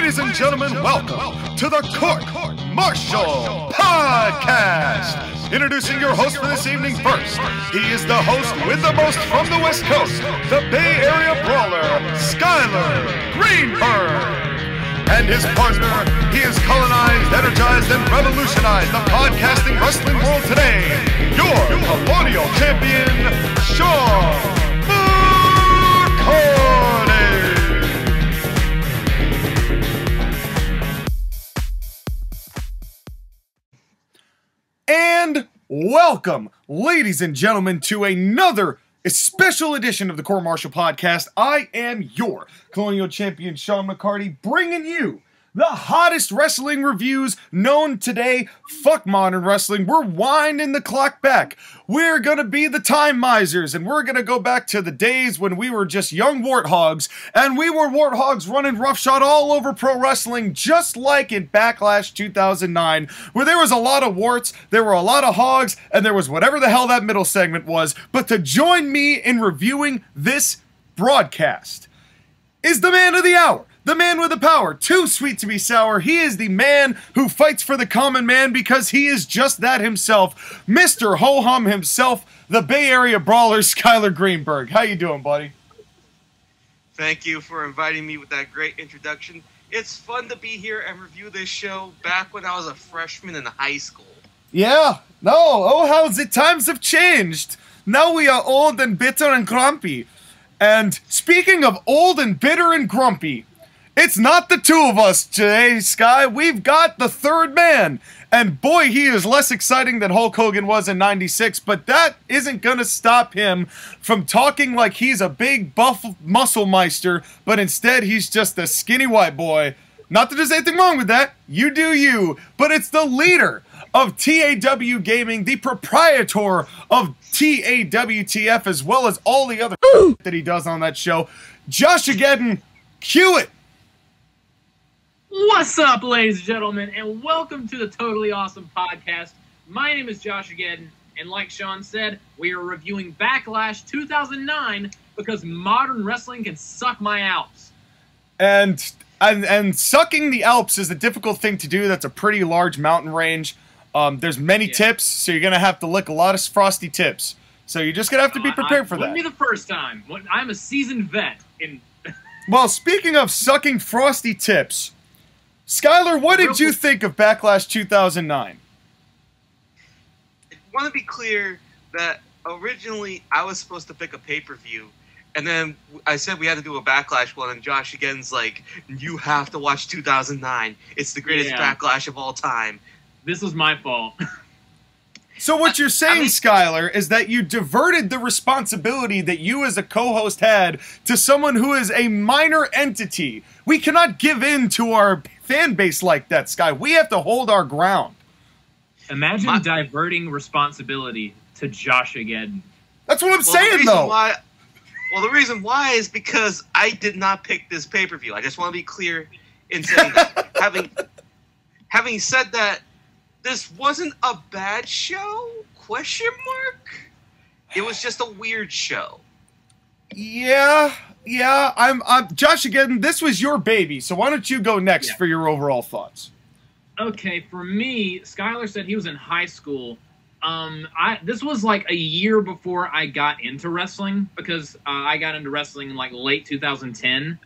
Ladies and gentlemen, welcome to the Court-Martail Podcast. Introducing your host for this evening first. He is the host with the most from the West Coast, the Bay Area Brawler, Skyler Greenberg. And his partner, he has colonized, energized, and revolutionized the podcasting wrestling world today. Your Colonial champion, Sean. And welcome, ladies and gentlemen, to another special edition of the Court-Martail Podcast. I am your Colonial champion, Sean McCarty, bringing you the hottest wrestling reviews known today. Fuck modern wrestling. We're winding the clock back. We're gonna be the time misers, and we're gonna go back to the days when we were just young warthogs, and we were warthogs running roughshod all over pro wrestling, just like in Backlash 2009, where there was a lot of warts, there were a lot of hogs, and there was whatever the hell that middle segment was. But to join me in reviewing this broadcast is the man of the hour. The man with the power, too sweet to be sour. He is the man who fights for the common man because he is just that himself. Mr. Ho-Hum himself, the Bay Area Brawler, Skyler Greenberg. How you doing, buddy? Thank you for inviting me with that great introduction. It's fun to be here and review this show back when I was a freshman in high school. Yeah. No. Oh, how the times have changed. Now we are old and bitter and grumpy. And speaking of old and bitter and grumpy, it's not the two of us today, Sky. We've got the third man. And boy, he is less exciting than Hulk Hogan was in '96, but that isn't going to stop him from talking like he's a big buff muscle meister, but instead he's just a skinny white boy. Not that there's anything wrong with that. You do you. But it's the leader of TAW Gaming, the proprietor of TAWTF, as well as all the other that he does on that show, JoshAgeddon. Cue it. What's up, ladies and gentlemen, and welcome to the Totally Awesome Podcast. My name is JoshAgeddon, and like Sean said, we are reviewing Backlash 2009 because modern wrestling can suck my Alps. And sucking the Alps is a difficult thing to do. That's a pretty large mountain range. There's many tips, so you're going to have to lick a lot of frosty tips. So you're just going to have to be prepared for that. Wouldn't be the first time. I'm a seasoned vet. Well, speaking of sucking frosty tips, Skyler, what did you think of Backlash 2009? I want to be clear that originally I was supposed to pick a pay-per-view, and then I said we had to do a Backlash one, and JoshAgeddon's like, you have to watch 2009. It's the greatest Backlash of all time. This was my fault. So what you're saying, Skyler, is that you diverted the responsibility that you as a co-host had to someone who is a minor entity. We cannot give in to our fan base like that, Sky. We have to hold our ground. Imagine diverting responsibility to JoshAgeddon. That's what I'm saying, though. Well, the reason why is because I did not pick this pay-per-view. I just want to be clear in saying that. Having said that, this wasn't a bad show? Question mark? It was just a weird show. Yeah. I'm JoshAgeddon, this was your baby, so why don't you go next for your overall thoughts? Okay, for me, Skyler said he was in high school. This was like a year before I got into wrestling, because I got into wrestling in like late 2010.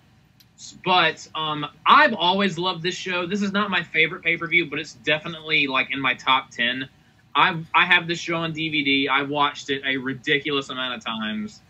But I've always loved this show. This is not my favorite pay-per-view, but it's definitely like in my top 10. I have this show on DVD. I watched it a ridiculous amount of times.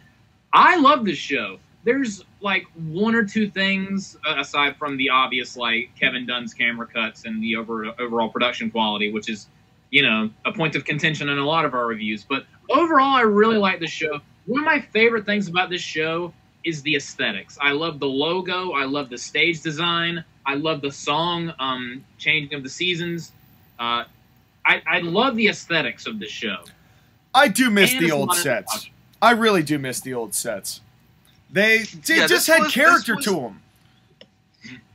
I love this show. There's like one or two things aside from the obvious, like Kevin Dunn's camera cuts and the overall production quality, which is, you know, a point of contention in a lot of our reviews. But overall, I really like the show. One of my favorite things about this show is the aesthetics. I love the logo. I love the stage design. I love the song, Changing of the Seasons. I love the aesthetics of this show. I do miss the old sets. I really do miss the old sets. They just had character to them.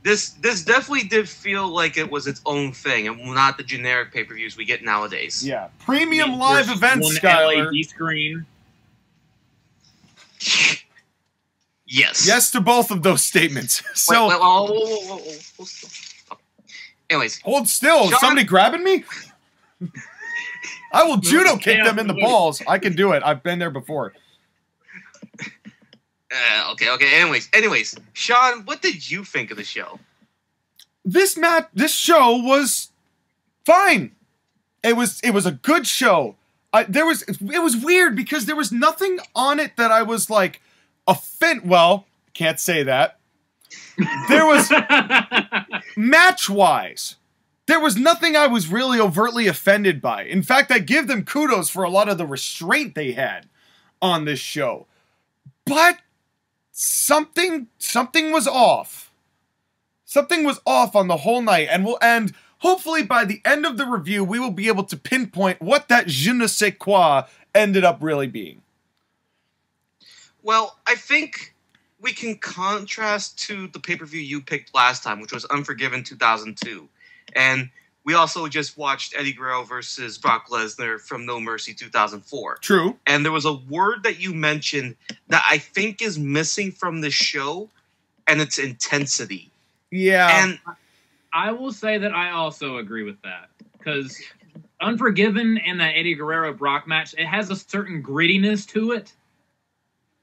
This definitely did feel like it was its own thing, and not the generic pay-per-views we get nowadays. Yeah, premium live events, Skyler. LED screen. Yes. Yes to both of those statements. So, anyways, hold still. Is Sean- somebody grabbing me? I will judo kick them in the balls. I can do it. I've been there before. Okay. Anyways, Sean, what did you think of the show? This show was fine. It was a good show. It was weird because there was nothing on it that I was like well, can't say that. There was match-wise. There was nothing I was really overtly offended by. In fact, I give them kudos for a lot of the restraint they had on this show. But something was off. Something was off on the whole night, and hopefully by the end of the review, we will be able to pinpoint what that je ne sais quoi ended up really being. Well, I think we can contrast to the pay-per-view you picked last time, which was Unforgiven 2002. And we also just watched Eddie Guerrero versus Brock Lesnar from No Mercy 2004. True. And there was a word that you mentioned that I think is missing from this show, and it's intensity. Yeah. And I will say that I also agree with that. Because Unforgiven and that Eddie Guerrero-Brock match, it has a certain grittiness to it.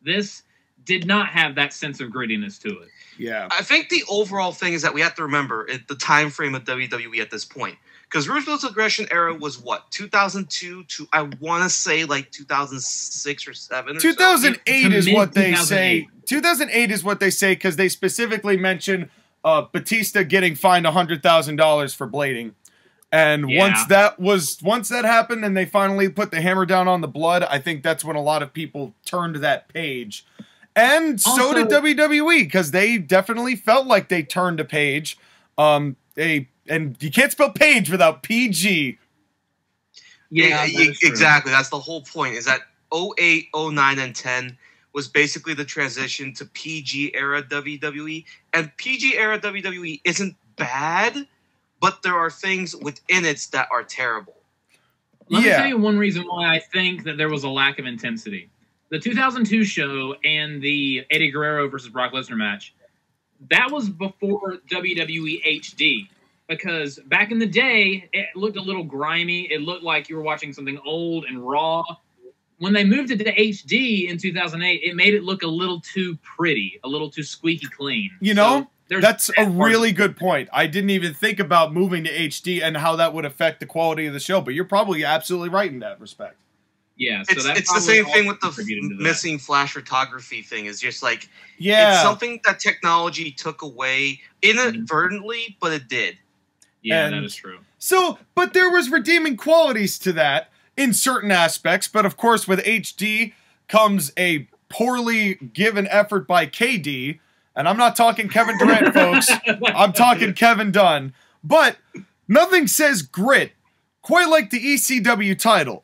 This did not have that sense of grittiness to it. Yeah. I think the overall thing is that we have to remember the time frame of WWE at this point. Because Ruthless Aggression era was what? 2002 to, I want to say, like 2006 or 7 or 2008 is what they 2008. say. 2008 is what they say because they specifically mention Batista getting fined $100,000 for blading. And Yeah. once that happened and they finally put the hammer down on the blood, I think that's when a lot of people turned that page. And so did WWE, because they definitely felt like they turned a page. And you can't spell page without PG. Yeah, exactly. That's the whole point, is that 08, 09, and 10 was basically the transition to PG era WWE. And PG era WWE isn't bad, but there are things within it that are terrible. Let me tell you one reason why I think that there was a lack of intensity. The 2002 show and the Eddie Guerrero versus Brock Lesnar match, that was before WWE HD. Because back in the day, it looked a little grimy. It looked like you were watching something old and raw. When they moved it to HD in 2008, it made it look a little too pretty, a little too squeaky clean. You know, so that's a really good point. I didn't even think about moving to HD and how that would affect the quality of the show, but you're probably absolutely right in that respect. Yeah, so it's the same thing with the missing flash photography thing. Is just like, it's something that technology took away inadvertently, but it did. Yeah, that is true. So, but there was redeeming qualities to that in certain aspects, but of course with HD comes a poorly given effort by KD, and I'm not talking Kevin Durant, folks. I'm talking Kevin Dunn. But nothing says grit quite like the ECW title.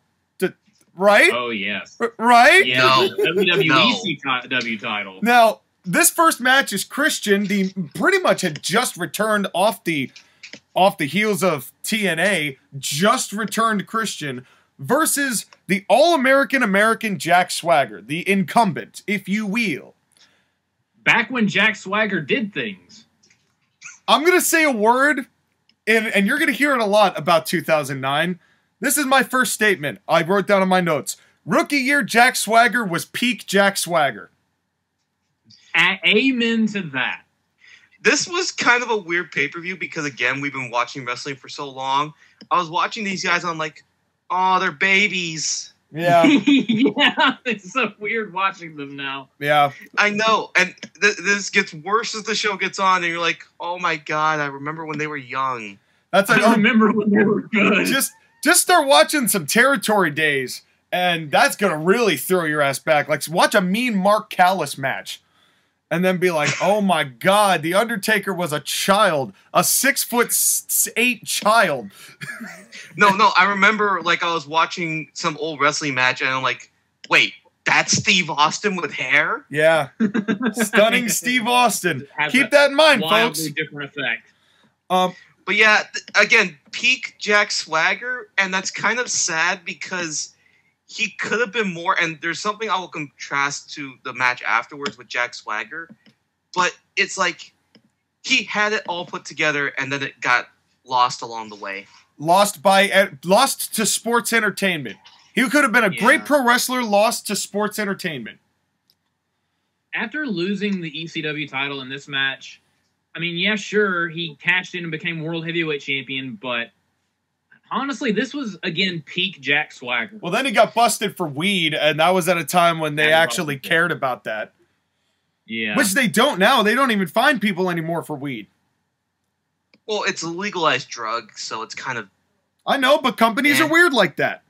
Right? Oh, yes. Right? Yeah, No. the WWE ECW title. Now, this first match is Christian. He pretty much had just returned off the heels of TNA, just returned Christian, versus the All-American Jack Swagger, the incumbent, if you will. Back when Jack Swagger did things. I'm going to say a word, and you're going to hear it a lot about 2009. This is my first statement I wrote down in my notes. Rookie year Jack Swagger was peak Jack Swagger. Amen to that. This was kind of a weird pay-per-view because, again, we've been watching wrestling for so long. I was watching these guys and I'm like, oh, they're babies. Yeah. Yeah, it's so weird watching them now. Yeah. I know. And this gets worse as the show gets on and you're like, oh my God, I remember when they were young. That's like, I remember when they were good. Just start watching some Territory Days, and that's going to really throw your ass back. Like, watch a mean Mark Callis match, and then be like, oh my God, The Undertaker was a child, a 6'8" child. No, I remember, like, I was watching some old wrestling match, and I'm like, wait, that's Steve Austin with hair? Yeah. Stunning Steve Austin. Keep that in mind, folks. Wildly different effect. But yeah, again, peak Jack Swagger, and that's kind of sad because he could have been more. And there's something I will contrast to the match afterwards with Jack Swagger, but it's like he had it all put together, and then it got lost along the way. Lost to sports entertainment. He could have been a great pro wrestler, lost to sports entertainment. After losing the ECW title in this match, I mean, yeah, sure, he cashed in and became World Heavyweight Champion, but honestly, this was, again, peak Jack Swagger. Well, then he got busted for weed, and that was at a time when they actually cared about that. Yeah. Which they don't now. They don't even find people anymore for weed. Well, it's a legalized drug, so it's kind of... I know, but companies are weird like that.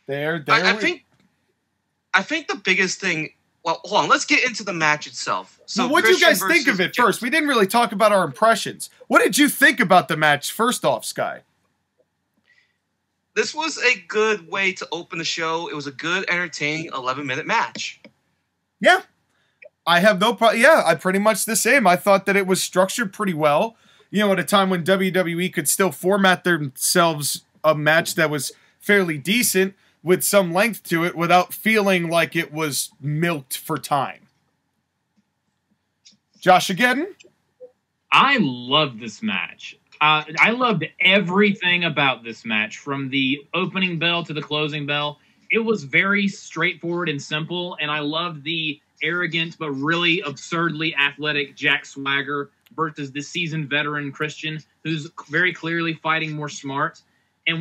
I think the biggest thing... Well, hold on. Let's get into the match itself. So what did you guys think of it first? We didn't really talk about our impressions. What did you think about the match first off, Sky? This was a good way to open the show. It was a good, entertaining 11-minute match. Yeah. I have no problem. Yeah, I pretty much the same. I thought that it was structured pretty well. You know, at a time when WWE could still format themselves a match that was fairly decent with some length to it without feeling like it was milked for time. JoshAgeddon? I loved this match. I loved everything about this match, from the opening bell to the closing bell. It was very straightforward and simple, and I loved the arrogant but really absurdly athletic Jack Swagger versus the seasoned veteran Christian, who's very clearly fighting more smart. And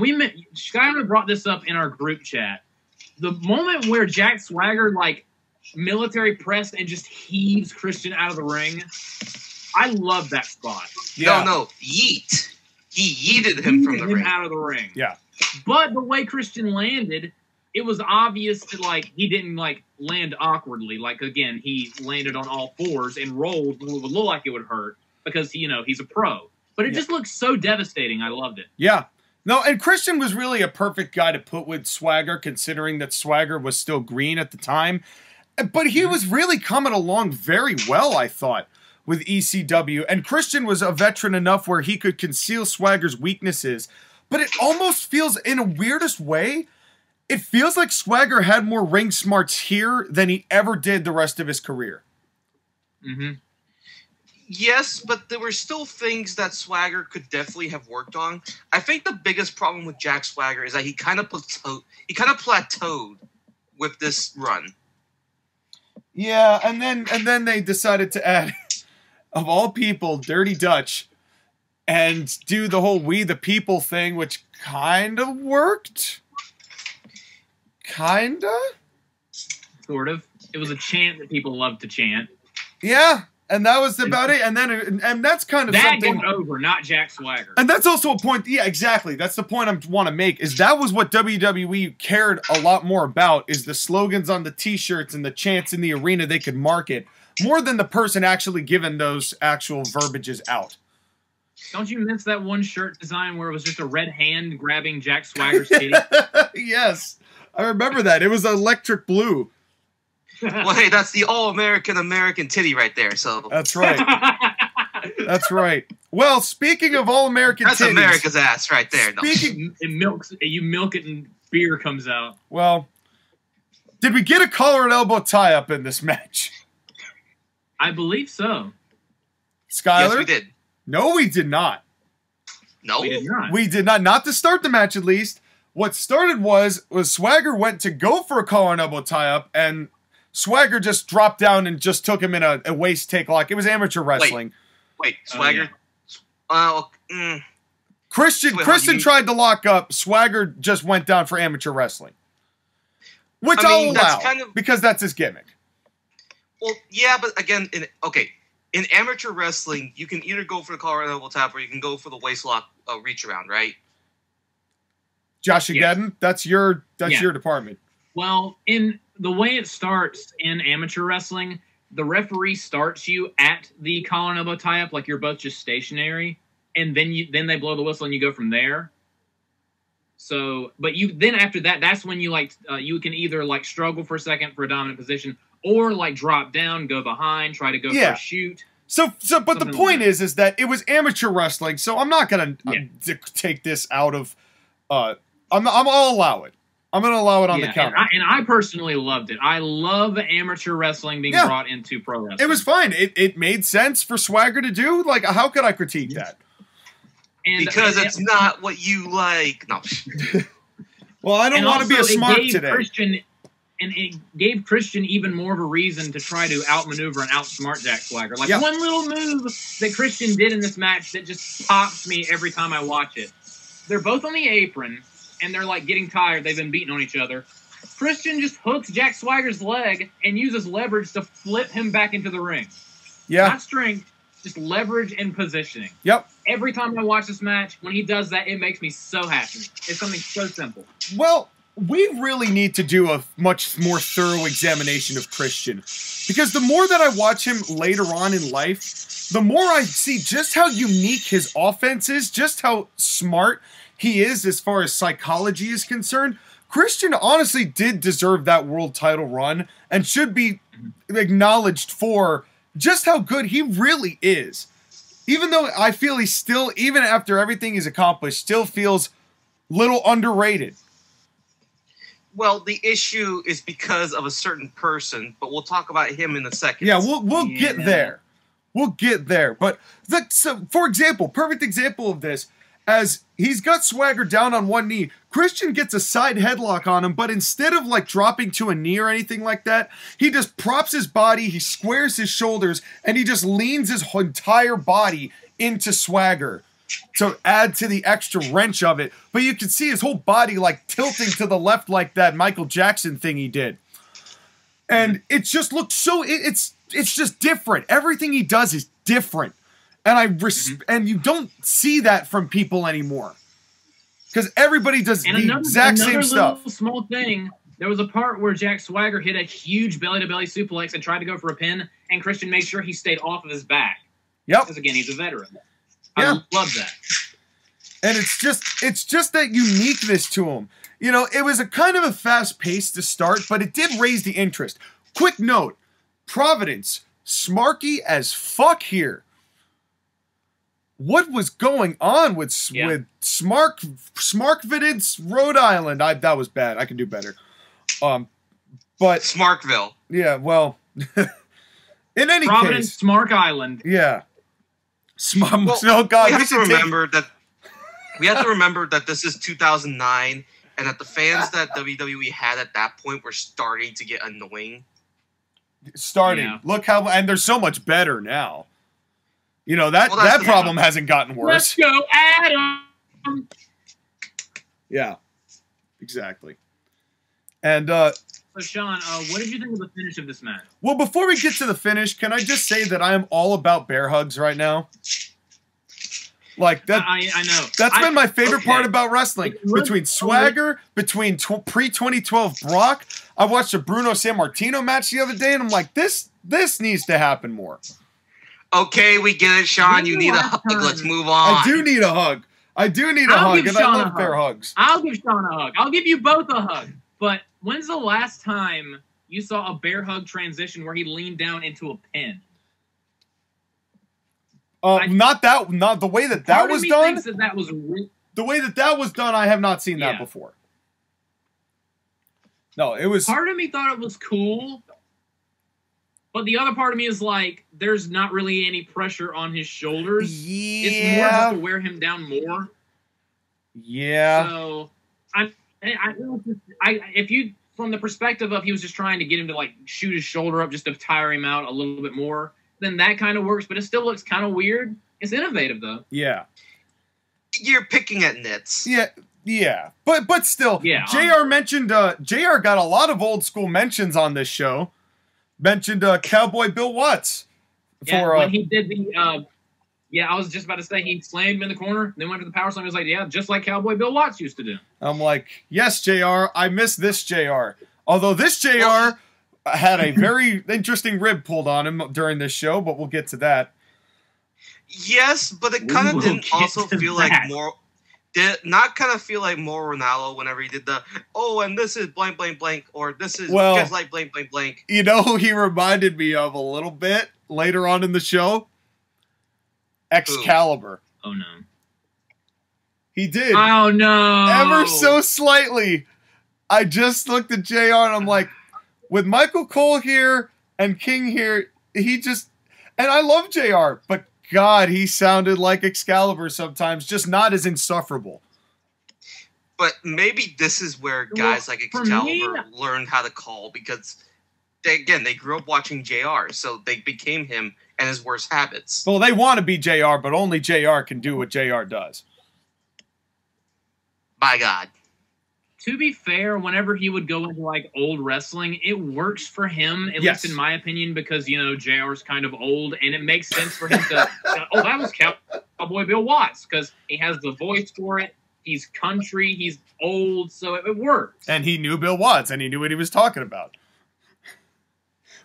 Skyler brought this up in our group chat. The moment where Jack Swagger, like, military pressed and just heaves Christian out of the ring, I love that spot. Yeah. No, yeet. He yeeted him from the ring. Out of the ring. Yeah. But the way Christian landed, it was obvious that, like, he didn't, like, land awkwardly. Like, again, he landed on all fours and rolled what would look like it would hurt because, you know, he's a pro. But it just looks so devastating. I loved it. Yeah. No, and Christian was really a perfect guy to put with Swagger, considering that Swagger was still green at the time. But he was really coming along very well, I thought, with ECW. And Christian was a veteran enough where he could conceal Swagger's weaknesses. But it almost feels, in a weirdest way, it feels like Swagger had more ring smarts here than he ever did the rest of his career. Mm-hmm. Yes, but there were still things that Swagger could definitely have worked on. I think the biggest problem with Jack Swagger is that he kind of plateaued with this run. Yeah, and then they decided to add, of all people, Dirty Dutch, and do the whole "We the People" thing, which kind of worked. Kinda? Sort of. It was a chant that people love to chant. Yeah. And that was about it. And then, and that's kind of that something. That got over, not Jack Swagger. And that's also a point. Yeah, exactly. That's the point I want to make. Is that was what WWE cared a lot more about. Is the slogans on the T-shirts and the chants in the arena they could market more than the person actually giving those actual verbiages out. Don't you miss that one shirt design where it was just a red hand grabbing Jack Swagger's titty? Yes, I remember that. It was electric blue. Well, hey, that's the all-American titty right there. So that's right. That's right. Well, speaking of all-American titties, that's America's ass right there. You milk it and beer comes out. Well, did we get a collar and elbow tie-up in this match? I believe so. Skyler? Yes, we did. No, we did not. No, we did not. We did not. Not to start the match, at least. What started was Swagger went to go for a collar and elbow tie-up, and Swagger just dropped down and just took him in a waist take lock. It was amateur wrestling. Wait, Swagger? Christian tried to lock up. Swagger just went down for amateur wrestling. Which I'll allow, because that's his gimmick. Well, yeah, but again, in amateur wrestling, you can either go for the collar and elbow tap or you can go for the waist lock reach around, right? JoshAgeddon, that's your department. Well, in the way it starts in amateur wrestling, the referee starts you at the collar and elbow tie-up like you're both just stationary, and then they blow the whistle and you go from there. So, but then after that, that's when you you can either struggle for a second for a dominant position, or drop down, go behind, try to go for a shoot. But the point is that it was amateur wrestling, so I'm not gonna take this out of. I'll allow it. I'm going to allow it on the counter. And I personally loved it. I love amateur wrestling being brought into pro wrestling. It was fine. It made sense for Swagger to do. Like, how could I critique that? Because it's not what you like. No. Well, I don't want to be a smart today. It gave Christian even more of a reason to try to outmaneuver and outsmart Jack Swagger. Like, one little move that Christian did in this match that just pops me every time I watch it. They're both on the apron, and they're, like, getting tired. They've been beating on each other. Christian just hooks Jack Swagger's leg and uses leverage to flip him back into the ring. Yeah. Not strength, just leverage and positioning. Yep. Every time I watch this match, when he does that, it makes me so happy. It's something so simple. Well, we really need to do a much more thorough examination of Christian. Because the more that I watch him later on in life, the more I see just how unique his offense is, just how smart he is as far as psychology is concerned. Christian honestly did deserve that world title run and should be acknowledged for just how good he really is. Even though I feel he's still, even after everything he's accomplished, still feels little underrated. Well, the issue is because of a certain person, but we'll talk about him in a second. Yeah, we'll get there. We'll get there. But, so, for example, perfect example of this, as he's got Swagger down on one knee, Christian gets a side headlock on him, but instead of like dropping to a knee or anything like that, he just props his body, he squares his shoulders, and he just leans his entire body into Swagger to add to the extra wrench of it. But you can see his whole body like tilting to the left like that Michael Jackson thing he did. And it just looks so, it's just different. Everything he does is different. And and you don't see that from people anymore. Because everybody does the exact same stuff. Little small thing, there was a part where Jack Swagger hit a huge belly-to-belly suplex and tried to go for a pin, and Christian made sure he stayed off of his back. Yep. Because, again, he's a veteran. Yeah. I love that. And it's just that uniqueness to him. You know, it was a kind of a fast pace to start, but it did raise the interest. Quick note, Providence, smarky as fuck here. What was going on with Smarkvidence, Rhode Island? That was bad. I can do better. But Smarkville. Yeah, well, in any Providence, case, Smark Island. Yeah. Well, oh God, we have to remember that this is 2009, and that the fans that WWE had at that point were starting to get annoying. Yeah. Look how, and they're so much better now. You know, that problem hasn't gotten worse. Let's go, Adam! Yeah, exactly. And, So, Sean, what did you think of the finish of this match? Well, before we get to the finish, can I just say that I am all about bear hugs right now? Like, that, I know. That's been my favorite part about wrestling. Between Swagger, between pre-2012 Brock, I watched a Bruno Sammartino match the other day, and I'm like, this needs to happen more. Okay, we get it, Sean. You need a hug. Let's move on. I do need a hug. I love bear hugs. I'll give Sean a hug. I'll give you both a hug. But when's the last time you saw a bear hug transition where he leaned down into a pin? Not the way that was done. The way that was done, I have not seen that before. No, it was. Part of me thought it was cool. But the other part of me is like, there's not really any pressure on his shoulders. Yeah. It's more just to wear him down more. Yeah. So, if you, from the perspective of he was just trying to get him to like shoot his shoulder up just to tire him out a little bit more, then that kind of works. But it still looks kind of weird. It's innovative though. Yeah. You're picking at nits. Yeah. Yeah. But still, JR mentioned, JR got a lot of old school mentions on this show. Mentioned Cowboy Bill Watts. When he did the, I was just about to say he slammed him in the corner, then went to the power slam. He was like, yeah, just like Cowboy Bill Watts used to do. I'm like, yes, JR, I miss this JR. Although this JR had a very interesting rib pulled on him during this show, but we'll get to that. Yes, but it kind of didn't also feel like more... Did not kind of feel like more Ronaldo whenever he did the, and this is blank, blank, blank, or this is just like blank, blank, blank. You know who he reminded me of a little bit later on in the show? Excalibur. Oh, no. He did. Oh, no. Ever so slightly. I just looked at JR and I'm like, with Michael Cole here and King here, he just, and I love JR, but God, he sounded like Excalibur sometimes, just not as insufferable. But maybe this is where guys like Excalibur learned how to call, because they grew up watching JR, so they became him and his worst habits. Well, they want to be JR, but only JR can do what JR does. By God. To be fair, whenever he would go into like old wrestling, it works for him, at least in my opinion, because JR's kind of old, and it makes sense for him to. That was Cowboy Bill Watts, because he has the voice for it. He's country. He's old, so it works. And he knew Bill Watts, and he knew what he was talking about.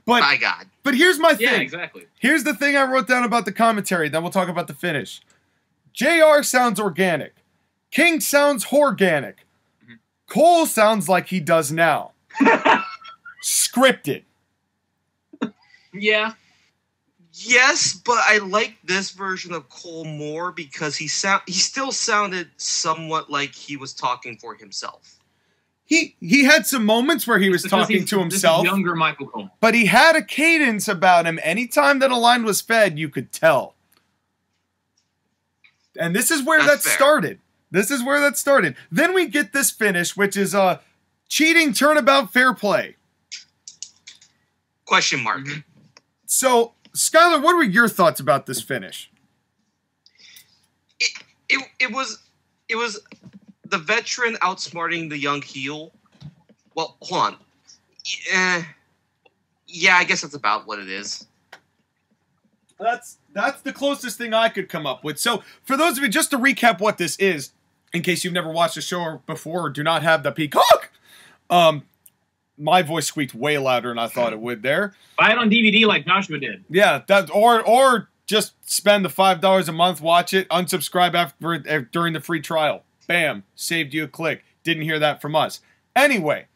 But my God. But here's my thing. Yeah, exactly. Here's the thing I wrote down about the commentary. Then we'll talk about the finish. JR sounds organic. King sounds organic. Cole sounds like he does now. Scripted. Yeah. Yes, but I like this version of Cole more because he still sounded somewhat like he was talking for himself. He had some moments where he was talking to himself. This is younger Michael Cole. But he had a cadence about him. Anytime that a line was fed, you could tell. And this is where that started. This is where that started. Then we get this finish, which is cheating turnabout fair play. Question mark. Mm-hmm. So, Skylar, what were your thoughts about this finish? It was the veteran outsmarting the young heel. Well, hold on. Yeah, I guess that's about what it is. That's the closest thing I could come up with. So, for those of you, just to recap what this is, in case you've never watched the show before or do not have the peacock, my voice squeaked way louder than I thought it would there. Buy it on DVD like Joshua did. Yeah, that or just spend the $5 a month, watch it, unsubscribe during the free trial. Bam, saved you a click. Didn't hear that from us. Anyway,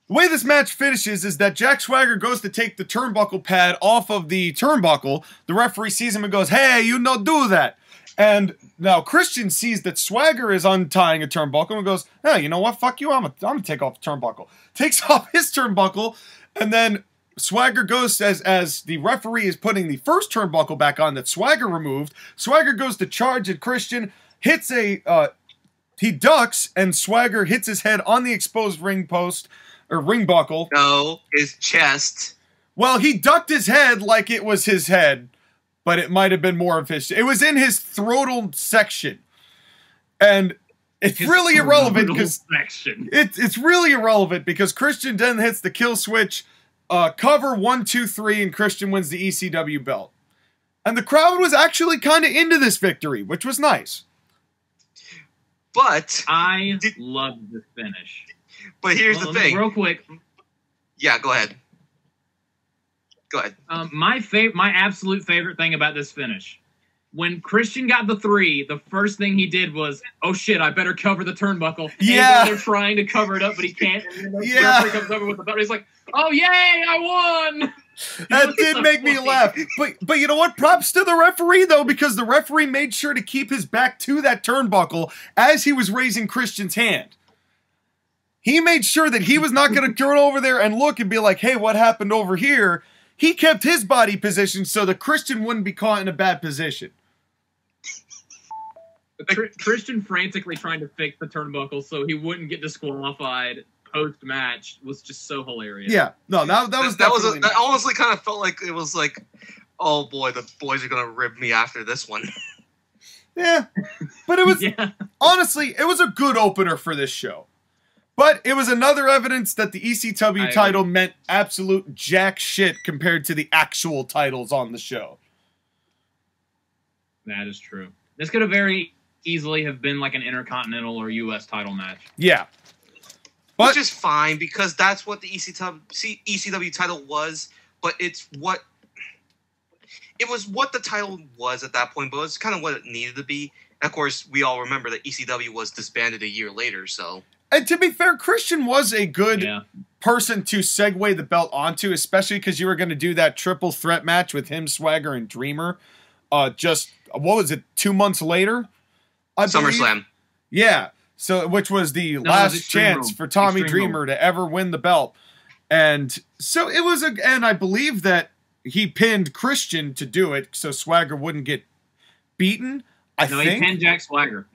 the way this match finishes is that Jack Swagger goes to take the turnbuckle pad off of the turnbuckle. The referee sees him and goes, "Hey, you don't do that." And now Christian sees that Swagger is untying a turnbuckle and goes, "Hey, you know what? Fuck you. I'm gonna take off the turnbuckle." Takes off his turnbuckle, and then Swagger goes, as the referee is putting the first turnbuckle back on that Swagger removed, Swagger goes to charge at Christian, hits he ducks, and Swagger hits his head on the exposed ring post, or ring buckle. No, his chest. Well, he ducked his head like it was his head. But it might have been more of his. It was in his throatal section, and it's really irrelevant because it's really irrelevant because Christian then hits the kill switch, cover 1, 2, 3, and Christian wins the ECW belt. And the crowd was actually kind of into this victory, which was nice. But I loved the finish. But here's the thing, real quick. Yeah, go ahead. Go ahead. My absolute favorite thing about this finish, when Christian got the 3, the first thing he did was, "Oh shit, I better cover the turnbuckle." Yeah. And they're trying to cover it up, but he can't. And then the referee comes over with the belt. He's like, "Oh yay, I won!" That did make me laugh. But you know what? Props to the referee though, because the referee made sure to keep his back to that turnbuckle as he was raising Christian's hand. He made sure that he was not going to turn over there and look and be like, "Hey, what happened over here?" He kept his body position so that Christian wouldn't be caught in a bad position. Christian frantically trying to fix the turnbuckle so he wouldn't get disqualified post-match was just so hilarious. Yeah, no, that honestly kind of felt like it was like, oh boy, the boys are gonna rib me after this one. Yeah, but it was honestly, it was a good opener for this show. But it was another evidence that the ECW title meant absolute jack shit compared to the actual titles on the show. That is true. This could have very easily have been like an Intercontinental or U.S. title match. Yeah. Which is fine, because that's what the ECW title was, but it was what the title was at that point, but it was kind of what it needed to be. And of course, we all remember that ECW was disbanded a year later, so... And to be fair, Christian was a good person to segue the belt onto, especially because you were going to do that triple threat match with him, Swagger, and Dreamer. Just, what was it, 2 months later? SummerSlam. Yeah. So, which was the No, it was last Extreme chance Rule. for Tommy Extreme Dreamer to ever win the belt. And so it was, and I believe that he pinned Christian to do it so Swagger wouldn't get beaten. I think. He pinned Jack Swagger.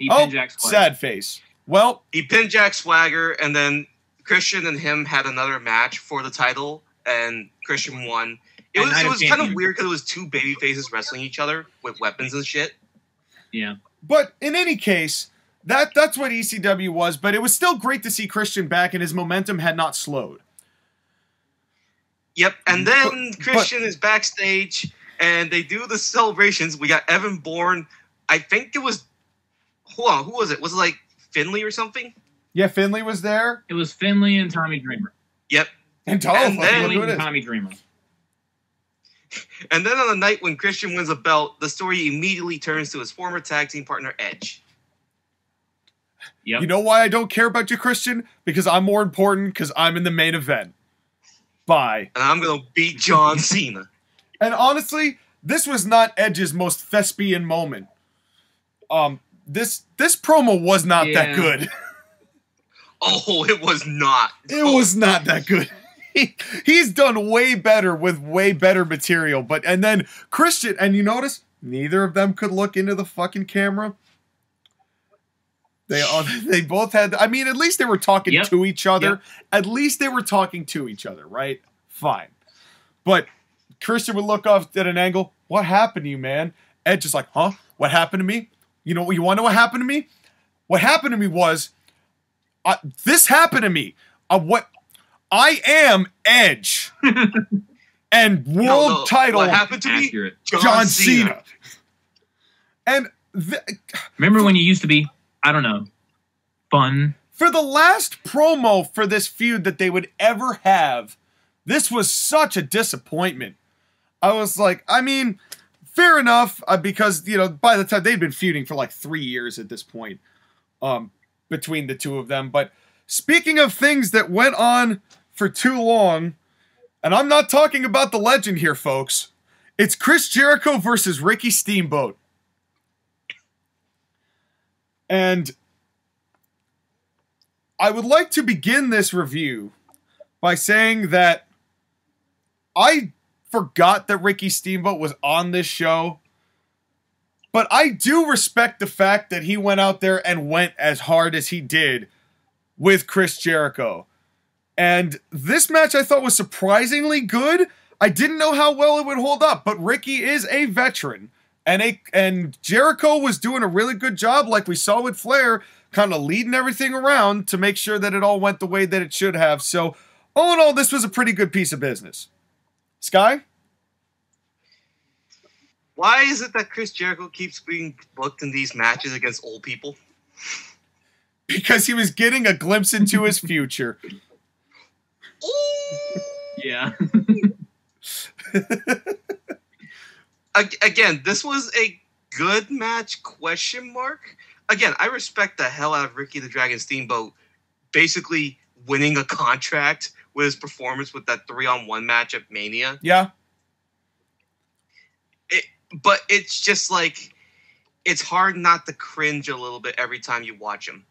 Sad face. Well, he pinned Jack Swagger, and then Christian and him had another match for the title, and Christian won. It was kind of weird because it was two baby faces wrestling each other with weapons and shit. Yeah. But in any case, that's what ECW was, but it was still great to see Christian back, and his momentum had not slowed. Yep, and then Christian is backstage, and they do the celebrations. We got Evan Bourne. I think it was... Hold on, who was it? Was it like Finley or something? Yeah, Finley was there. It was Finley and Tommy Dreamer. Yep. And Tommy Dreamer. And then on the night when Christian wins a belt, the story immediately turns to his former tag team partner, Edge. Yep. You know why I don't care about you, Christian? Because I'm more important, because I'm in the main event. Bye. And I'm going to beat John Cena. And honestly, this was not Edge's most thespian moment. This promo was not that good. Oh, it was not. It was not that good. He's done way better with way better material. And then Christian, and you notice, neither of them could look into the fucking camera. They both had, I mean, at least they were talking to each other. Yep. At least they were talking to each other, right? Fine. But Christian would look off at an angle. What happened to you, man? Edge is like, huh? What happened to me? You want to know what happened to me? What happened to me was, this happened to me. I am Edge. And world title. What happened to me? John Cena. And remember when you used to be, I don't know, fun? For the last promo for this feud that they would ever have, this was such a disappointment. I was like, I mean, fair enough, because, by the time they'd been feuding for like 3 years at this point, between the two of them. But speaking of things that went on for too long, and I'm not talking about the legend here, folks. It's Chris Jericho versus Ricky Steamboat. And I would like to begin this review by saying that I forgot that Ricky Steamboat was on this show, but I do respect the fact that he went out there and went as hard as he did with Chris Jericho. And this match I thought was surprisingly good. I didn't know how well it would hold up, but Ricky is a veteran. And Jericho was doing a really good job, like we saw with Flair, kind of leading everything around to make sure that it all went the way that it should have. So, all in all, this was a pretty good piece of business. Sky? Why is it that Chris Jericho keeps being booked in these matches against old people? Because he was getting a glimpse into his future. Yeah. Again, this was a good match, ? Again, I respect the hell out of Ricky the Dragon Steamboat basically winning a contract with his performance with that 3-on-1 match at Mania. Yeah. But it's just like, it's hard not to cringe a little bit every time you watch him.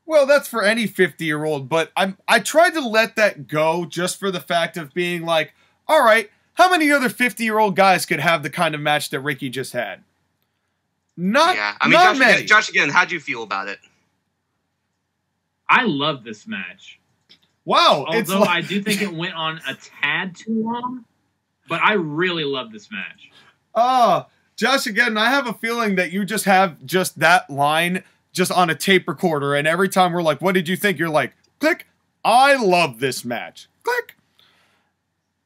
Well, that's for any 50-year-old, but I tried to let that go just for the fact of being like, all right, how many other 50-year-old guys could have the kind of match that Ricky just had? Not many. Josh, again, how'd you feel about it? I love this match. Wow. Although I do think it went on a tad too long, but I really love this match. Josh, again, I have a feeling that you just have just that line just on a tape recorder, and every time we're like, what did you think? You're like, click, I love this match. Click.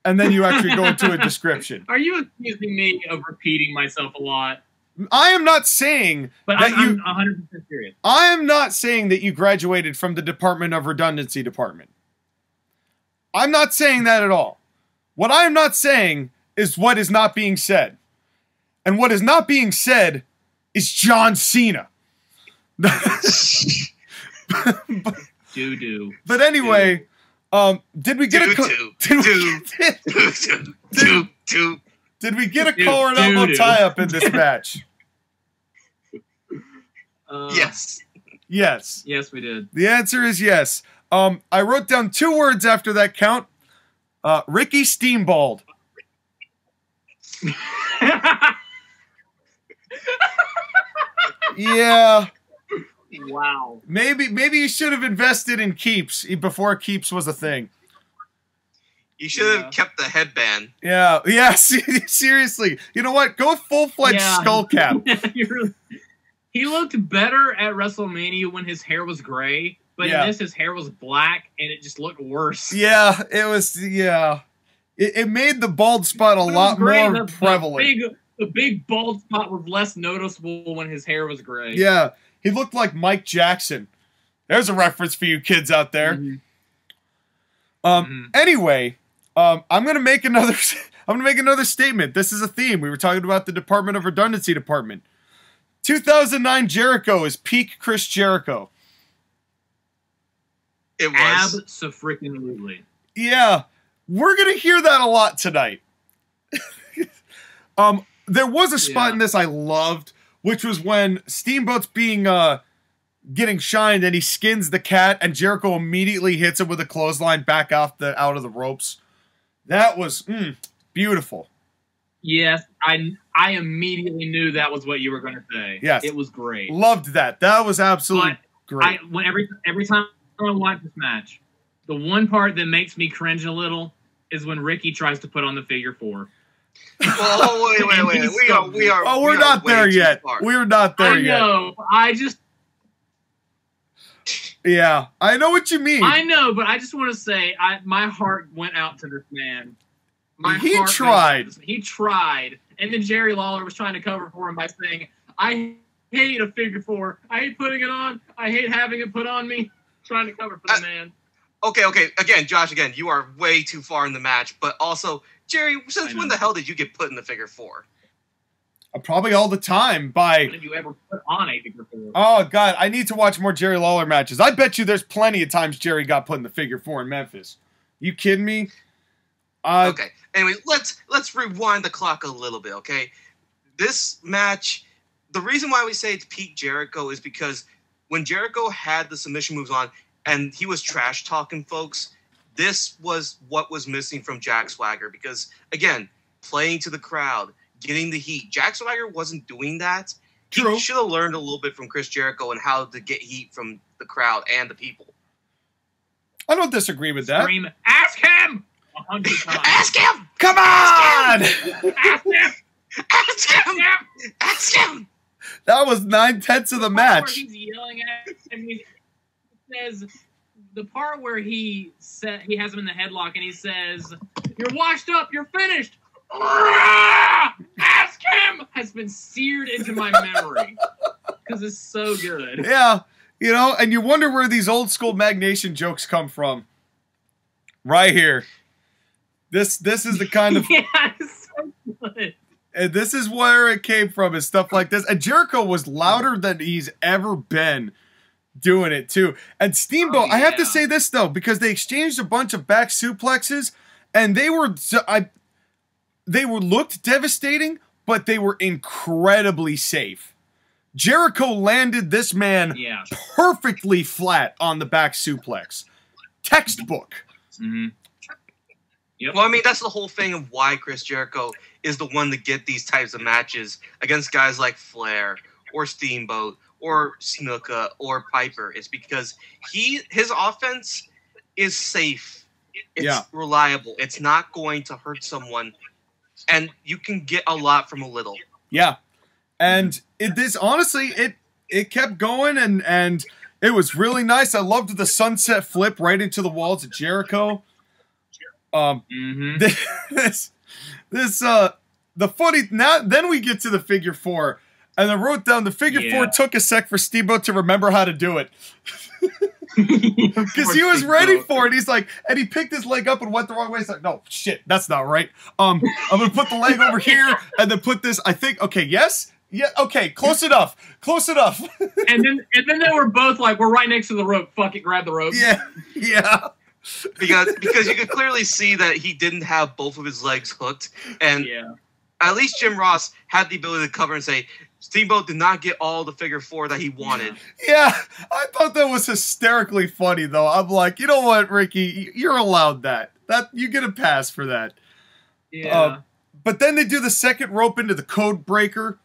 And then you actually go into a description. Are you accusing me of repeating myself a lot? I am not saying but that I'm 100% serious. I am not saying that you graduated from the Department of Redundancy department. I'm not saying that at all. What I am not saying is what is not being said. And what is not being said is John Cena. Doo-doo. But anyway, did we get a collar and elbow tie-up in this match? Yes. Yes. Yes, we did. The answer is yes. I wrote down 2 words after that count. Ricky Steamboat. Yeah. Wow. Maybe you should have invested in Keeps before Keeps was a thing. You should have kept the headband. Yeah. Seriously. You know what? Go full-fledged skull cap. He looked better at WrestleMania when his hair was gray, but in this his hair was black and it just looked worse. Yeah, it was. Yeah, it made the bald spot a lot more prevalent. The big bald spot was less noticeable when his hair was gray. Yeah, he looked like Mike Jackson. There's a reference for you kids out there. Anyway, I'm gonna make another. I'm gonna make another statement. This is a theme. We were talking about the Department of Redundancy department. 2009 Jericho is peak Chris Jericho. It was. Abso-freaking-lutely. Yeah, we're gonna hear that a lot tonight. There was a spot in this I loved, which was when Steamboat's being getting shined and he skins the cat and Jericho immediately hits him with a clothesline back out of the ropes. That was beautiful. Yes, I immediately knew that was what you were going to say. Yes, it was great. Loved that. That was absolutely great. Every time I watch this match, the one part that makes me cringe a little is when Ricky tries to put on the figure 4. Oh, wait. We're not there yet. We're not there yet. I know. Yeah, I know what you mean. I know, but I just want to say, my heart went out to this man. He tried. He tried. And then Jerry Lawler was trying to cover for him by saying, I hate a figure 4. I hate putting it on. I hate having it put on me. Trying to cover for the man. Okay. Again, Josh, you are way too far in the match. But also, Jerry, since when the hell did you get put in the figure 4? Probably all the time by... When did you ever put on a figure 4? Oh, God. I need to watch more Jerry Lawler matches. I bet you there's plenty of times Jerry got put in the figure 4 in Memphis. You kidding me? Okay. Anyway, let's rewind the clock a little bit, okay? This match, the reason why we say it's peak Jericho is because when Jericho had the submission moves on and he was trash talking folks, this was what was missing from Jack Swagger because, again, playing to the crowd, getting the heat. Jack Swagger wasn't doing that. True. He should have learned a little bit from Chris Jericho and how to get heat from the crowd and the people. I don't disagree with that. Scream, ask him! 100 times. Ask him! Come on! Ask him! Ask him! Ask him! That was 9/10 of the match. He's yelling at him. He says the part where he has him in the headlock and he says, "You're washed up. You're finished." Ask him has been seared into my memory because it's so good. Yeah, and you wonder where these old school Magnation jokes come from. Right here. This is the kind of it's so good. And this is where it came from, is stuff like this. And Jericho was louder than he's ever been doing it, too. And Steamboat, I have to say this, though, because they exchanged a bunch of back suplexes, and they looked devastating, but they were incredibly safe. Jericho landed this man perfectly flat on the back suplex. Textbook. Mm-hmm. Yep. Well, I mean, that's the whole thing of why Chris Jericho is the one to get these types of matches against guys like Flair or Steamboat or Snuka or Piper. It's because his offense is safe. It's reliable. It's not going to hurt someone. And you can get a lot from a little. Yeah. And honestly, it kept going and it was really nice. I loved the sunset flip right into the walls of Jericho. The funny then we get to the figure 4, and I wrote down the figure 4 took a sec for Steamboat to remember how to do it because he was ready for it. He's like, and he picked his leg up and went the wrong way. He's like, no shit, that's not right. I'm gonna put the leg over here and then put this. I think okay, close enough. and then they were both like, we're right next to the rope. Fuck it, grab the rope. Yeah. Because you could clearly see that he didn't have both of his legs hooked, and at least Jim Ross had the ability to cover and say, Steamboat did not get all the figure 4 that he wanted. Yeah, I thought that was hysterically funny, though. I'm like, you know what, Ricky? You're allowed that. You get a pass for that. Yeah. But then they do the second rope into the code breaker,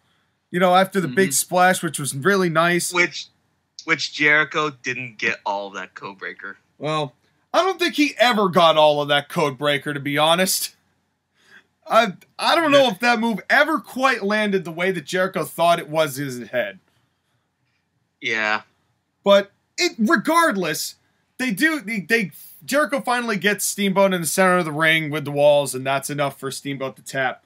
after the big splash, which was really nice. Which Jericho didn't get all of that code breaker. Well, I don't think he ever got all of that code breaker, to be honest. I don't know if that move ever quite landed the way that Jericho thought it was in his head. Yeah. But regardless, Jericho finally gets Steamboat in the center of the ring with the walls, and that's enough for Steamboat to tap.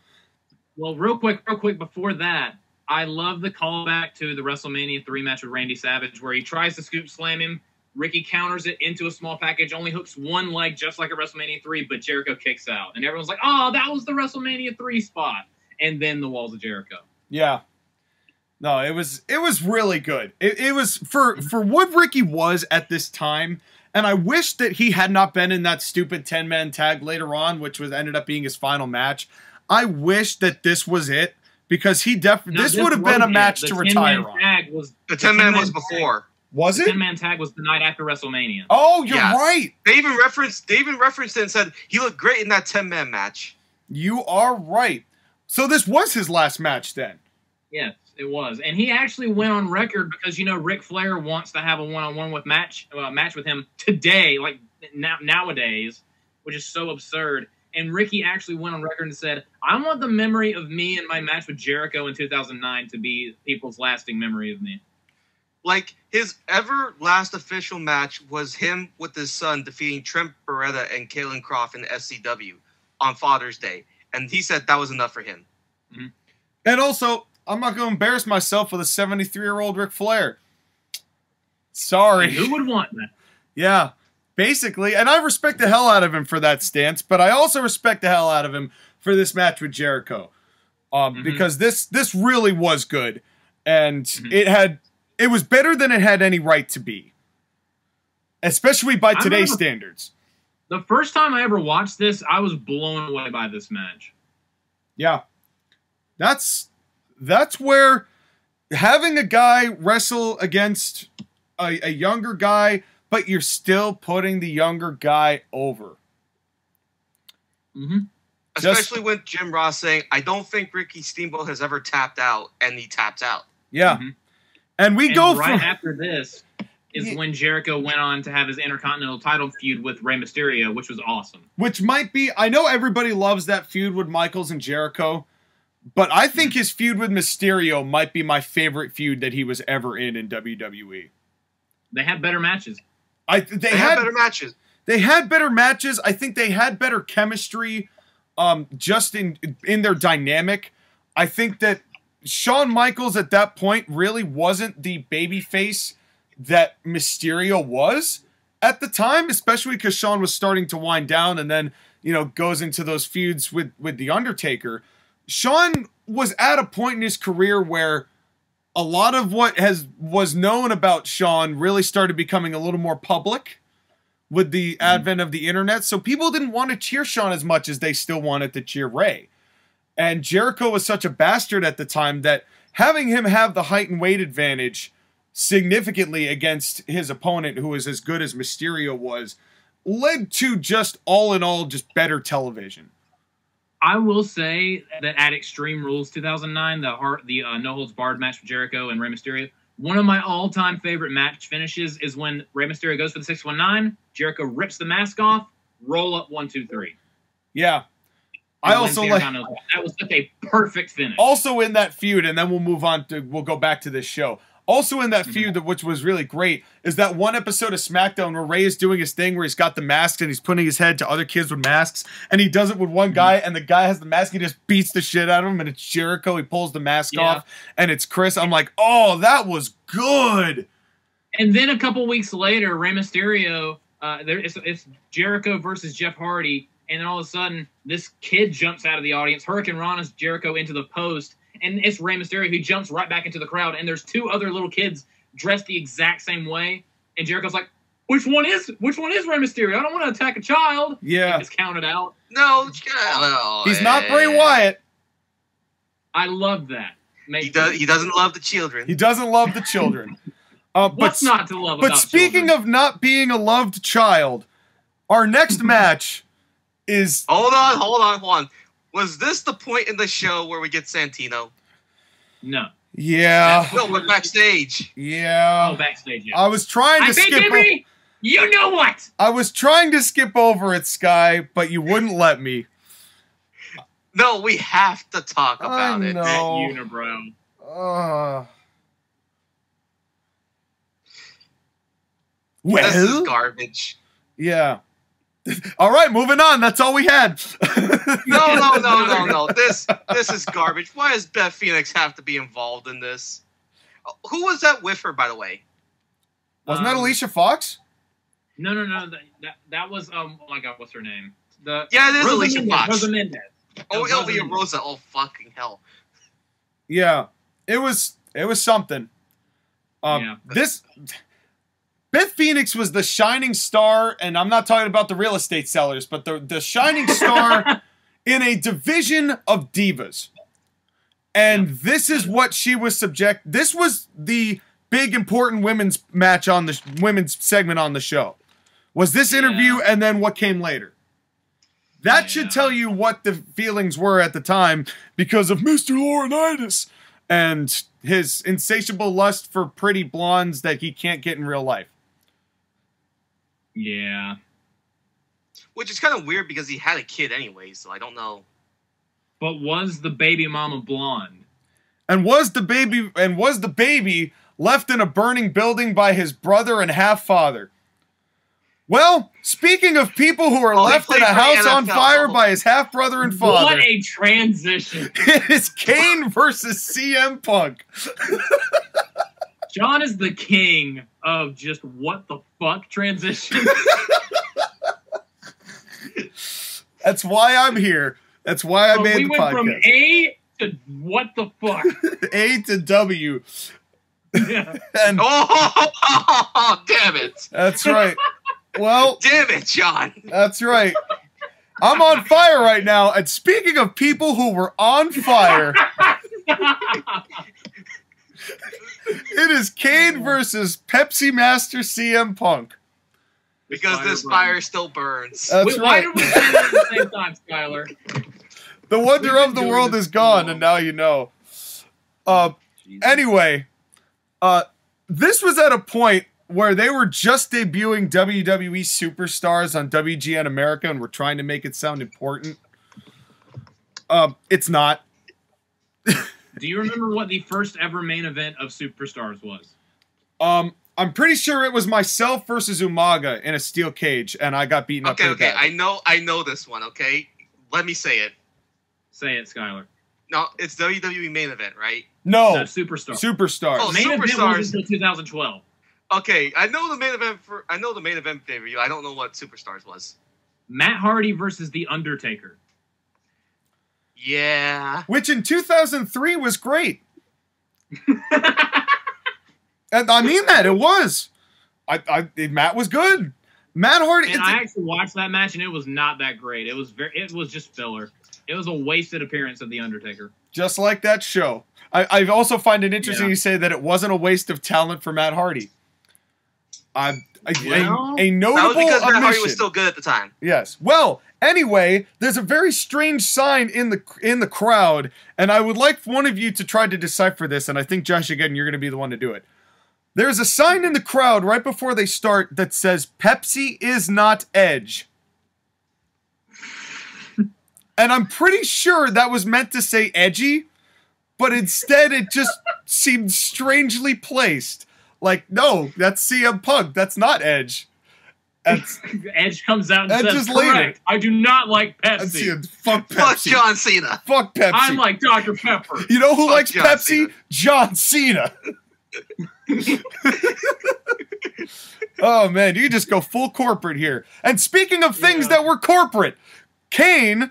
Well, real quick before that, I love the callback to the WrestleMania 3 match with Randy Savage where he tries to scoop slam him. Ricky counters it into a small package, only hooks one leg just like a WrestleMania 3, but Jericho kicks out. And everyone's like, oh, that was the WrestleMania 3 spot. And then the Walls of Jericho. Yeah. No, it was really good. It was for what Ricky was at this time, and I wish that he had not been in that stupid 10-man tag later on, which ended up being his final match. I wish that this was it, because this would have been a match to retire on. The 10-man was before. Was it? The 10-man tag was the night after WrestleMania. Oh, you're right. They even referenced it and said he looked great in that 10-man match. You are right. So this was his last match then. Yes, it was. And he actually went on record because, Ric Flair wants to have a one-on-one match with him today, like nowadays, which is so absurd. And Ricky actually went on record and said, I want the memory of me and my match with Jericho in 2009 to be people's lasting memory of me. Like, his last official match was him with his son defeating Trent Beretta and Kalen Croft in the SCW on Father's Day. And he said that was enough for him. Mm-hmm. And also, I'm not going to embarrass myself with a 73-year-old Ric Flair. Sorry. Who would want that? Yeah, basically. And I respect the hell out of him for that stance, but I also respect the hell out of him for this match with Jericho. Because this really was good. And it was better than it had any right to be. Especially by today's standards. The first time I ever watched this, I was blown away by this match. Yeah. That's where having a guy wrestle against a younger guy, but you're still putting the younger guy over. Mm-hmm. Especially with Jim Ross saying, I don't think Ricky Steamboat has ever tapped out, and he tapped out. Yeah. Mm-hmm. And after this is when Jericho went on to have his Intercontinental title feud with Rey Mysterio, which was awesome. Which might be, I know everybody loves that feud with Michaels and Jericho, but I think his feud with Mysterio might be my favorite feud that he was ever in WWE. They had better matches. They had better matches. They had better matches. I think they had better chemistry, just in their dynamic. I think that Shawn Michaels at that point really wasn't the babyface that Mysterio was at the time, especially because Shawn was starting to wind down and then, goes into those feuds with The Undertaker. Shawn was at a point in his career where a lot of what was known about Shawn really started becoming a little more public with the advent of the internet. So people didn't want to cheer Shawn as much as they still wanted to cheer Rey. And Jericho was such a bastard at the time that having him have the height and weight advantage significantly against his opponent, who was as good as Mysterio was, led to just all in all just better television. I will say that at Extreme Rules 2009, the No Holds Barred match with Jericho and Rey Mysterio, one of my all-time favorite match finishes is when Rey Mysterio goes for the 619, Jericho rips the mask off, roll up 1, 2, 3. Yeah. I also like that was such a perfect finish. Also in that feud, and then we'll go back to this show. Also in that feud, which was really great, is that one episode of SmackDown where Rey is doing his thing where he's got the mask and he's putting his head to other kids with masks, and he does it with one guy, and the guy has the mask, he just beats the shit out of him, and it's Jericho, he pulls the mask off, and it's Chris. I'm like, oh, that was good. And then a couple weeks later, Rey Mysterio, it's Jericho versus Jeff Hardy, and then all of a sudden, this kid jumps out of the audience, Hurricane Rana's Jericho into the post, and it's Rey Mysterio who jumps right back into the crowd, and there's two other little kids dressed the exact same way, and Jericho's like, which one is Rey Mysterio? I don't want to attack a child. Yeah. He just counted out. No, he's not Bray Wyatt. I love that. He doesn't love the children. He doesn't love the children. What's not to love about But speaking children? of not being a loved child, our next match is... Hold on. Was this the point in the show where we get Santino? No. Yeah. No, we're backstage. Yeah. Oh, backstage, yeah. I was trying to skip... You know what? I was trying to skip over it, Sky, but you wouldn't let me. No, we have to talk about it. know. That unibrow. This is garbage. Yeah. All right, moving on. That's all we had. No. This is garbage. Why does Beth Phoenix have to be involved in this? Who was that with her, by the way? Wasn't that Alicia Fox? No. That was oh my god, what's her name? It is Alicia Fox. Rosa Mendez. Rosa. Oh fucking hell. Yeah. It was something. This Beth Phoenix was the shining star, and I'm not talking about the real estate sellers, but the shining star in a division of divas. And this is what she was this was the big important women's match on the women's segment on the show. Was this interview and then what came later. That should tell you what the feelings were at the time because of Mr. Laurinaitis and his insatiable lust for pretty blondes that he can't get in real life. Yeah. Which is kind of weird because he had a kid anyway, so I don't know. But was the baby mama blonde? And was the baby left in a burning building by his brother and half-father? Well, speaking of people who are left in a house on fire by his half-brother and father. What a transition. It is Kane versus CM Punk. John is the king of just what the fuck transition. That's why I'm here. That's why I made the podcast. We went from A to what the fuck. A to W. Yeah. And damn it. That's right. Well, damn it, John. That's right. I'm on fire right now. And speaking of people who were on fire, it is Kane versus Pepsi Master CM Punk. Because this fire still burns. That's Why right. did we say that at the same time, Skylar? The wonder of the world is gone, and now you know. Anyway, this was at a point where they were just debuting WWE superstars on WGN America and were trying to make it sound important. It's not. Do you remember what the first ever main event of Superstars was? I'm pretty sure it was myself versus Umaga in a steel cage, and I got beaten up. Okay, I know this one, okay? Let me say it. Say it, Skylar. No, it's WWE main event, right? No. Superstars. Superstars. Oh, main event was until 2012. Okay, I know the main event pay-per-view. I don't know what Superstars was. Matt Hardy versus The Undertaker. Yeah. Which in 2003 was great. And I mean that, it was. Matt was good. Matt Hardy. And I actually watched that match, and it was not that great. It was just filler. It was a wasted appearance of The Undertaker. Just like that show. I also find it interesting you say that it wasn't a waste of talent for Matt Hardy. A notable that was because Matt Hardy was still good at the time. Yes. Well, anyway, there's a very strange sign in the crowd, and I would like one of you to try to decipher this, and I think, JoshAgeddon, you're going to be the one to do it. There's a sign in the crowd right before they start that says, Pepsi is not Edge. And I'm pretty sure that was meant to say edgy, but instead it just seemed strangely placed. Like, no, that's CM Punk. That's not Edge. Edge comes out and Edge says, is later. correct, I do not like Pepsi. Fuck Pepsi. Fuck John Cena. Fuck Pepsi. I'm like Dr. Pepper. You know who likes John Pepsi? Cena. John Cena. Oh, man, you just go full corporate here. And speaking of things that were corporate, Kane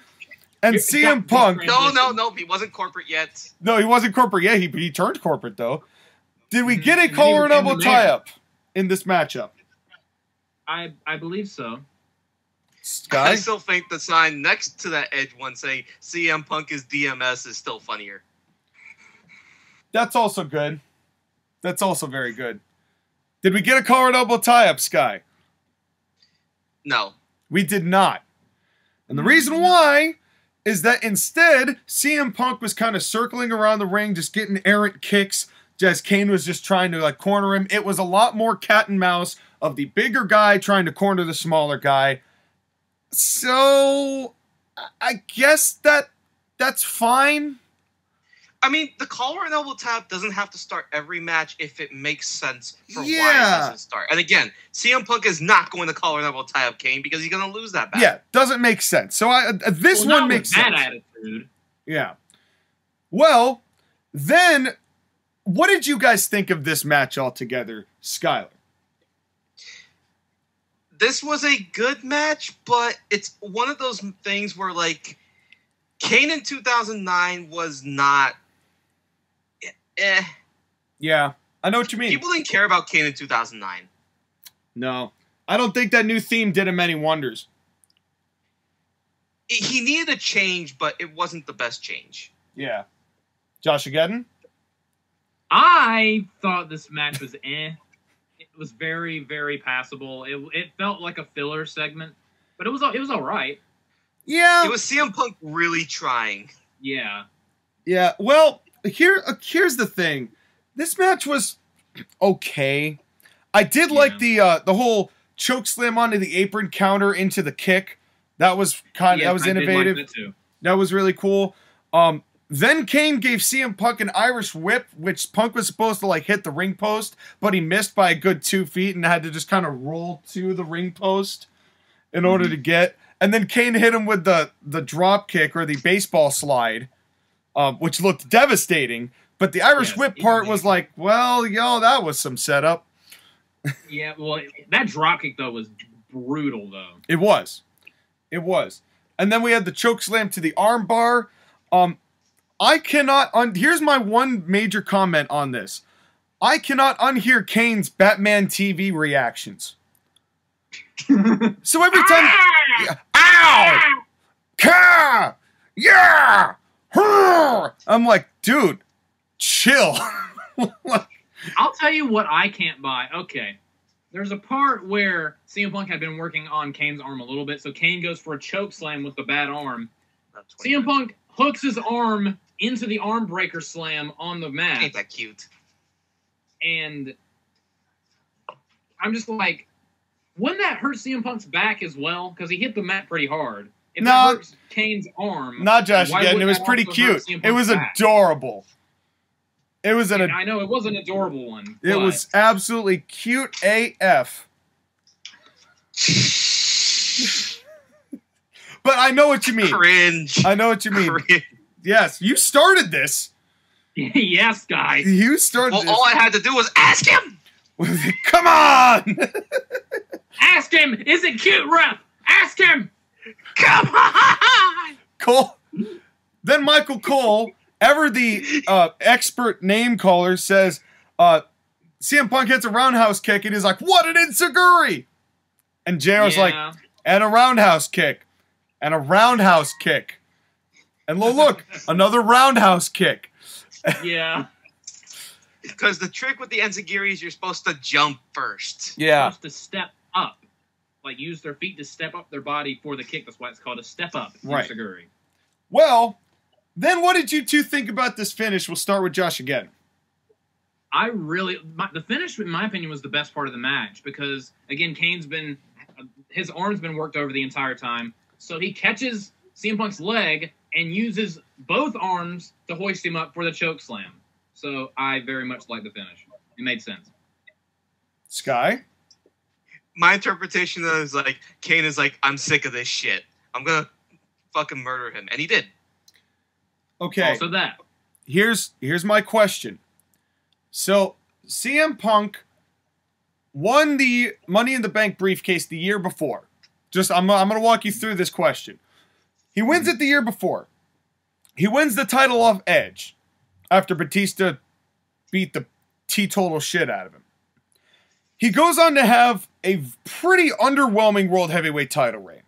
and CM Punk. No, he wasn't corporate yet. No, he wasn't corporate yet. He turned corporate, though. Did we get a collar and elbow tie-up in this matchup? I believe so. Sky? I still think the sign next to that Edge one saying CM Punk is DMS is still funnier. That's also good. That's also very good. Did we get a collar and elbow tie-up, Sky? No. We did not. And the reason why is that instead, CM Punk was kind of circling around the ring, just getting errant kicks, as Kane was just trying to like corner him. It was a lot more cat and mouse of the bigger guy trying to corner the smaller guy. So, I guess that's fine. I mean, the collar and elbow tap doesn't have to start every match if it makes sense for why it doesn't start. And again, CM Punk is not going to collar and elbow tie up Kane because he's going to lose that battle. Yeah, doesn't make sense. So this one makes sense. Bad attitude. Yeah. Well, then, what did you guys think of this match altogether, Skylar? This was a good match, but it's one of those things where, like, Kane in 2009 was not... Yeah, I know what you mean. People didn't care about Kane in 2009. No. I don't think that new theme did him any wonders. He needed a change, but it wasn't the best change. Yeah. JoshAgeddon? I thought this match was It was very, very passable. It felt like a filler segment, but it was all right. Yeah. It was CM Punk really trying. Yeah. Yeah, well, here's the thing. This match was okay. I did like the whole choke slam onto the apron counter into the kick. That was that was innovative. Like that too. That was really cool. Then Kane gave CM Punk an Irish whip, which Punk was supposed to like hit the ring post, but he missed by a good 2 feet and had to just kind of roll to the ring post in order to get. And then Kane hit him with the drop kick or the baseball slide, which looked devastating. But the Irish whip part was like, well, that was some setup. Yeah, well, that drop kick though was brutal though. It was. And then we had the choke slam to the arm bar. I cannot here's my one major comment on this. I cannot unhear Kane's Batman TV reactions. So every time ow! Ka! Yeah! I'm like, dude, chill. I'll tell you what I can't buy. Okay. There's a part where CM Punk had been working on Kane's arm a little bit, so Kane goes for a choke slam with the bad arm. CM Punk hooks his arm into the arm breaker slam on the mat. Ain't that cute? And I'm just like, wouldn't that hurt CM Punk's back as well? Because he hit the mat pretty hard. If that hurts Kane's arm... Not JoshAgeddon. It was pretty cute. It was adorable. It was I know, it was an adorable one. It was absolutely cute AF. But I know what you mean. Cringe. I know what you mean. Cringe. Yes, you started this. Yes, guys. You started this. All I had to do was ask him. Come on. Ask him. Is it cute, ref? Ask him. Come on. Cole. Then Michael Cole, ever the expert name caller, says CM Punk hits a roundhouse kick and he's like, what an enziguri. And JR's like, and a roundhouse kick. And a roundhouse kick. And look, another roundhouse kick. Yeah. Because the trick with the enziguri is you're supposed to jump first. Yeah. You're supposed to step up. Like, use their feet to step up their body for the kick. That's why it's called a step-up enziguri. Well, then what did you two think about this finish? We'll start with JoshAgeddon. The finish, in my opinion, was the best part of the match. Because, again, his arm's been worked over the entire time. So he catches CM Punk's leg and uses both arms to hoist him up for the choke slam. So I very much like the finish. It made sense. Sky? My interpretation is like, Kane is like, I'm sick of this shit. I'm going to fucking murder him. And he did. Okay. Also that. Here's my question. So, CM Punk won the Money in the Bank briefcase the year before. I'm going to walk you through this question. He wins it the year before. He wins the title off Edge after Batista beat the teetotal shit out of him. He goes on to have a pretty underwhelming World Heavyweight title reign,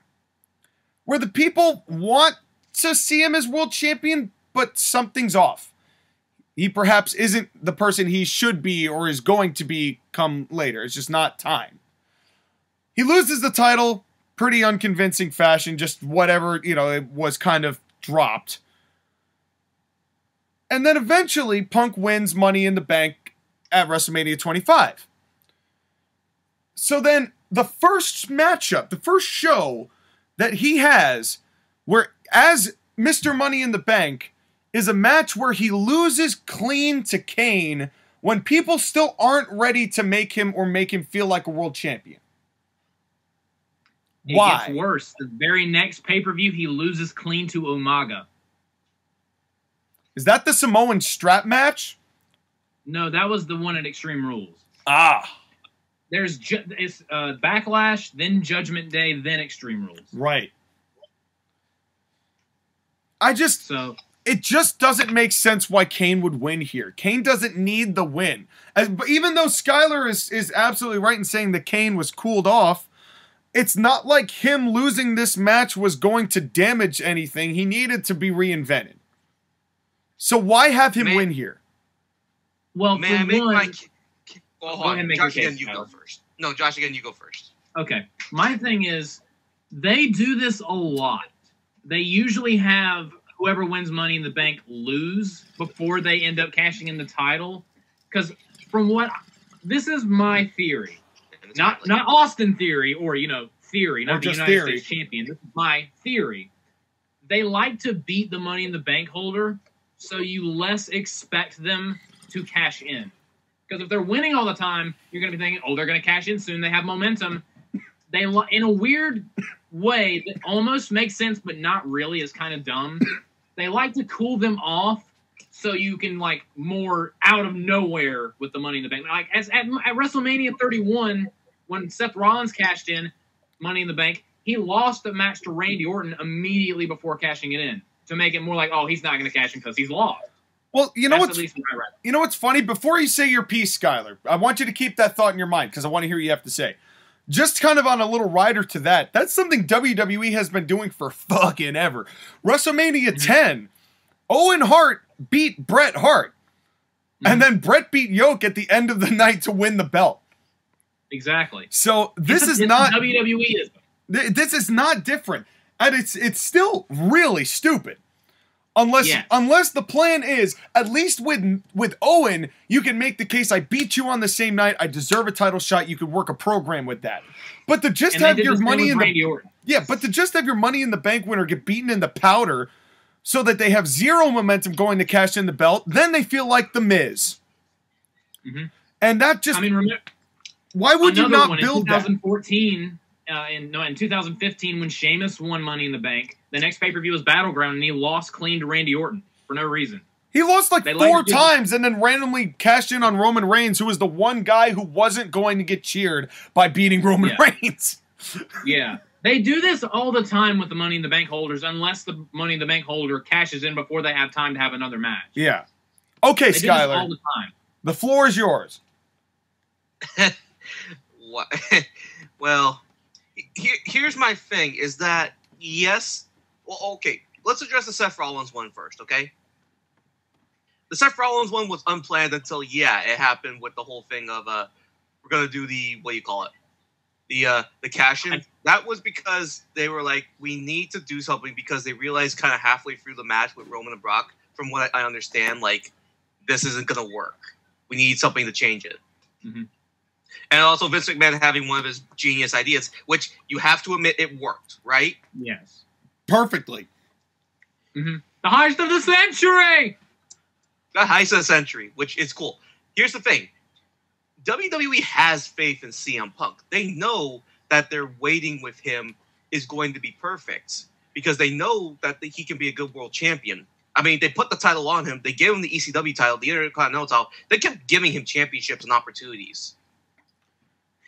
where the people want to see him as world champion, but something's off. he perhaps isn't the person he should be or is going to be come later. It's just not time. He loses the title, pretty unconvincing fashion, just whatever, you know, it was kind of dropped. And then eventually, Punk wins Money in the Bank at WrestleMania 25. So then, the first matchup, the first show that he has, where as Mr. Money in the Bank, is a match where he loses clean to Kane when people still aren't ready to make him feel like a world champion. Why? It gets worse. The very next pay-per-view, he loses clean to Umaga. Is that the Samoan strap match? No, that was the one at Extreme Rules. Ah. There's it's Backlash, then Judgment Day, then Extreme Rules. Right. It just doesn't make sense why Kane would win here. Kane doesn't need the win. But even though Skylar is absolutely right in saying that Kane was cooled off, it's not like him losing this match was going to damage anything. He needed to be reinvented. So why have him win here? Well, May I make my... Hold on. Josh, again, you go first. No, Josh, again, you go first. Okay. My thing is, they do this a lot. They usually have whoever wins Money in the Bank lose before they end up cashing in the title. Because this is my theory. Not Austin theory or, theory, not the United States champion. This is my theory. They like to beat the Money in the Bank holder so you less expect them to cash in. Because if they're winning all the time, you're going to be thinking, oh, they're going to cash in soon. They have momentum. They, in a weird way that almost makes sense, but not really, is kind of dumb. They like to cool them off so you can, more out of nowhere with the Money in the Bank. Like, at WrestleMania 31, when Seth Rollins cashed in Money in the Bank, he lost the match to Randy Orton immediately before cashing it in to make it more like, oh, he's not going to cash in because he's lost. Well, you know what's funny? Before you say your piece, Skylar, I want you to keep that thought in your mind because I want to hear what you have to say. Just kind of on a little rider to that, that's something WWE has been doing for fucking ever. WrestleMania 10, Owen Hart beat Bret Hart. And then Bret beat Yoke at the end of the night to win the belt. Exactly. So this is not WWE. This is not different. And it's still really stupid. Unless the plan is, at least with Owen, you can make the case, I beat you on the same night, I deserve a title shot, you could work a program with that. But to just have your money in the bank winner get beaten in the powder so that they have zero momentum going to cash in the belt, then they feel like the Miz. Mm-hmm. And that just why would you not build that? In 2014 in 2015 when Sheamus won Money in the Bank, the next pay-per-view was Battleground, and he lost clean to Randy Orton for no reason. He lost four times and then randomly cashed in on Roman Reigns, who was the one guy who wasn't going to get cheered by beating Roman Reigns. Yeah. They do this all the time with the Money in the Bank holders, unless the Money in the Bank holder cashes in before they have time to have another match. Yeah. Okay, they Skylar. Do this all the time. The floor is yours. What? Well, here's my thing, is that, yes... Well, okay, let's address the Seth Rollins one first, okay? The Seth Rollins one was unplanned until, it happened with the whole thing of, we're going to do the, the cash-in. That was because they were like, we need to do something because they realized kind of halfway through the match with Roman and Brock, from what I understand, this isn't going to work. We need something to change it. Mm-hmm. And also Vince McMahon having one of his genius ideas, which you have to admit it worked, right? Yes. Perfectly. Mm-hmm. The heist of the century! The heist of the century, which is cool. Here's the thing. WWE has faith in CM Punk. They know that their waiting with him is going to be perfect because they know that he can be a good world champion. I mean, they put the title on him. They gave him the ECW title, the Intercontinental title. They kept giving him championships and opportunities.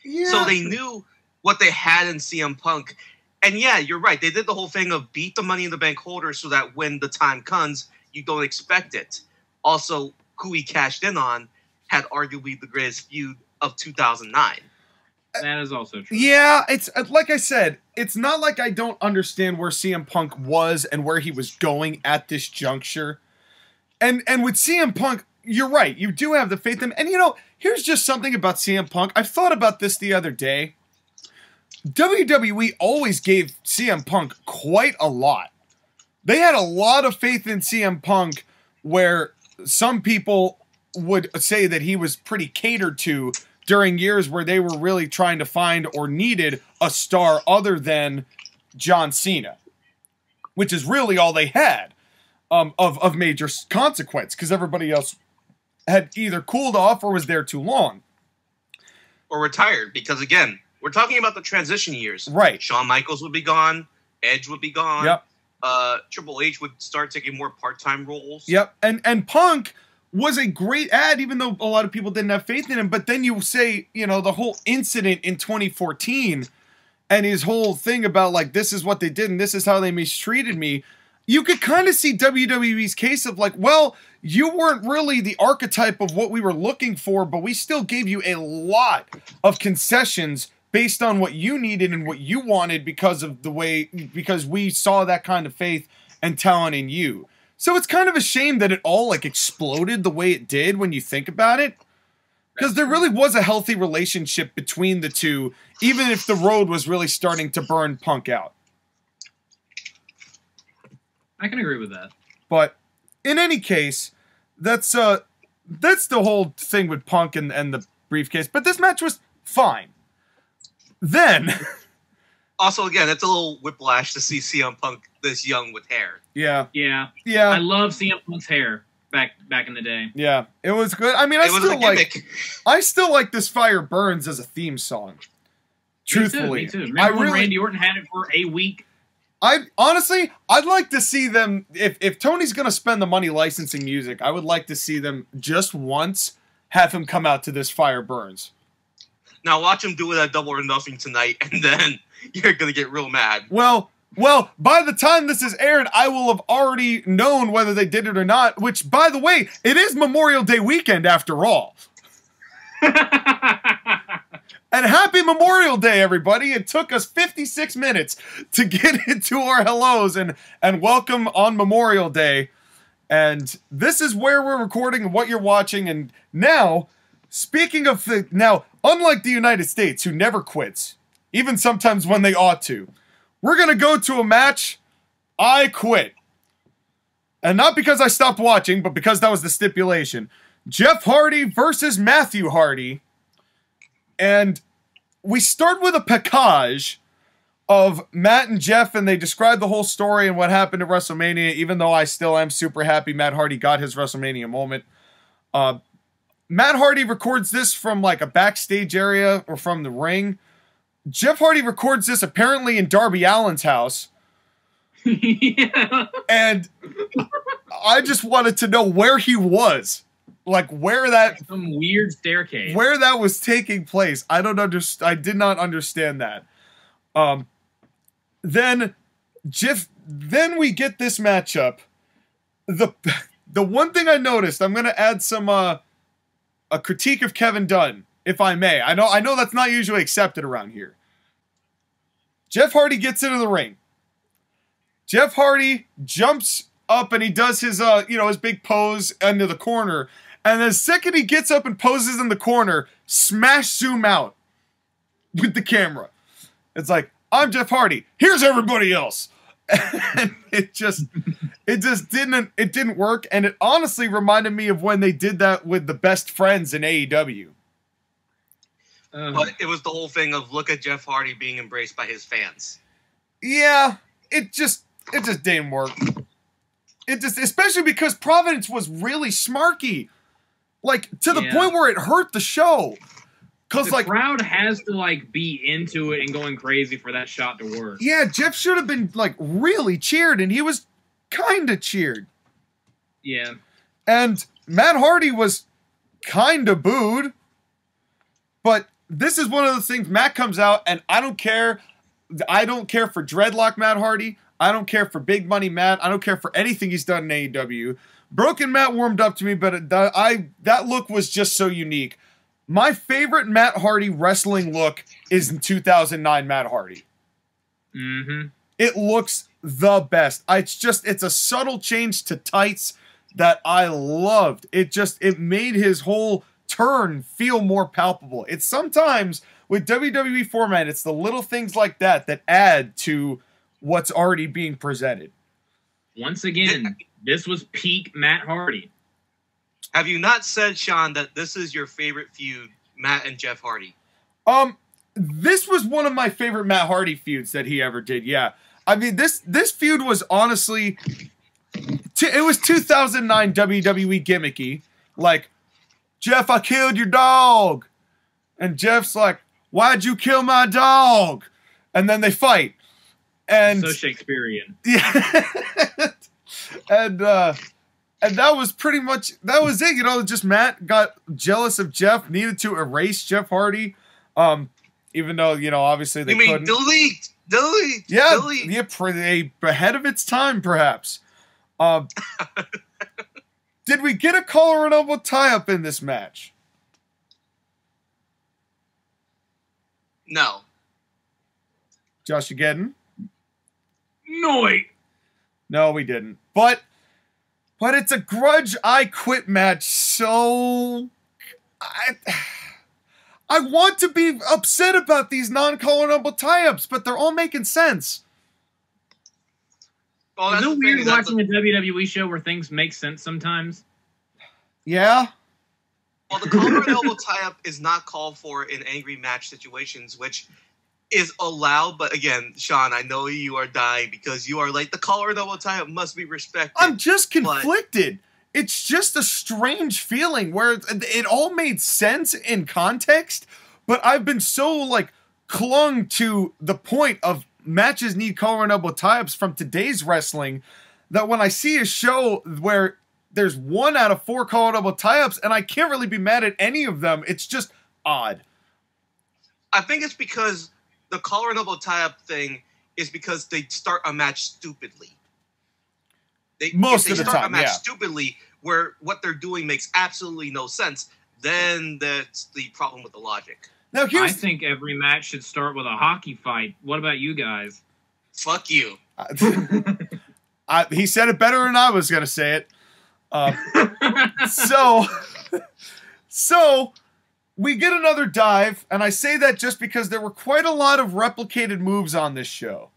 Yeah. So they knew what they had in CM Punk. And yeah, you're right. They did the whole thing of beat the Money in the Bank holder so that when the time comes, you don't expect it. Also, who he cashed in on had arguably the greatest feud of 2009. That is also true. Yeah, it's like I said, it's not like I don't understand where CM Punk was and where he was going at this juncture. And with CM Punk, you're right. You do have the faith in him. And, here's just something about CM Punk. I've thought about this the other day. WWE always gave CM Punk quite a lot. They had a lot of faith in CM Punk, where some people would say that he was pretty catered to during years where they were really trying to find or needed a star other than John Cena, which is really all they had of major consequence, because everybody else had either cooled off or was there too long. Or retired, because again, we're talking about the transition years. Right. Shawn Michaels would be gone. Edge would be gone. Yep. Triple H would start taking more part-time roles. Yep. And Punk was a great ad, even though a lot of people didn't have faith in him. But then you say, the whole incident in 2014 and his whole thing about, like, this is what they did and this is how they mistreated me. You could kind of see WWE's case of, like, well, you weren't really the archetype of what we were looking for, but we still gave you a lot of concessions based on what you needed and what you wanted because we saw that kind of faith and talent in you. So it's kind of a shame that it all, like, exploded the way it did when you think about it. Because there really was a healthy relationship between the two, even if the road was really starting to burn Punk out. I can agree with that. But in any case, that's the whole thing with Punk and the briefcase. But this match was fine. Then... Also, again, it's a little whiplash to see CM Punk this young with hair. Yeah. Yeah. Yeah. I love CM Punk's hair back in the day. Yeah. It was good. I mean, I still like This Fire Burns as a theme song. Truthfully. Me too. Remember when Randy Orton had it for a week? Honestly, I'd like to see them, if Tony's going to spend the money licensing music, I would like to see them just once have him come out to This Fire Burns. Now watch him do it at Double or Nothing tonight, and then you're going to get real mad. Well, by the time this is aired, I will have already known whether they did it or not, which, by the way, it is Memorial Day weekend after all. And happy Memorial Day, everybody. It took us 56 minutes to get into our hellos and welcome on Memorial Day. And this is where we're recording and what you're watching. And now, speaking of unlike the United States, who never quits, even sometimes when they ought to, we're going to go to a match I quit. And not because I stopped watching, but because that was the stipulation. Jeff Hardy versus Matthew Hardy. And we start with a package of Matt and Jeff, and they describe the whole story and what happened at WrestleMania, even though I still am super happy Matt Hardy got his WrestleMania moment. Matt Hardy records this from, like, a backstage area or from the ring. Jeff Hardy records this apparently in Darby Allin's house. Yeah. And I just wanted to know where he was. Like, some weird staircase. Where that was taking place. I did not understand that. Then we get this matchup. The one thing I noticed, I'm gonna add some a critique of Kevin Dunn, if I may. I know that's not usually accepted around here. Jeff Hardy gets into the ring. Jeff Hardy jumps up and he does his his big pose into the corner. And the second he gets up and poses in the corner, smash zoom out with the camera. It's like, I'm Jeff Hardy. Here's everybody else. And it didn't work. And it honestly reminded me of when they did that with the Best Friends in AEW. But it was the whole thing of look at Jeff Hardy being embraced by his fans. Yeah, it just didn't work. Especially because Providence was really smarky. Like, to the point where it hurt the show. Because, the crowd has to, like, be into it and going crazy for that shot to work. Yeah, Jeff should have been, like, really cheered, and he was kind of cheered. Yeah. And Matt Hardy was kind of booed. But this is one of the things, Matt comes out, and I don't care. I don't care for Dreadlock Matt Hardy. I don't care for Big Money Matt. I don't care for anything he's done in AEW. Broken Matt warmed up to me, but that look was just so unique. My favorite Matt Hardy wrestling look is in 2009 Matt Hardy. Mm-hmm. It looks the best. It's a subtle change to tights that I loved. It made his whole turn feel more palpable. It's sometimes with WWE format, it's the little things like that that add to what's already being presented. Once again, this was peak Matt Hardy. Have you not said, Sean, that this is your favorite feud, Matt and Jeff Hardy? This was one of my favorite Matt Hardy feuds that he ever did. Yeah, I mean this feud was honestly, it was 2009 WWE gimmicky. Like, Jeff, I killed your dog, and Jeff's like, why'd you kill my dog? And then they fight, and so Shakespearean. Yeah, and that was pretty much it. You know, just Matt got jealous of Jeff, needed to erase Jeff Hardy. Even though, you know, obviously they couldn't. Delete. Yeah, delete. Yeah, pretty ahead of its time, perhaps. Did we get a collar and elbow tie-up in this match? No. JoshAgeddon? No, we didn't. But it's a grudge I quit match, so I want to be upset about these non-collar and elbow tie-ups, but they're all making sense. Well, is it weird watching a WWE show where things make sense sometimes? Yeah. Well, the collar and elbow tie-up is not called for in angry match situations, which is allowed. But again, Sean, I know you are dying because you are like, the collar and elbow tie-up must be respected. I'm just conflicted. It's just a strange feeling where it all made sense in context, but I've been so, like, clung to the point of matches need collar and elbow tie-ups from today's wrestling that when I see a show where there's 1 out of 4 collar and elbow tie-ups and I can't really be mad at any of them, it's just odd. I think it's because the collar and elbow tie-up thing is because they start a match stupidly. Most of the time, start a match stupidly, where what they're doing makes absolutely no sense, then that's the problem with the logic. Now, I think every match should start with a hockey fight. What about you guys? Fuck you. He said it better than I was going to say it. So we get another dive, and I say that just because there were quite a lot of replicated moves on this show.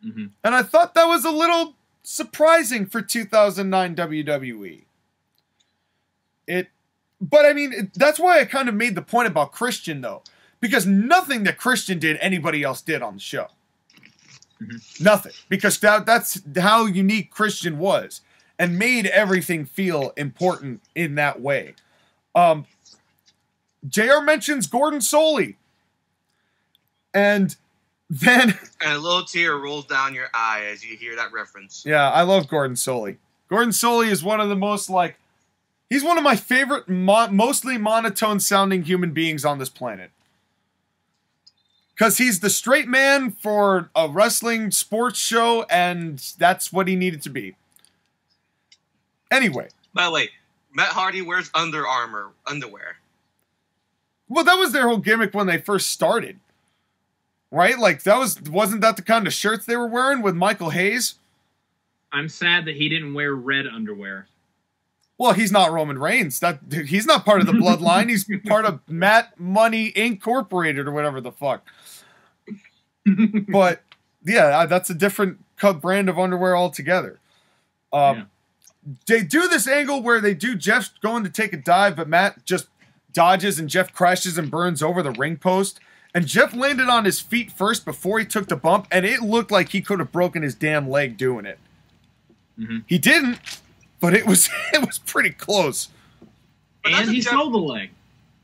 Mm-hmm. And I thought that was a little surprising for 2009 WWE. But I mean, that's why I kind of made the point about Christian, though, because nothing that Christian did, anybody else did on the show. Mm-hmm. Nothing, because that's how unique Christian was, and made everything feel important in that way. JR mentions Gordon Soley, and then and a little tear rolls down your eye as you hear that reference. Yeah, I love Gordon Soley. Gordon Soley is one of the most, like, he's one of my favorite mostly monotone sounding human beings on this planet. Because he's the straight man for a wrestling sports show, and that's what he needed to be. Anyway. By the way, Matt Hardy wears underwear. Well, that was their whole gimmick when they first started. Right? Like, wasn't that the kind of shirts they were wearing with Michael Hayes? I'm sad that he didn't wear red underwear. Well, he's not Roman Reigns. He's not part of the bloodline. He's part of Matt Money Incorporated or whatever the fuck. But, yeah, that's a different brand of underwear altogether. They do this angle where they do Jeff going to take a dive, but Matt just dodges and Jeff crashes and burns over the ring post. And Jeff landed on his feet first before he took the bump, and it looked like he could have broken his damn leg doing it. Mm-hmm. He didn't, but it was pretty close. And he sold the leg.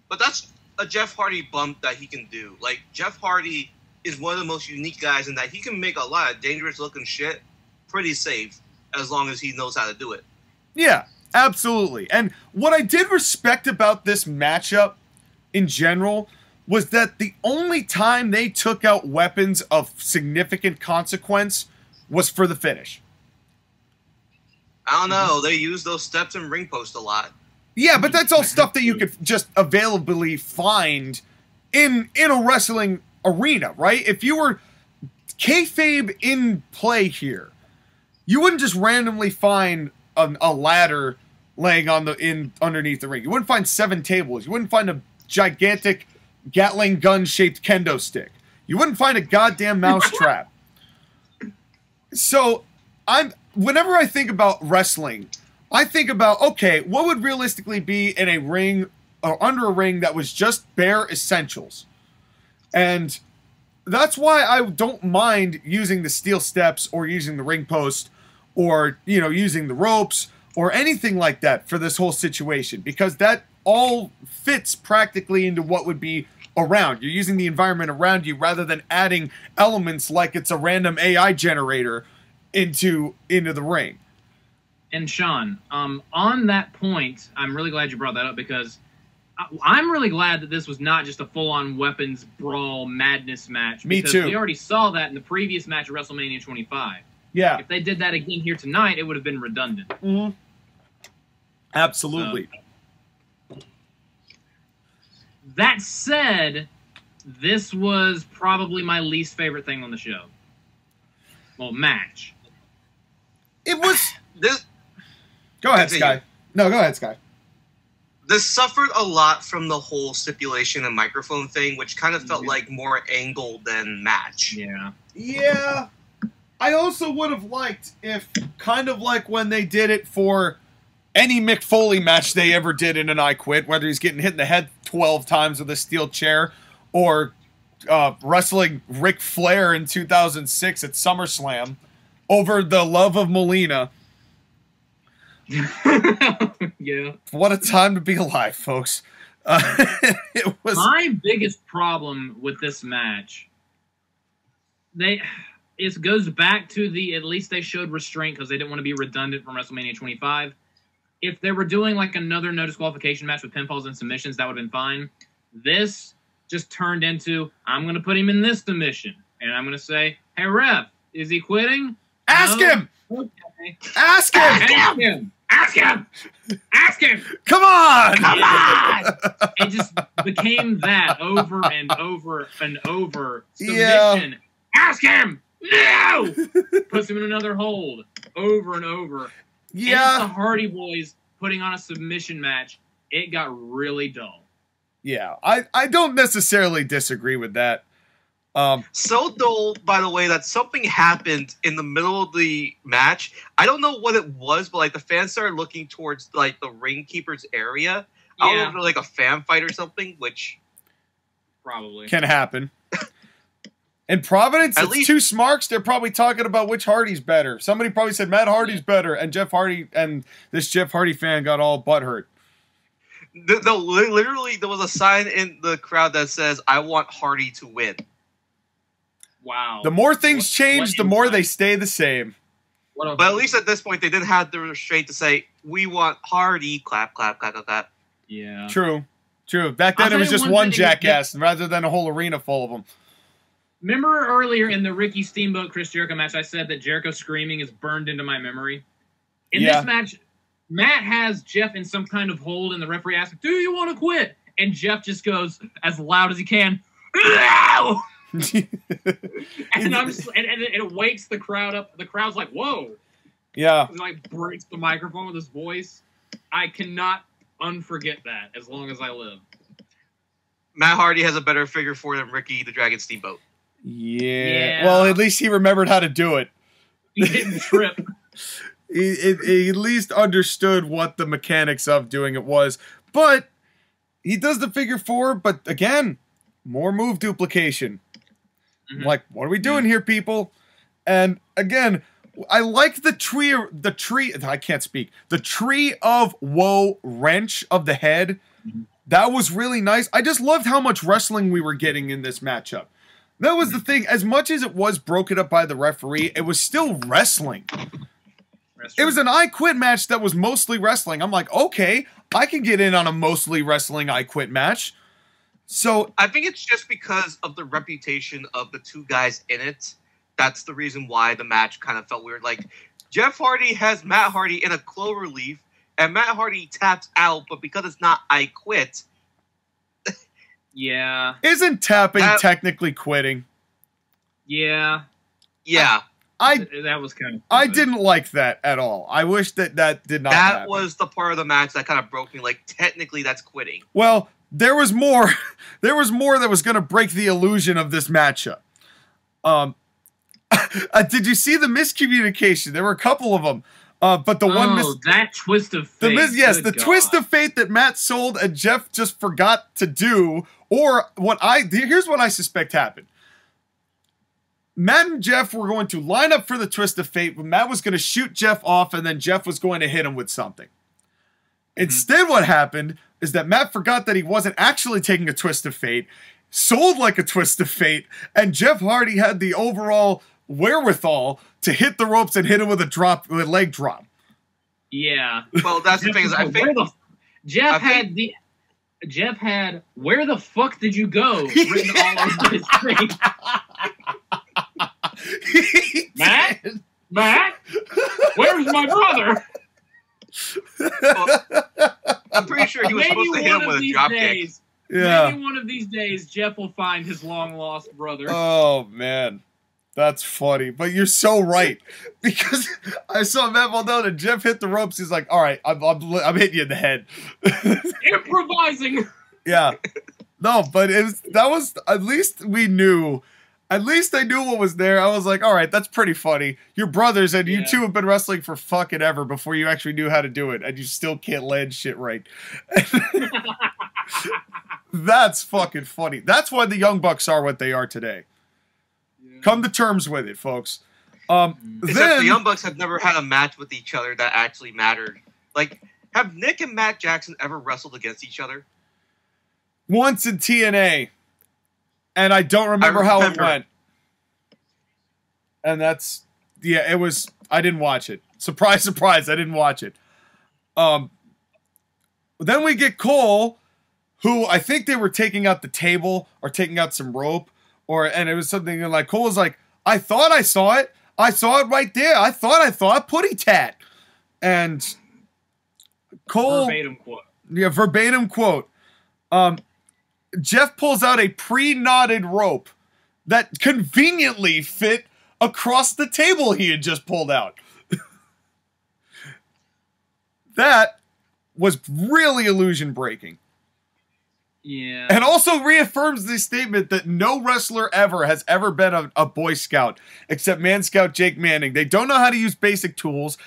But that's a Jeff Hardy bump that he can do. Like, Jeff Hardy is one of the most unique guys in that he can make a lot of dangerous looking shit pretty safe as long as he knows how to do it. Yeah, absolutely. And what I did respect about this matchup in general was that the only time they took out weapons of significant consequence was for the finish. I don't know. They use those steps and ring post a lot. Yeah, but that's all stuff that you could just availably find in a wrestling arena, right? If you were kayfabe in play here, you wouldn't just randomly find a ladder laying on underneath the ring. You wouldn't find 7 tables. You wouldn't find a gigantic Gatling gun-shaped kendo stick. You wouldn't find a goddamn mouse trap. So, whenever I think about wrestling, I think about, okay, what would realistically be in a ring or under a ring that was just bare essentials? And that's why I don't mind using the steel steps or using the ring post or, you know, using the ropes or anything like that for this whole situation, because that all fits practically into what would be around. You're using the environment around you rather than adding elements like it's a random AI generator into the ring. And Sean, on that point, I'm really glad you brought that up, because I'm really glad that this was not just a full-on weapons brawl madness match. Me because too. We already saw that in the previous match at WrestleMania 25. Yeah. If they did that again here tonight, it would have been redundant. Mm-hmm. Absolutely. That said, this was probably my least favorite thing on the show. Well, match. It was... This, Go ahead, continue. Sky. No, go ahead, Sky. This suffered a lot from the whole stipulation and microphone thing, which kind of felt like more angle than match. Yeah. Yeah. I also would have liked if, kind of like when they did it for any Mick Foley match they ever did in an I Quit, whether he's getting hit in the head 12 times with a steel chair or wrestling Ric Flair in 2006 at SummerSlam over the love of Melina. Yeah. What a time to be alive, folks. It was My biggest problem with this match, it goes back to at least they showed restraint because they didn't want to be redundant from WrestleMania 25. If they were doing like another no disqualification match with pinfalls and submissions, that would have been fine. This just turned into, I'm going to put him in this submission. And I'm going to say, hey, ref, is he quitting? Ask No? him! Okay. Ask him! Ask him! Ask him! Ask him! Come on! Come on! It just became that over and over and over. Submission. Yeah. Ask him! No! Puts him in another hold. Over and over. Yeah. And it's the Hardy Boys putting on a submission match. It got really dull. Yeah. I don't necessarily disagree with that. So dull, by the way, that something happened in the middle of the match. I don't know what it was, but like the fans started looking towards like the ring keeper's area. I don't know if it was like a fan fight or something, which probably can happen. In Providence, At it's least- two smarks. They're probably talking about which Hardy's better. Somebody probably said Matt Hardy's better, and Jeff Hardy and this Jeff Hardy fan got all butthurt. No, literally, there was a sign in the crowd that says, "I want Hardy to win." wow. The more things change, what the more insight. they stay the same. What But at least at this point, they didn't have the restraint to say, "We want Hardy." Clap, clap, clap, clap, clap. Yeah. True. Back I'll then, it tell was you just one one thing, jackass rather than a whole arena full of them. Remember earlier in the Ricky Steamboat Chris Jericho match, I said that Jericho screaming is burned into my memory. In Yeah. this match, Matt has Jeff in some kind of hold, and the referee asks, "Do you want to quit?" And Jeff just goes as loud as he can, "No!" And I'm just, and it wakes the crowd up. The crowd's like, "Whoa!" Yeah. He like breaks the microphone with his voice. I cannot unforget that as long as I live. Matt Hardy has a better figure four than Ricky the Dragon Steamboat. Yeah. Well, at least he remembered how to do it. He didn't trip. He at least understood what the mechanics of doing it was. But he does the figure four, but again, more move duplication. Mhm. Like, what are we doing here, people? And again, I like the tree, I can't speak. The tree of woe wrench of the head. Mhm. That was really nice. I just loved how much wrestling we were getting in this matchup. That was the thing. As much as it was broken up by the referee, it was still wrestling. It was an I Quit match that was mostly wrestling. I'm like, okay, I can get in on a mostly wrestling I Quit match. So I think it's just because of the reputation of the two guys in it. That's the reason why the match kind of felt weird. Like, Jeff Hardy has Matt Hardy in a clover leaf, and Matt Hardy taps out, but because it's not I Quit, Yeah. isn't tapping technically quitting? Yeah. yeah. That was kind of. I didn't like that at all. I wish that did not happen. That was the part of the match that kind of broke me. Like, technically, that's quitting. Well, there was more. There was more that was going to break the illusion of this matchup. Did you see the miscommunication? There were a couple of them. But the that twist of fate. The twist of fate that Matt sold and Jeff just forgot to do, or here's what I suspect happened. Matt and Jeff were going to line up for the twist of fate, but Matt was going to shoot Jeff off, and then Jeff was going to hit him with something. Instead, what happened is that Matt forgot that he wasn't actually taking a twist of fate, sold like a twist of fate, and Jeff Hardy had the overall wherewithal to hit the ropes and hit him with a leg drop. Yeah. Well, that's the thing is, I think Jeff had "Where the fuck did you go?" written all over his face. Matt, where's my brother? Well, I'm pretty sure he was supposed to hit him with a drop kick. Yeah. Maybe one of these days, Jeff will find his long lost brother. Oh man. That's funny, but you're so right, because I saw Matt Maldonado and Jeff hit the ropes. He's like, "All right, I'm hitting you in the head." Improvising. Yeah, no, but that was at least we knew. At least I knew what was there. I was like, "All right, that's pretty funny." Your brothers and you two have been wrestling for fucking ever before you actually knew how to do it, and you still can't land shit right. That's fucking funny. That's why the Young Bucks are what they are today. Come to terms with it, folks. Except the Young Bucks have never had a match with each other that actually mattered. Like, have Nick and Matt Jackson ever wrestled against each other? Once in TNA. And I don't remember how it went. And that's... Yeah, it was... I didn't watch it. Surprise, surprise, I didn't watch it. Then we get Cole, who I think they were taking out the table or taking out some rope. And it was something like, Cole was like, "I thought I saw it. I saw it right there. I thought I saw a putty tat." And Cole... Verbatim quote. Yeah, verbatim quote. Jeff pulls out a pre-knotted rope that conveniently fit across the table he had just pulled out. That was really illusion breaking. Yeah. And also reaffirms the statement that no wrestler ever has ever been a Boy Scout except Man Scout Jake Manning. They don't know how to use basic tools.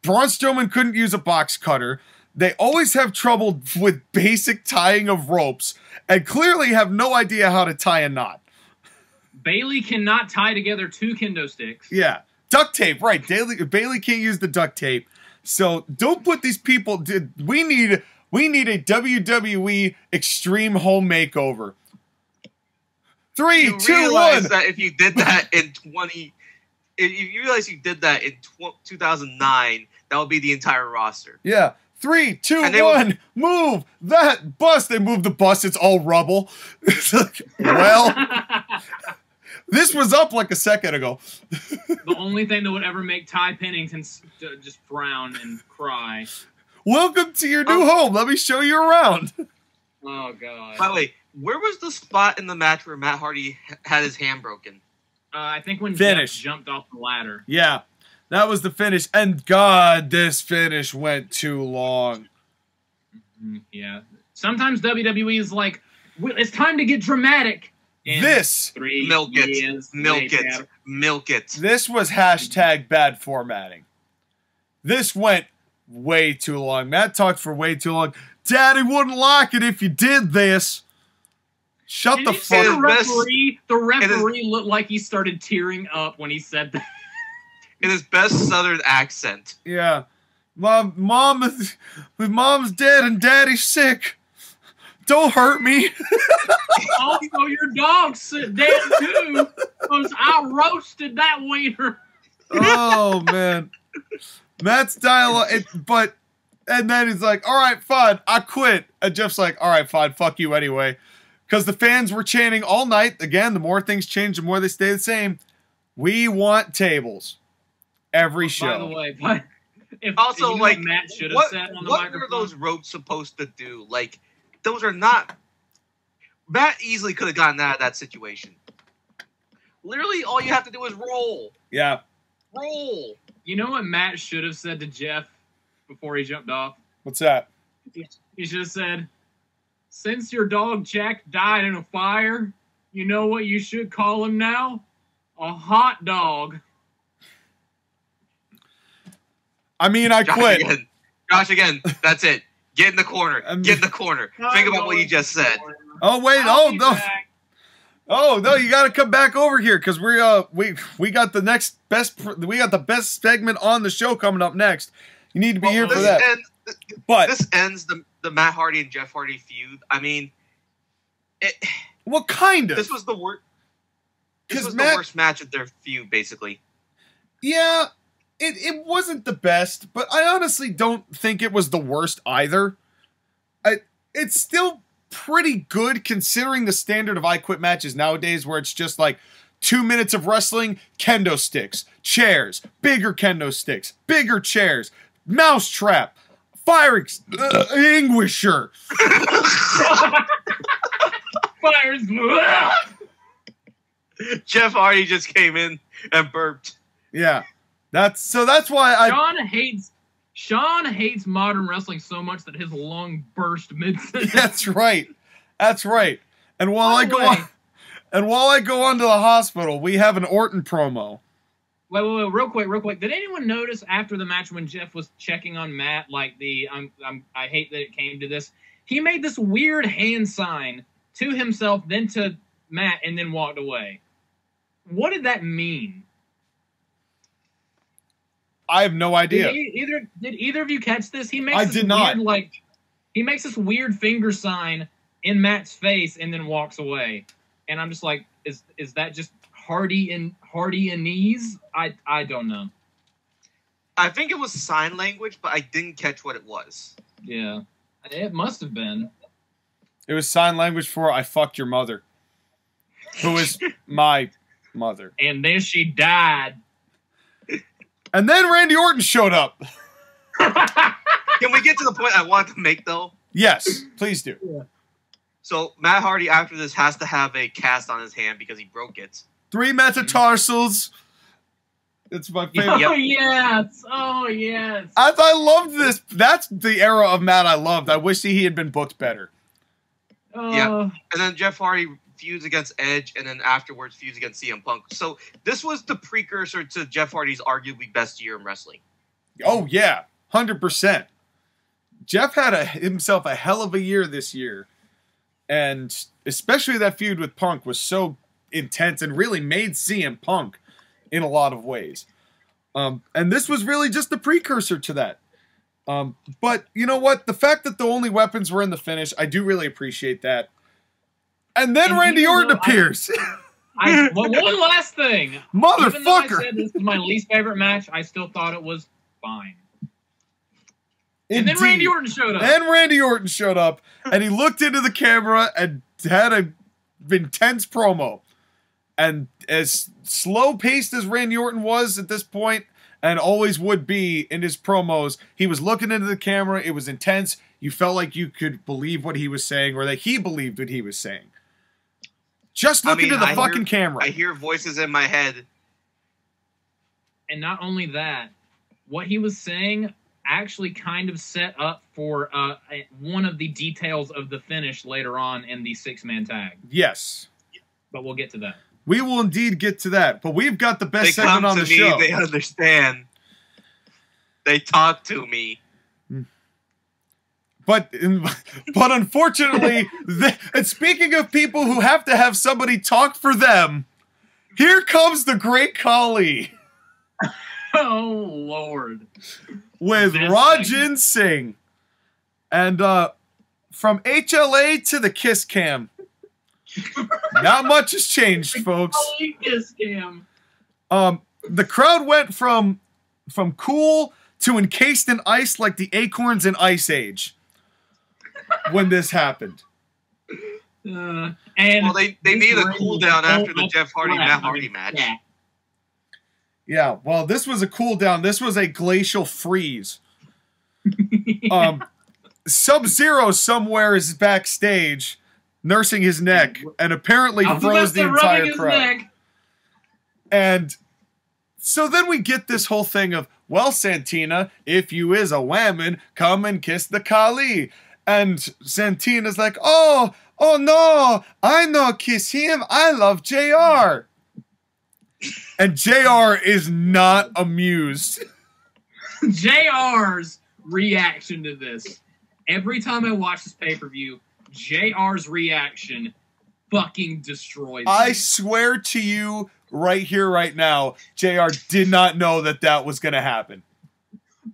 Braun Strowman couldn't use a box cutter. They always have trouble with basic tying of ropes and clearly have no idea how to tie a knot. Bailey cannot tie together two kendo sticks. Yeah. Duct tape, right. Bailey can't use the duct tape. So don't put these people... We need a WWE Extreme Home Makeover. 3, 2, 1. That if you did that in if you realize you did that in 2009, that would be the entire roster. Yeah. 3, 2, 1. Move that bus. They move the bus. It's all rubble. It's like, well, this was up like a second ago. The only thing that would ever make Ty Pennington just frown and cry. Welcome to your new home. Let me show you around. Oh, God. By the way, where was the spot in the match where Matt Hardy had his hand broken? I think when Jeff jumped off the ladder. Yeah, that was the finish. And God, this finish went too long. Yeah. Sometimes WWE is like, it's time to get dramatic. And milk it. This was hashtag bad formatting. This went way too long. Matt talked for way too long. Daddy wouldn't like it if you did this. Shut the fuck up. The referee looked like he started tearing up when he said that. In his best Southern accent. Yeah. Mom's dead and Daddy's sick. Don't hurt me. Also, your dog's dead too. Because I roasted that wiener. Oh, man. Matt's dialogue, and then he's like, "All right, fine, I quit." And Jeff's like, "All right, fine, fuck you anyway." Because the fans were chanting all night. Again, the more things change, the more they stay the same. We want tables. Every show. By the way, but also, like, Matt should have said on the what microphone? were those ropes supposed to do? Like, those are not... Matt easily could have gotten out of that situation. Literally, all you have to do is roll. Yeah. Roll. You know what Matt should have said to Jeff before he jumped off? What's that? He should have said, "Since your dog Jack died in a fire, you know what you should call him now? A hot dog." I mean, I quit. Josh again. That's it. Get in the corner. Get in the corner. Think about what you just said. Oh wait! Oh no! Oh no! You got to come back over here because we got the best segment on the show coming up next. You need to be here for that. This ends the Matt Hardy and Jeff Hardy feud. I mean, well, kind of. This was the worst. This was the worst match of their feud, basically. Yeah. It wasn't the best, but I honestly don't think it was the worst either. It's still pretty good considering the standard of I Quit matches nowadays where it's just like 2 minutes of wrestling, kendo sticks, chairs, bigger kendo sticks, bigger chairs, mousetrap, fire extinguisher. Fires. Jeff Hardy just came in and burped. Yeah. That's why Sean hates modern wrestling so much that his lung burst mid-sentence. That's right. And while I go on to the hospital, we have an Orton promo. Wait, real quick. Did anyone notice after the match when Jeff was checking on Matt, like I hate that it came to this. He made this weird hand sign to himself, then to Matt, and then walked away. What did that mean? I have no idea. Did either of you catch this? He makes he makes this weird finger sign in Matt's face and then walks away. And I'm just like, is that just Hardy and knees? I don't know. I think it was sign language, but I didn't catch what it was. Yeah. It must have been. It was sign language for I fucked your mother. Who is my mother. And then she died. And then Randy Orton showed up. Can we get to the point I want to make, though? Yes, please do. Yeah. So Matt Hardy, after this, has to have a cast on his hand because he broke it. 3 metatarsals. It's my favorite. Oh, yes. I loved this. That's the era of Matt I loved. I wish he had been booked better. Yeah. And then Jeff Hardy feuds against Edge, and then afterwards feuds against CM Punk. So this was the precursor to Jeff Hardy's arguably best year in wrestling. Oh, yeah. 100%. Jeff had himself a hell of a year this year. And especially that feud with Punk was so intense and really made CM Punk in a lot of ways. And this was really just the precursor to that. But you know what? The fact that the only weapons were in the finish, I do really appreciate that. And then Randy Orton appears. One last thing. Motherfucker. Even though I said this is my least favorite match, I still thought it was fine. And then Randy Orton showed up. And he looked into the camera and had an intense promo. And as slow-paced as Randy Orton was at this point, and always would be in his promos, he was looking into the camera. It was intense. You felt like you could believe what he was saying, or that he believed what he was saying. Just look into the fucking camera. I hear voices in my head. And not only that, what he was saying actually kind of set up for one of the details of the finish later on in the 6-man tag. Yes. But we'll get to that. We will indeed get to that. But we've got the best segment on the show. They understand. They talk to me. But unfortunately, and speaking of people who have to have somebody talk for them, here comes the great Khali. Oh, Lord. With Rajin Singh. And from HLA to the Kiss Cam. Not much has changed, folks. Kiss Cam. The crowd went from cool to encased in ice like the acorns in Ice Age. When this happened. And they needed a cool down after the Jeff Hardy Matt Hardy match. Yeah, well, this was a cool down. This was a glacial freeze. Sub-Zero somewhere is backstage nursing his neck and apparently froze the entire crowd. And So then we get this whole thing of, well, Santina, if you is a whammon, come and kiss the Khali. And Santina's like, oh no, I no kiss him. I love JR. And JR is not amused. JR's reaction to this. Every time I watch this pay-per-view, JR's reaction fucking destroys me. I swear to you right here, right now, JR did not know that that was going to happen.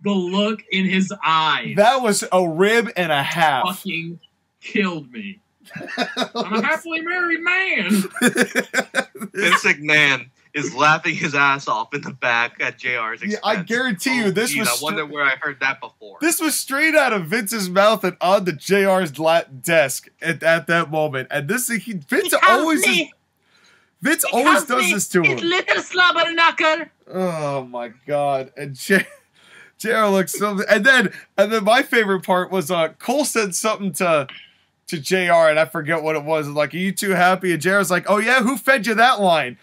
The look in his eyes. That was a rib and a half. Fucking killed me. I'm a happily married man. Vince McMahon is laughing his ass off in the back at JR's expense. Yeah, I guarantee you this was... I wonder where I heard that before. This was straight out of Vince's mouth and on the JR's desk at that moment. And this Vince always does this to him. Little slobber knuckle. Oh my god. And JR looks so... And then my favorite part was Cole said something to JR, and I forget what it was. Like, are you too happy? And JR's like, oh yeah, who fed you that line?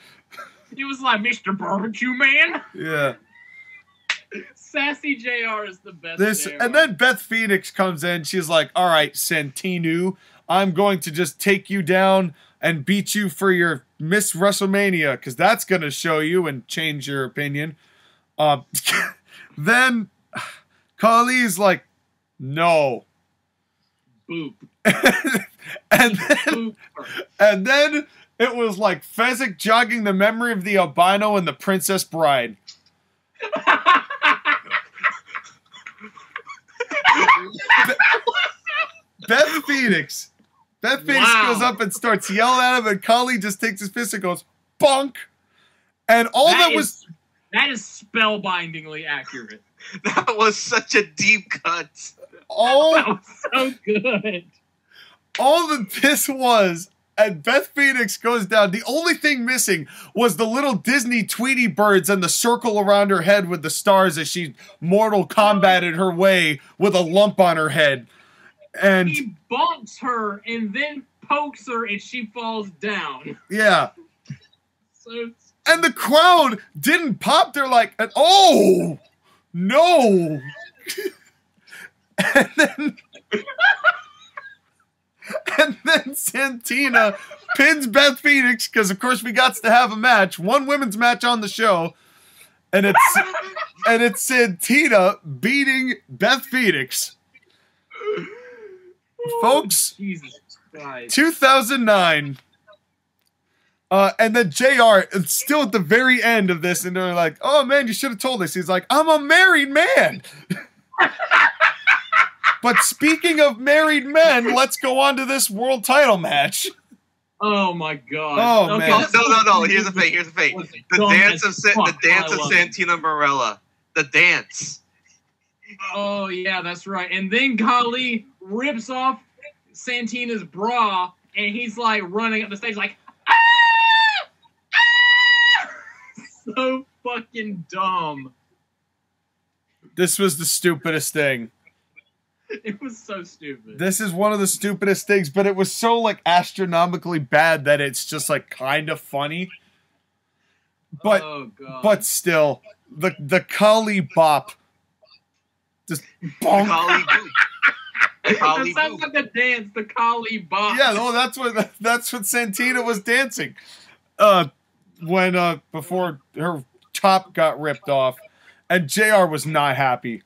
He was like, Mr. Barbecue Man. Yeah. Sassy JR is the best. And then Beth Phoenix comes in. She's like, all right, Santinu, I'm going to just take you down and beat you for your Miss WrestleMania, because that's going to show you and change your opinion. Then Khali's like, no. Boop. and then it was like Fezzik jogging the memory of the albino and the Princess Bride. Beth Phoenix goes up and starts yelling at him, and Khali just takes his fist and goes, bonk. And that is spellbindingly accurate. That was such a deep cut. That was so good. All that this was, and Beth Phoenix goes down. The only thing missing was the little Disney Tweety birds and the circle around her head with the stars as she Mortal Kombated her way with a lump on her head. And he bonks her and then pokes her and she falls down. Yeah. So and the crowd didn't pop. They're like, oh, no. And then Santina pins Beth Phoenix, because of course we got to have a match, one women's match on the show, and it's Santina beating Beth Phoenix. Folks, Jesus Christ. 2009. And then JR is still at the very end of this, and they're like, oh man, you should have told us. He's like, I'm a married man. But speaking of married men, let's go on to this world title match. Oh my god. Oh okay. man. No. Here's the thing. The dance of Santina Marella. The dance. Oh yeah, that's right. And then Khali rips off Santina's bra, and he's like running up the stage like, ah! Ah! So fucking dumb. This was the stupidest thing. It was so stupid. This is one of the stupidest things, but it was so like astronomically bad that it's just like kind of funny. But oh, God. But still, the Khali bop, just bonk. Khali That sounds like the dance, the Khali bop. Yeah, no, that's what Santina was dancing. When before her top got ripped off, and JR was not happy.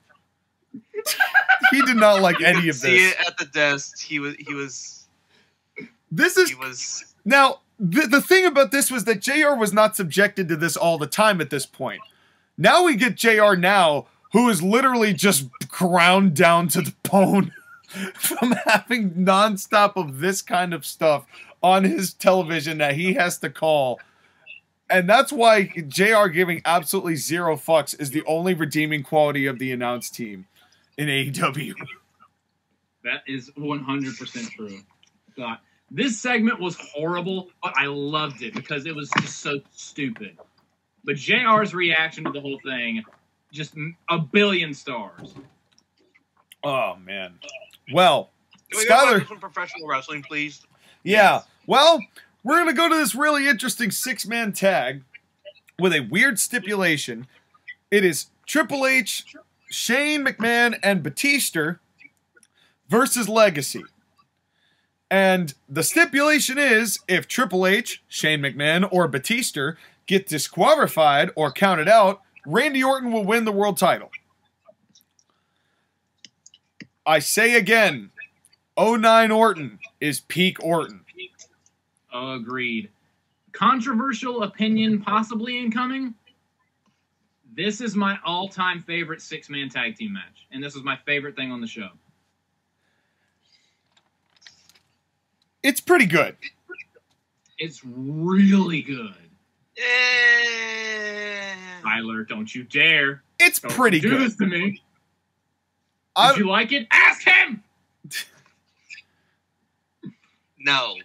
He did not like any of this. See it at the desk. He was. Now, the thing about this was that JR was not subjected to this all the time at this point. Now we get JR now, who is literally just ground down to the bone from having nonstop of this kind of stuff on his television that he has to call. And that's why JR giving absolutely zero fucks is the only redeeming quality of the announce team in AEW. That is 100% true. God. This segment was horrible, but I loved it because it was just so stupid. But JR's reaction to the whole thing, just a billion stars. Oh, man. Well, can we go back Skyler... to some professional wrestling, please? Yeah. Well, we're going to go to this really interesting six-man tag. with a weird stipulation. It is Triple H, Shane McMahon, and Batista versus Legacy. And the stipulation is, if Triple H, Shane McMahon, or Batista get disqualified or counted out, Randy Orton will win the world title. I say again, 09 Orton is peak Orton. Oh, agreed. Controversial opinion possibly incoming. This is my all-time favorite 6-man tag team match. And this is my favorite thing on the show. It's pretty good. It's really good. Tyler, don't you dare. It's Don't pretty do good. This to me. Did you like it? Ask him! No.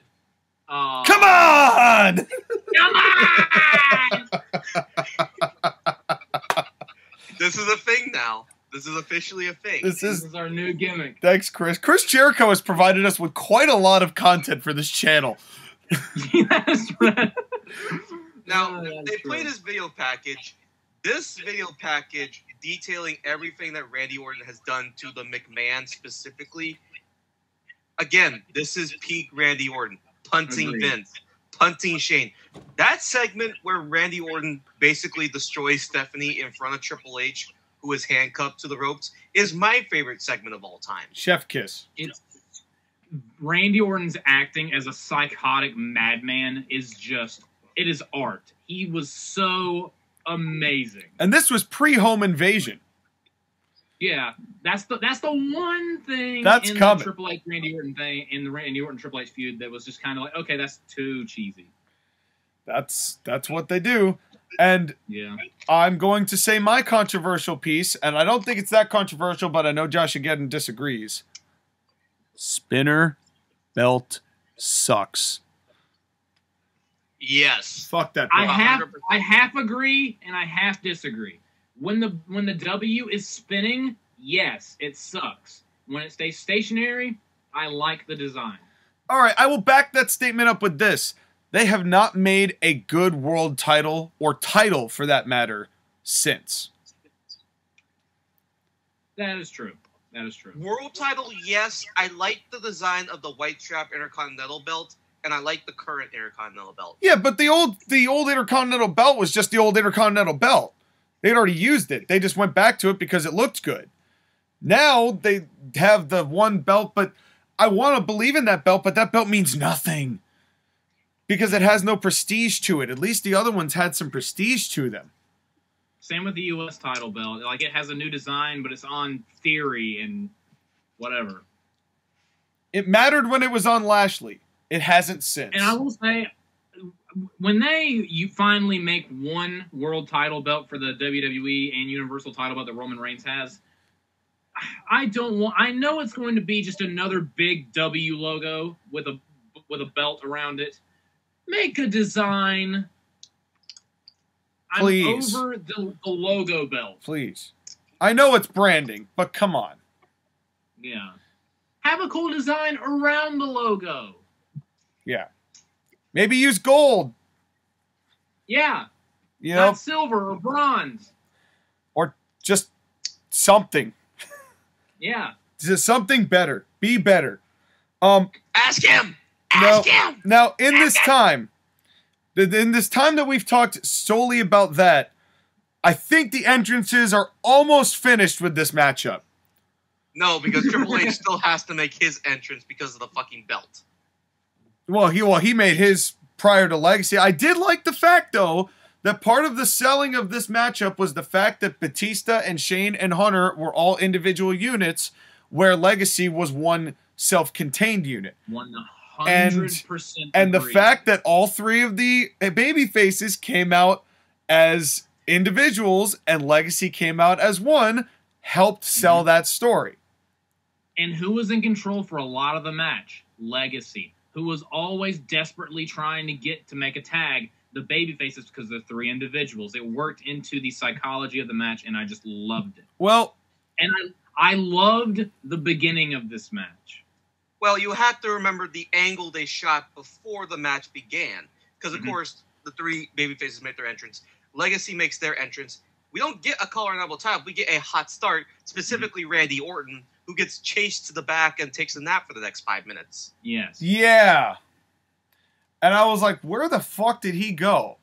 Come on! Come on! This is a thing now. This is officially a thing. This This is is our new gimmick. Thanks, Chris. Chris Jericho has provided us with quite a lot of content for this channel. That's right. Now, Yeah, that's they true. play this video package. This video package detailing everything that Randy Orton has done to the McMahon specifically. Again, this is peak Randy Orton. Punting Agreed. Vince. Punting Shane. That segment where Randy Orton basically destroys Stephanie in front of Triple H, who is handcuffed to the ropes, is my favorite segment of all time. Chef kiss. It's Randy Orton's acting as a psychotic madman is just, it is art. He was so amazing. And this was pre-home invasion. Yeah, that's the one thing That's in coming. the Triple H Randy Orton thing, in the Randy Orton Triple H feud, that was just kind of like, okay, that's too cheesy. That's what they do. And Yeah. I'm going to say my controversial piece, and I don't think it's that controversial, but I know JoshAgeddon disagrees. Spinner belt sucks. Yes. Fuck that I belt. half agree and I half disagree. When the W is spinning, yes, it sucks. When it stays stationary, I like the design. All right, I will back that statement up with this. They have not made a good world title, or title for that matter, since. That is true. That is true. World title, yes. I like the design of the white strap Intercontinental belt, and I like the current Intercontinental belt. Yeah, but the old Intercontinental belt was just the old Intercontinental belt. They'd already used it. They just went back to it because it looked good. Now they have the one belt, but I want to believe in that belt, but that belt means nothing. Because it has no prestige to it. At least the other ones had some prestige to them. Same with the U.S. title belt. Like, it has a new design, but it's on theory and whatever. It mattered when it was on Lashley. It hasn't since. And I will say, when you finally make one world title belt for the WWE and Universal title belt that Roman Reigns has, I know it's going to be just another big W logo with a belt around it. Make a design. Please. I'm over the logo belt. Please. I know it's branding, but come on. Yeah. Have a cool design around the logo. Yeah. Maybe use gold. Yeah. You know, Not silver or bronze. or just something. Yeah. Just something better. Be better. Ask him! Ask him! Now, in this time that we've talked solely about that, I think the entrances are almost finished with this matchup. No, because Triple H still has to make his entrance because of the fucking belt. Well, he made his prior to Legacy. I did like the fact, though, that part of the selling of this matchup was the fact that Batista and Shane and Hunter were all individual units, where Legacy was one self-contained unit. 100% And the agree. fact that all three of the baby faces came out as individuals and Legacy came out as one helped sell that story. And who was in control for a lot of the match? Legacy, who was always desperately trying to get to make a tag the baby faces because they're three individuals. It worked into the psychology of the match, and I just loved it. Well, And I loved the beginning of this match. Well, you have to remember the angle they shot before the match began. Because, of course, the three babyfaces made their entrance. Legacy makes their entrance. We don't get a collar and elbow title. We get a hot start, specifically Randy Orton, who gets chased to the back and takes a nap for the next 5 minutes. Yes. Yeah. And I was like, where the fuck did he go?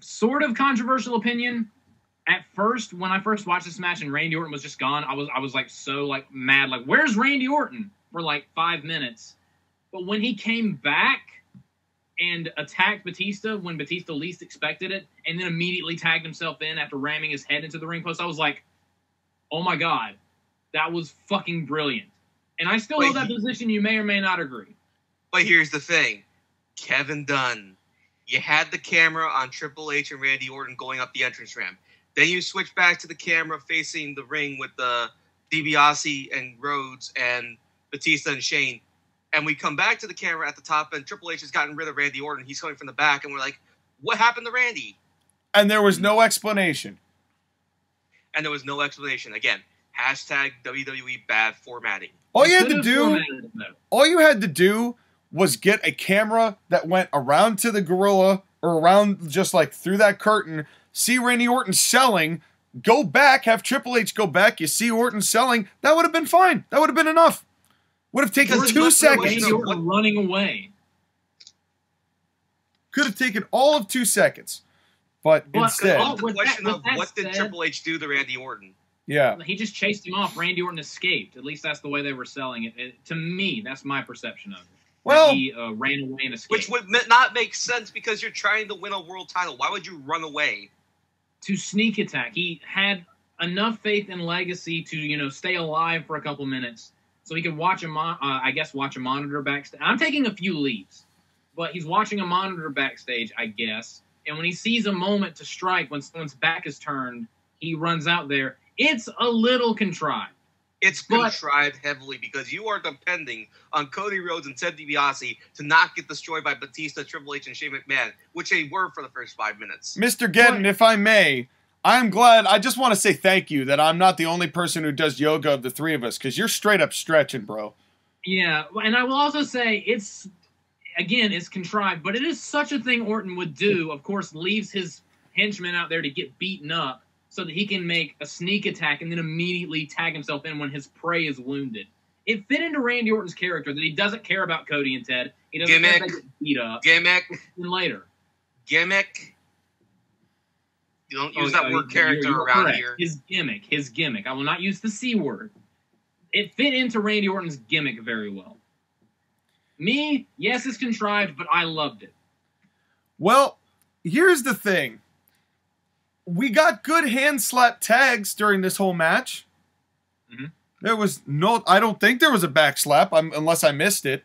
Sort of controversial opinion. At first, when I first watched this match and Randy Orton was just gone, I was like so like mad, like where's Randy Orton for like 5 minutes. But when he came back and attacked Batista when Batista least expected it, and then immediately tagged himself in after ramming his head into the ring post, I was like, oh my god, that was fucking brilliant. And I still hold that position. You may or may not agree. But here's the thing, Kevin Dunn, you had the camera on Triple H and Randy Orton going up the entrance ramp. Then you switch back to the camera facing the ring with the DiBiase and Rhodes and Batista and Shane. And we come back to the camera at the top, and Triple H has gotten rid of Randy Orton. He's coming from the back, and we're like, what happened to Randy? And there was no explanation. And there was no explanation. Again, hashtag WWE bad formatting. All you had to do was get a camera that went around to the gorilla or around just like through that curtain, see Randy Orton selling, go back, have Triple H go back, you see Orton selling, that would have been fine. That would have been enough. Would have taken 2 seconds. Randy Orton running away. Could have taken all of 2 seconds. But instead... The question of what did Triple H do to Randy Orton? Yeah. He just chased him off. Randy Orton escaped. At least that's the way they were selling it. To me, that's my perception of it. Well, he ran away and escaped. Which would not make sense because you're trying to win a world title. Why would you run away? To sneak attack. He had enough faith in Legacy to, stay alive for a couple minutes so he could watch a monitor backstage. I'm taking a few leaps, but he's watching a monitor backstage, I guess. And when he sees a moment to strike, when someone's back is turned, he runs out there. It's a little contrived. It's contrived heavily because you are depending on Cody Rhodes and Ted DiBiase to not get destroyed by Batista, Triple H, and Shane McMahon, which they were for the first 5 minutes. Mr. Geddon, if I may, I'm glad. I just want to say thank you that I'm not the only person who does yoga of the three of us, because you're straight up stretching, bro. Yeah, and I will also say it's contrived, but it is such a thing Orton would do. Of course, leaves his henchmen out there to get beaten up, so that he can make a sneak attack and then immediately tag himself in when his prey is wounded. It fit into Randy Orton's character that he doesn't care about Cody and Ted. He doesn't care if they get beat up. Gimmick. Later. Gimmick. You don't use that word character around correct. here. His gimmick. I will not use the C word. It fit into Randy Orton's gimmick very well. Me, yes, it's contrived, but I loved it. Well, here's the thing. We got good hand slap tags during this whole match. Mm-hmm. There was I don't think there was a back slap, unless I missed it.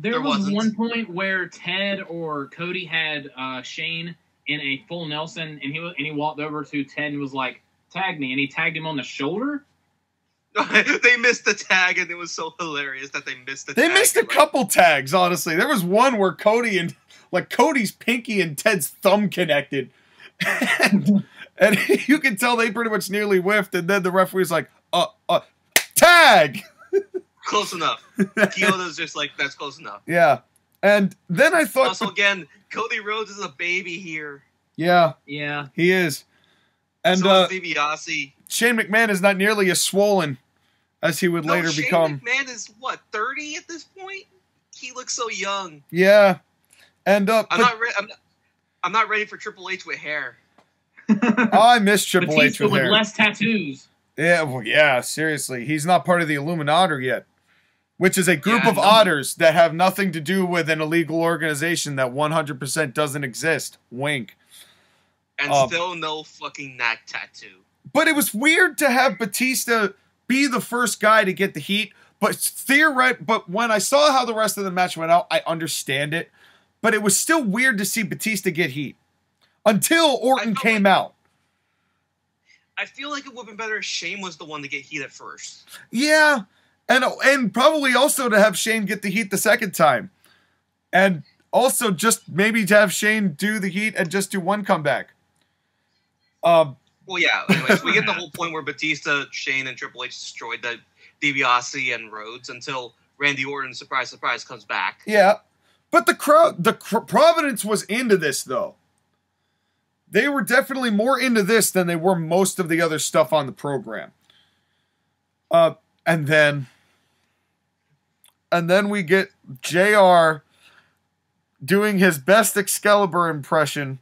There was one point where Ted or Cody had Shane in a full Nelson, and he walked over to Ted and was like, "Tag me," and he tagged him on the shoulder. They missed the tag, and it was so hilarious that they missed the tag. They missed a couple tags, honestly. There was one where Cody's pinky and Ted's thumb connected. and you can tell they pretty much nearly whiffed, and then the referee's like, tag! Close enough. Kyoto's just like, that's close enough. Yeah. And then I thought... Also, again, Cody Rhodes is a baby here. Yeah. Yeah. He is. And so is DiBiase. Shane McMahon is not nearly as swollen as he would later become. Shane McMahon is, 30 at this point? He looks so young. Yeah. And I'm not ready for Triple H with hair. I miss Triple H with hair. Less tattoos. Yeah, well, yeah, seriously. He's not part of the Illuminati yet, which is a group of otters that have nothing to do with an illegal organization that 100% doesn't exist. Wink. And still no fucking neck tattoo. But it was weird to have Batista be the first guy to get the heat, but when I saw how the rest of the match went out, I understand it. But it was still weird to see Batista get heat. Until Orton came out. I feel like it would have been better if Shane was the one to get heat at first. Yeah. And probably also to have Shane get the heat the second time. And also just maybe to have Shane do the heat and just do one comeback. Well, yeah. Anyways, we get the whole point where Batista, Shane, and Triple H destroyed the DiBiase and Rhodes until Randy Orton, surprise, surprise, comes back. Yeah. But the Providence was into this, though. they were definitely more into this than they were most of the other stuff on the program. And then we get JR doing his best Excalibur impression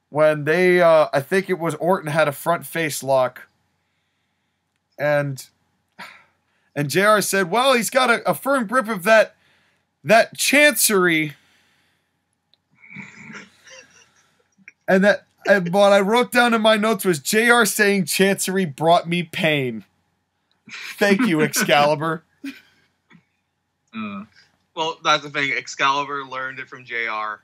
when they, I think it was Orton had a front face lock. And JR said, well, he's got a firm grip of that chancery. And what I wrote down in my notes was JR saying chancery brought me pain. Thank you, Excalibur. Well, that's the thing. Excalibur learned it from JR.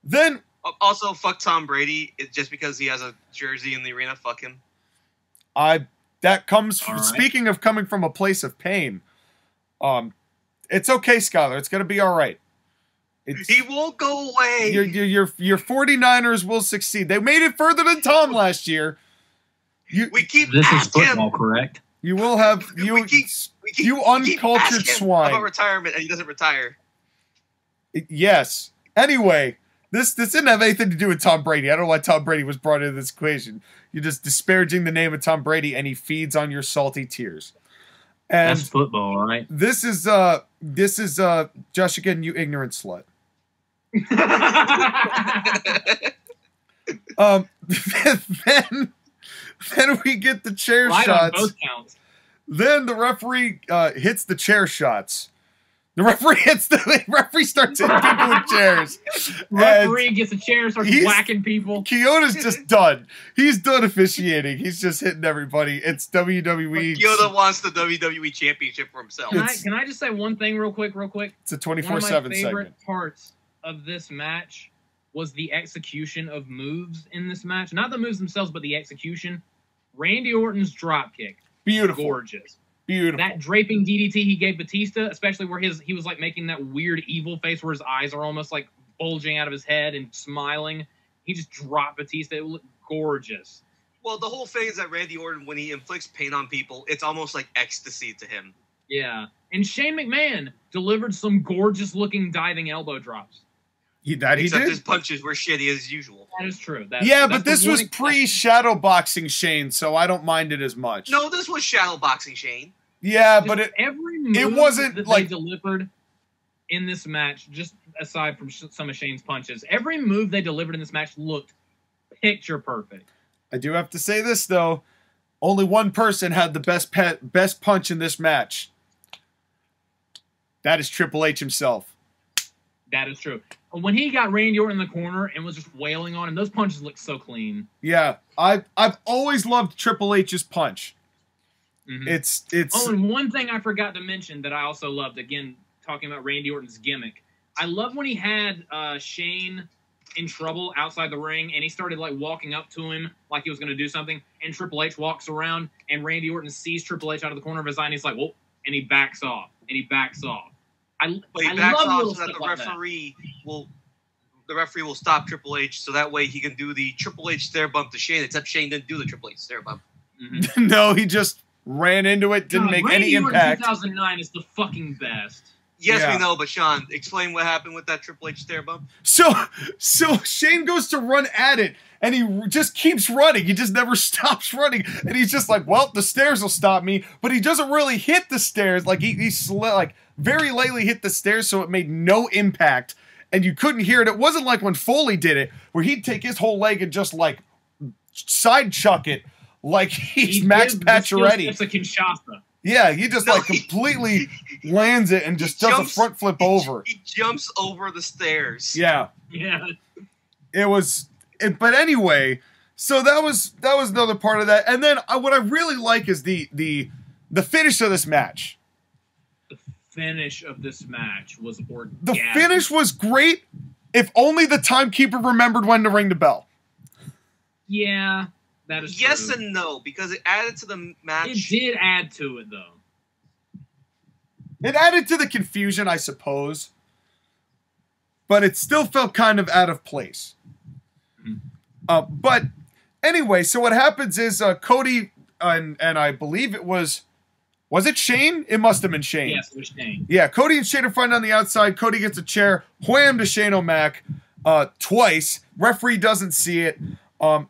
Then also, fuck Tom Brady. Just because he has a jersey in the arena, fuck him. That comes from, speaking of coming from a place of pain. It's okay, Skylar. It's gonna be all right. He won't go away. Your 49ers will succeed. They made it further than Tom last year. We keep this is football, correct? You will have you uncultured swine about retirement, and he doesn't retire. Yes. Anyway, this didn't have anything to do with Tom Brady. I don't know why Tom Brady was brought into this equation. You're just disparaging the name of Tom Brady, and he feeds on your salty tears. And that's football, right? This is JoshAgeddon, you ignorant slut. Then we get the chair shots. On both counts. Then the referee hits the chair shots. The referee starts hitting people with chairs. Referee gets a chair, starts whacking people. Keona's just done. He's done officiating. He's just hitting everybody. It's WWE. Keona wants the WWE Championship for himself. Can I just say one thing real quick? It's a 24/7 segment. One of my favorite segment. parts of this match was the execution of moves in this match. Not the moves themselves, but the execution. Randy Orton's dropkick. Beautiful. Gorgeous. Beautiful. That draping DDT he gave Batista, especially where he was like making that weird evil face where his eyes are almost like bulging out of his head and smiling. He just dropped Batista. It looked gorgeous. Well, the whole thing is that Randy Orton, when he inflicts pain on people, it's almost like ecstasy to him. Yeah. And Shane McMahon delivered some gorgeous looking diving elbow drops. Except did. His punches were shitty as usual. That is true. But this was pre-shadow boxing Shane, so I don't mind it as much. No, this was shadow boxing Shane. Yeah, but every move it wasn't that like they delivered in this match, just aside from some of Shane's punches, every move they delivered in this match looked picture perfect. I do have to say this though, only one person had the best punch in this match. That is Triple H himself. That is true. When he got Randy Orton in the corner and was just wailing on him, those punches looked so clean. Yeah, I've always loved Triple H's punch. Mm-hmm. It's. Oh, and one thing I forgot to mention that I also loved, again, talking about Randy Orton's gimmick. I love when he had Shane in trouble outside the ring, and he started like walking up to him like he was going to do something, and Triple H walks around, and Randy Orton sees Triple H out of the corner of his eye, and he's like, whoa, and he backs off, But he backs off so that the referee will stop Triple H, so that way he can do the Triple H stare bump to Shane, except Shane didn't do the Triple H stare bump. Mm-hmm. No, he just ran into it, didn't make any impact. 2009 is the fucking best. Yes, we know, but Sean, explain what happened with that Triple H stare bump. So Shane goes to run at it, and he just keeps running. He just never stops running, and he's just like, "Well, the stairs will stop me." But he doesn't really hit the stairs. Like he very lightly hit the stairs, so it made no impact, and you couldn't hear it. It wasn't like when Foley did it, where he'd take his whole leg and just like side chuck it. Like he's Max Pacioretty. It's a Kinshasa. Yeah, he just completely lands it and just does a front flip over. He jumps over the stairs. Yeah. Yeah. But anyway, so that was another part of that. And then what I really like is the finish of this match. The finish of this match was orgasmic. The finish was great if only the timekeeper remembered when to ring the bell. Yeah. That is yes true. And no, because it added to the match. It did add to it, though. It added to the confusion, I suppose. But it still felt kind of out of place. Mm-hmm. But anyway, so what happens is Cody, and I believe it was it Shane? It must have been Shane. Yes, it was Shane. Yeah, Cody and Shane are fighting on the outside. Cody gets a chair, wham to Shane O'Mac. twice. Referee doesn't see it.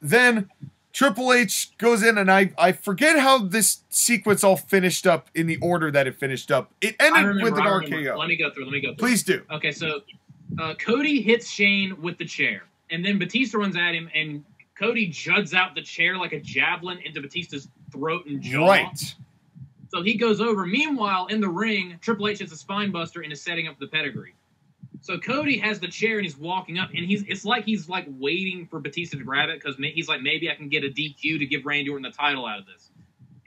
Then Triple H goes in, and I forget how this sequence all finished up in the order that it finished up. It ended with an RKO. Let me go through. Please do. Okay, so Cody hits Shane with the chair, and then Batista runs at him, and Cody juds out the chair like a javelin into Batista's throat and jaw. Right. So he goes over. Meanwhile, in the ring, Triple H hits a spine buster and is setting up the pedigree. So Cody has the chair and he's walking up, and it's like he's waiting for Batista to grab it because he's like, maybe I can get a DQ to give Randy Orton the title out of this.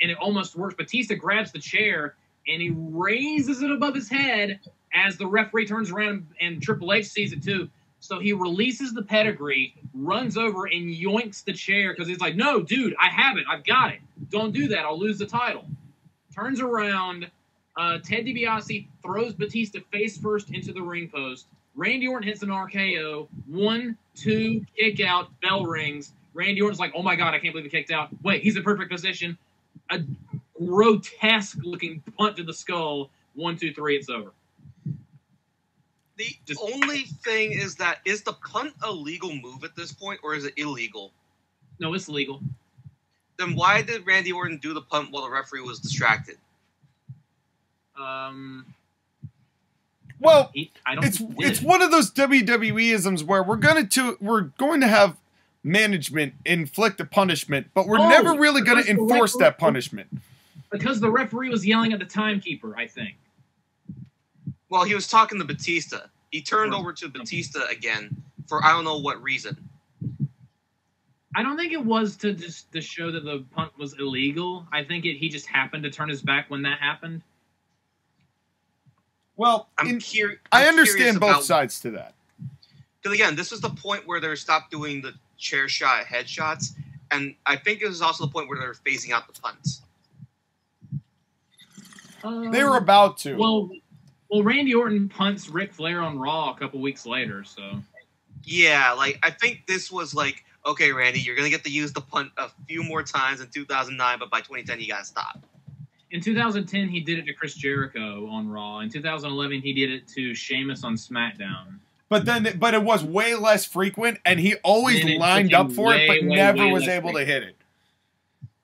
And it almost works. Batista grabs the chair and he raises it above his head as the referee turns around, and Triple H sees it too. So he releases the pedigree, runs over and yoinks the chair because he's like, no, dude, I have it. I've got it. Don't do that. I'll lose the title. Turns around. Ted DiBiase throws Batista face first into the ring post. Randy Orton hits an RKO. 1, 2, kick out. Bell rings. Randy Orton's like, oh my God, I can't believe he kicked out. Wait, he's in perfect position. A grotesque looking punt to the skull. 1, 2, 3, it's over. The only thing is the punt a legal move at this point, or is it illegal? No, it's legal. Then why did Randy Orton do the punt while the referee was distracted? Well, it's one of those WWE-isms where we're going to have management inflict a punishment, but we're never really going to enforce that punishment. Because the referee was yelling at the timekeeper, I think. Well, he was talking to Batista. He turned over to Batista again for I don't know what reason. I don't think it was to show that the punt was illegal. I think he just happened to turn his back when that happened. Well, I understand both sides to that. Because again, this was the point where they stopped doing the chair shot headshots, and I think it was also the point where they were phasing out the punts. They were about to. Well, Randy Orton punts Ric Flair on Raw a couple weeks later, so. Yeah, I think this was like, okay, Randy, you're going to get to use the punt a few more times in 2009, but by 2010, you got to stop. In 2010, he did it to Chris Jericho on Raw. In 2011, he did it to Sheamus on SmackDown. But it was way less frequent, and he always lined up for it, but never was able to hit it.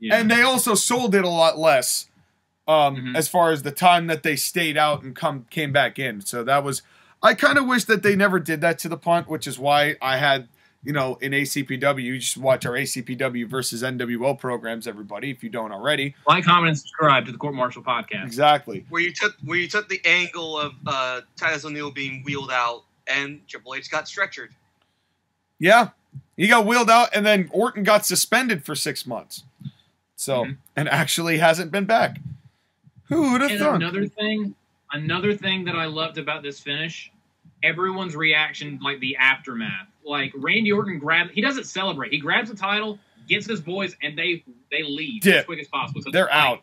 Yeah. And they also sold it a lot less. As far as the time that they stayed out and came back in. So that was, I kind of wish that they never did that to the punt, which is why I had, in ACPW, you just watch our ACPW versus NWO programs, everybody, if you don't already. Like, comment, and subscribe to the Court-Martail podcast. Exactly. Where you took the angle of Titus O'Neil being wheeled out and Triple H got stretchered. Yeah. He got wheeled out, and then Orton got suspended for 6 months. So, and actually hasn't been back. Who would have thought? Another thing that I loved about this finish, everyone's reaction, the aftermath. Randy Orton he doesn't celebrate. He grabs the title, gets his boys, and they leave as quick as possible. So they're out.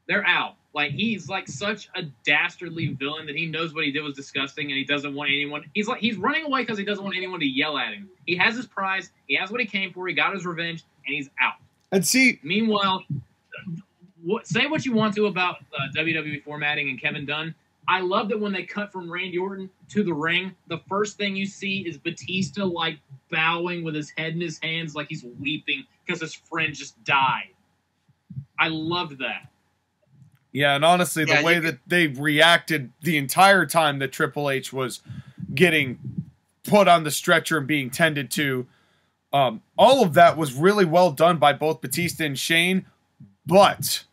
They're out. He's such a dastardly villain that he knows what he did was disgusting, and he doesn't want anyone. He's running away because he doesn't want anyone to yell at him. He has his prize. He has what he came for. He got his revenge, and he's out. And see, meanwhile. Say what you want to about WWE formatting and Kevin Dunn. I love that when they cut from Randy Orton to the ring, the first thing you see is Batista bowing with his head in his hands like he's weeping because his friend just died. I loved that. Yeah, and honestly, the way that they reacted the entire time that Triple H was getting put on the stretcher and being tended to, all of that was really well done by both Batista and Shane, but...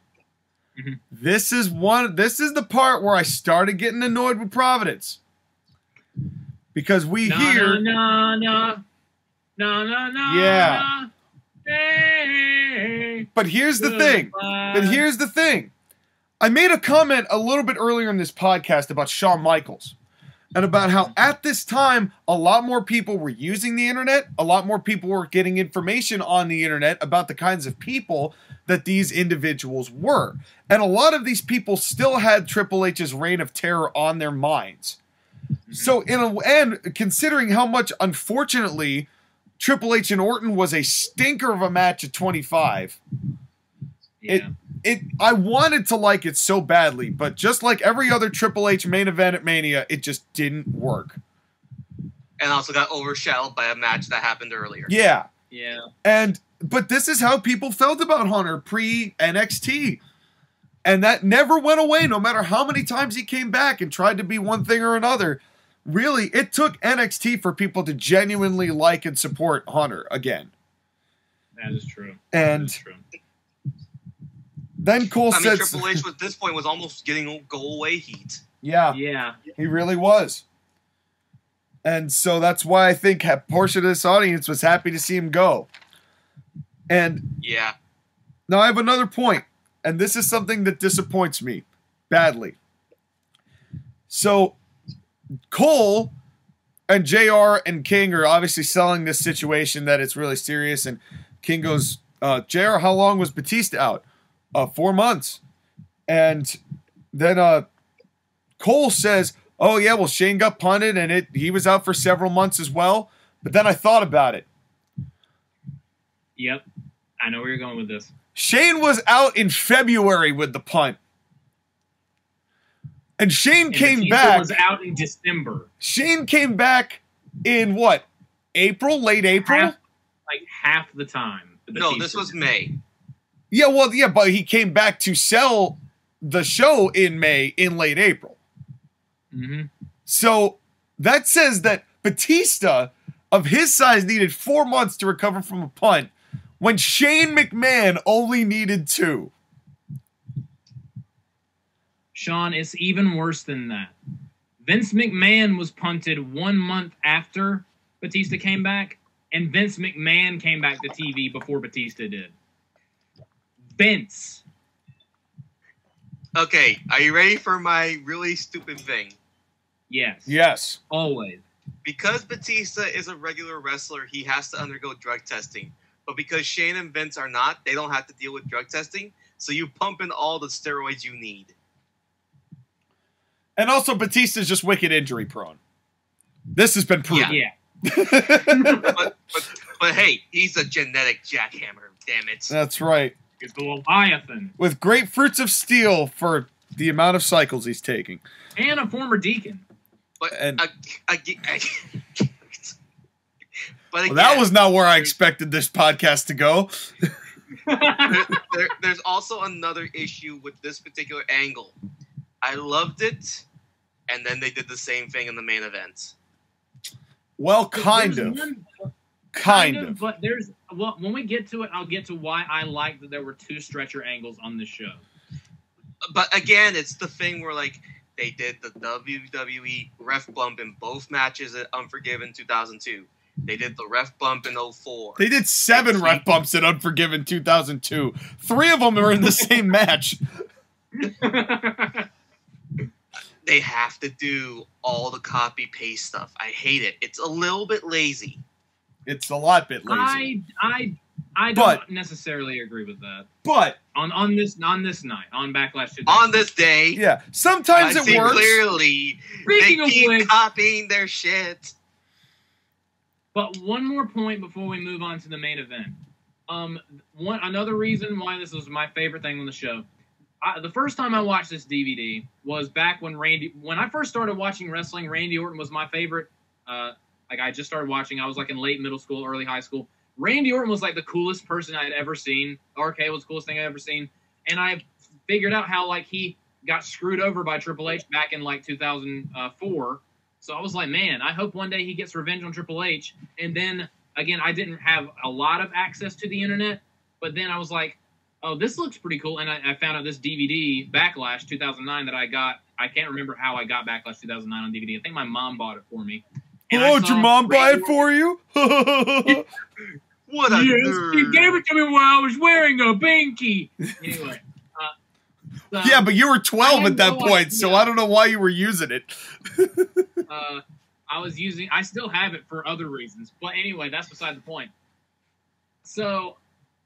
This is the part where I started getting annoyed with Providence. Because we hear yeah. Hey, but here's the thing. I made a comment a little bit earlier in this podcast about Shawn Michaels. And about how at this time, a lot more people were using the internet. A lot more people were getting information on the internet about the kinds of people that these individuals were. And a lot of these people still had Triple H's reign of terror on their minds. So, and considering how much, unfortunately, Triple H and Orton was a stinker of a match at 25, I wanted to like it so badly, but just like every other Triple H main event at Mania, it just didn't work. and also got overshadowed by a match that happened earlier. Yeah. Yeah. But this is how people felt about Hunter pre-NXT. And that never went away, no matter how many times he came back and tried to be one thing or another. Really, it took NXT for people to genuinely like and support Hunter again. That is true. And then Cole said... Triple H at this point was almost getting go-away heat. Yeah. Yeah. He really was. And so that's why I think a portion of this audience was happy to see him go. And yeah. Now I have another point. And this is something that disappoints me badly. So, Cole and JR and King are obviously selling this situation that it's really serious. And King goes, JR, how long was Batista out? 4 months. And then Cole says, oh, yeah, well, Shane got punted and he was out for several months as well. But then I thought about it. Yep. I know where you're going with this. Shane was out in February with the punt. And Shane came back. Was out in December. Shane came back in what? April? Late April? Half the time. No, this was May. Yeah, well, yeah, but he came back to sell the show in May, in late April. Mm-hmm. So that says that Batista, of his size, needed 4 months to recover from a punt, when Shane McMahon only needed 2. Sean, it's even worse than that. Vince McMahon was punted 1 month after Batista came back, and Vince McMahon came back to TV before Batista did. Vince. Okay, are you ready for my really stupid thing? Yes. Yes. Always. Because Batista is a regular wrestler, he has to undergo drug testing. But because Shane and Vince are not, they don't have to deal with drug testing. So you pump in all the steroids you need. And also, Batista's just wicked injury prone. This has been proven. Yeah. but hey, he's a genetic jackhammer, damn it. That's right. He's the Leviathan. With great fruits of steel for the amount of cycles he's taking. And a former deacon. But well, that was not where I expected this podcast to go. There's also another issue with this particular angle. I loved it, and then they did the same thing in the main event. Well, kind of. But when we get to it, I'll get to why I like that there were 2 stretcher angles on this show. But again, it's the thing where they did the WWE ref bump in both matches at Unforgiven 2002. They did the ref bump in 04. They did 7 ref bumps at Unforgiven 2002. 3 of them are in the same match. They have to do all the copy-paste stuff. I hate it. It's a little bit lazy. It's a lot bit lazy. I don't necessarily agree with that. But on this night, on Backlash 2. On this day. Yeah. Sometimes it works. Clearly, they keep copying their shit. But one more point before we move on to the main event. Another reason why this was my favorite thing on the show. The first time I watched this DVD was back when I first started watching wrestling, Randy Orton was my favorite. I just started watching. I was in late middle school, early high school. Randy Orton was the coolest person I'd ever seen. RK was the coolest thing I'd ever seen. And I figured out how he got screwed over by Triple H back in 2004. So I was like, man, I hope one day he gets revenge on Triple H. And then, again, I didn't have a lot of access to the internet. But then I was like, oh, this looks pretty cool. And I found out this DVD, Backlash 2009, that I got. I can't remember how I got Backlash 2009 on DVD. I think my mom bought it for me. And did your mom buy it for you? What a nerd. She gave it to me while I was wearing a binky. Anyway. Yeah, but you were 12 at that point, so I don't know why you were using it. I still have it for other reasons. But anyway, that's beside the point. So,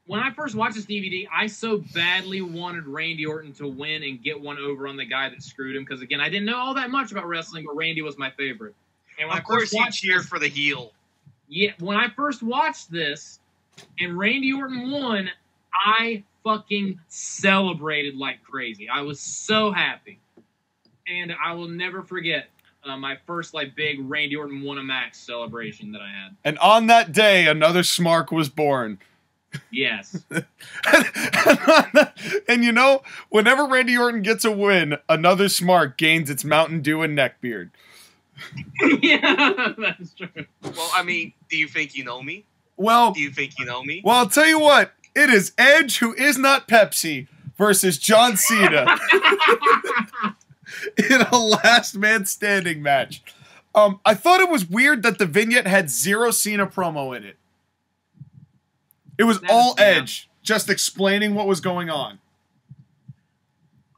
when I first watched this DVD, I so badly wanted Randy Orton to win and get one over on the guy that screwed him. Because, again, I didn't know all that much about wrestling, but Randy was my favorite. And of course, you cheer for the heel. Yeah, when I first watched this and Randy Orton won, I fucking celebrated like crazy. I was so happy. And I will never forget. my first like big Randy Orton won a match celebration that I had. And on that day, another Smark was born. Yes. And you know, whenever Randy Orton gets a win, another Smark gains its Mountain Dew and neckbeard. Yeah, that's true. Well, I mean, do you think you know me? Well, Do you think you know me? well, I'll tell you what. It is Edge, who is not Pepsi, versus John Cena in a last man standing match. I thought it was weird that the vignette had zero Cena promo in it. It was all Edge, just explaining what was going on.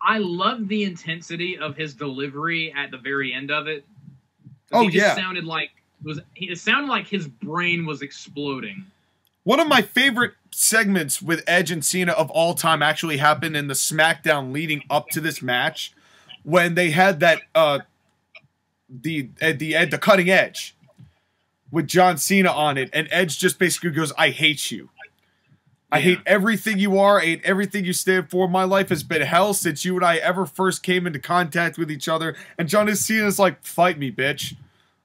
I loved the intensity of his delivery at the very end of it. Oh, he just yeah. sounded like it sounded like his brain was exploding. One of my favorite segments with Edge and Cena of all time actually happened in the SmackDown leading up to this match, when they had that the cutting edge with John Cena on it, and Edge just basically goes, "I hate you. I hate everything you are. I hate everything you stand for. My life has been hell since you and I ever first came into contact with each other." And John Cena's like, "Fight me, bitch.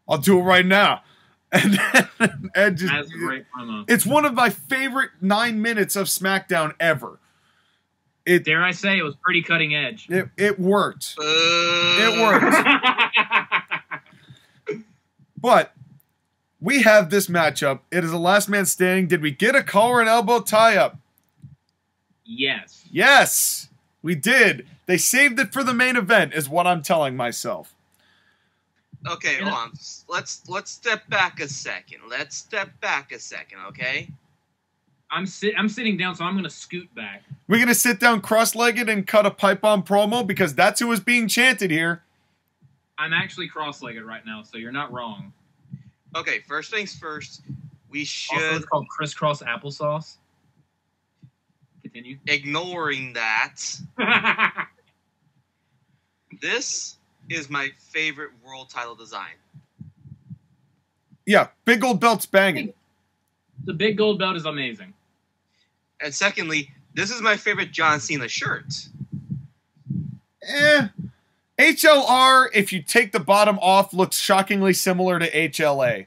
I'll do it right now." And then Edge just, That's a great promo. it's one of my favorite 9 minutes of SmackDown ever. Dare I say it was pretty cutting edge. It worked. It worked. But we have this matchup. It is a last man standing. Did we get a collar and elbow tie-up? Yes. Yes, we did. They saved it for the main event, is what I'm telling myself. Okay, hold on. Let's step back a second. Okay? I'm sitting down, so I'm going to scoot back. We're going to sit down cross-legged and cut a pipe bomb promo because that's who is being chanted here. I'm actually cross-legged right now, so you're not wrong. Okay, first things first. We should, Also, it's called crisscross applesauce. Continue. ignoring that, this is my favorite world title design. Yeah, big gold belt's banging. The big gold belt is amazing. And secondly, this is my favorite John Cena shirt. HLR, if you take the bottom off, looks shockingly similar to HLA.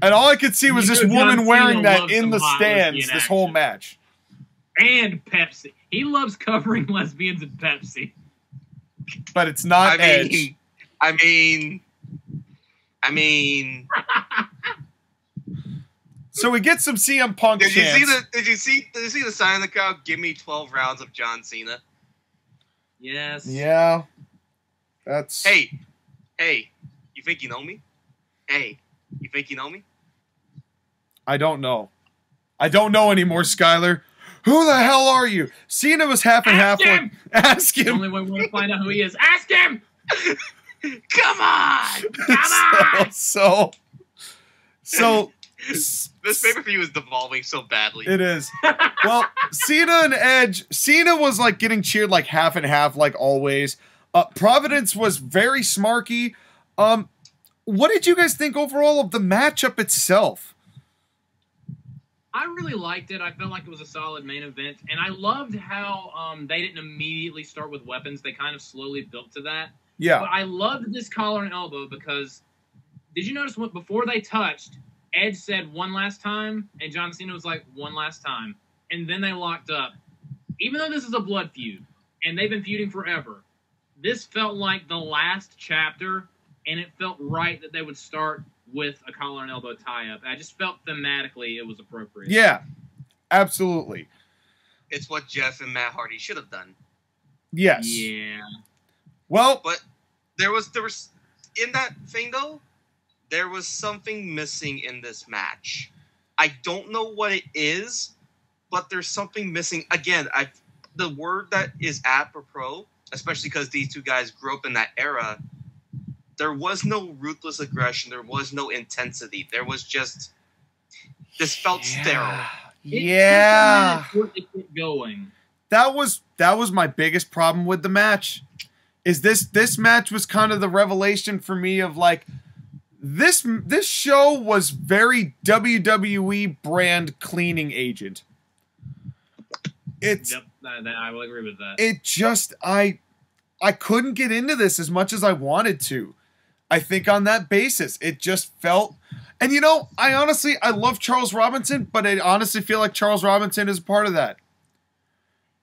And all I could see was this woman wearing that in the stands this whole match. And Pepsi. He loves covering lesbians in Pepsi. But it's not Edge. I mean. So we get some CM Punk Did you chants. see the sign in the crowd? Give me 12 rounds of John Cena. Yes. Yeah. That's... Hey, you think you know me? Hey, you think you know me? I don't know. I don't know anymore, Skyler. Who the hell are you? Cena was half and half. Him! Ask The him. only way we're going to find out who he is. Ask him! Come on! Come on! So This pay-per-view is devolving so badly. it is. Well, Cena and Edge. Cena was like getting cheered like half and half, like always. Providence was very smarky. What did you guys think overall of the matchup itself? I really liked it. I felt like it was a solid main event. And I loved how they didn't immediately start with weapons. They kind of slowly built to that. Yeah. But I loved this collar and elbow because did you notice when, before they touched, Edge said one last time, and John Cena was like, one last time. And then they locked up. Even though this is a blood feud, and they've been feuding forever, this felt like the last chapter, and it felt right that they would start with a collar and elbow tie-up. I just felt thematically it was appropriate. Yeah, absolutely. It's what Jeff and Matt Hardy should have done. Yes. Yeah. Well, But there was in that thing though, there was something missing in this match. I don't know what it is, but there's something missing. Again, the word that is apropos, especially because these two guys grew up in that era, there was no ruthless aggression. There was no intensity. There was just this felt sterile. Yeah. It took a minute for it to get going. That was my biggest problem with the match. Is this match was kind of the revelation for me of like this show was very WWE brand cleaning agent. It's Yep, I will agree with that. it just I I couldn't get into this as much as I wanted to. I think on that basis, it just felt... And you know, I love Charles Robinson, but I honestly feel like Charles Robinson is a part of that.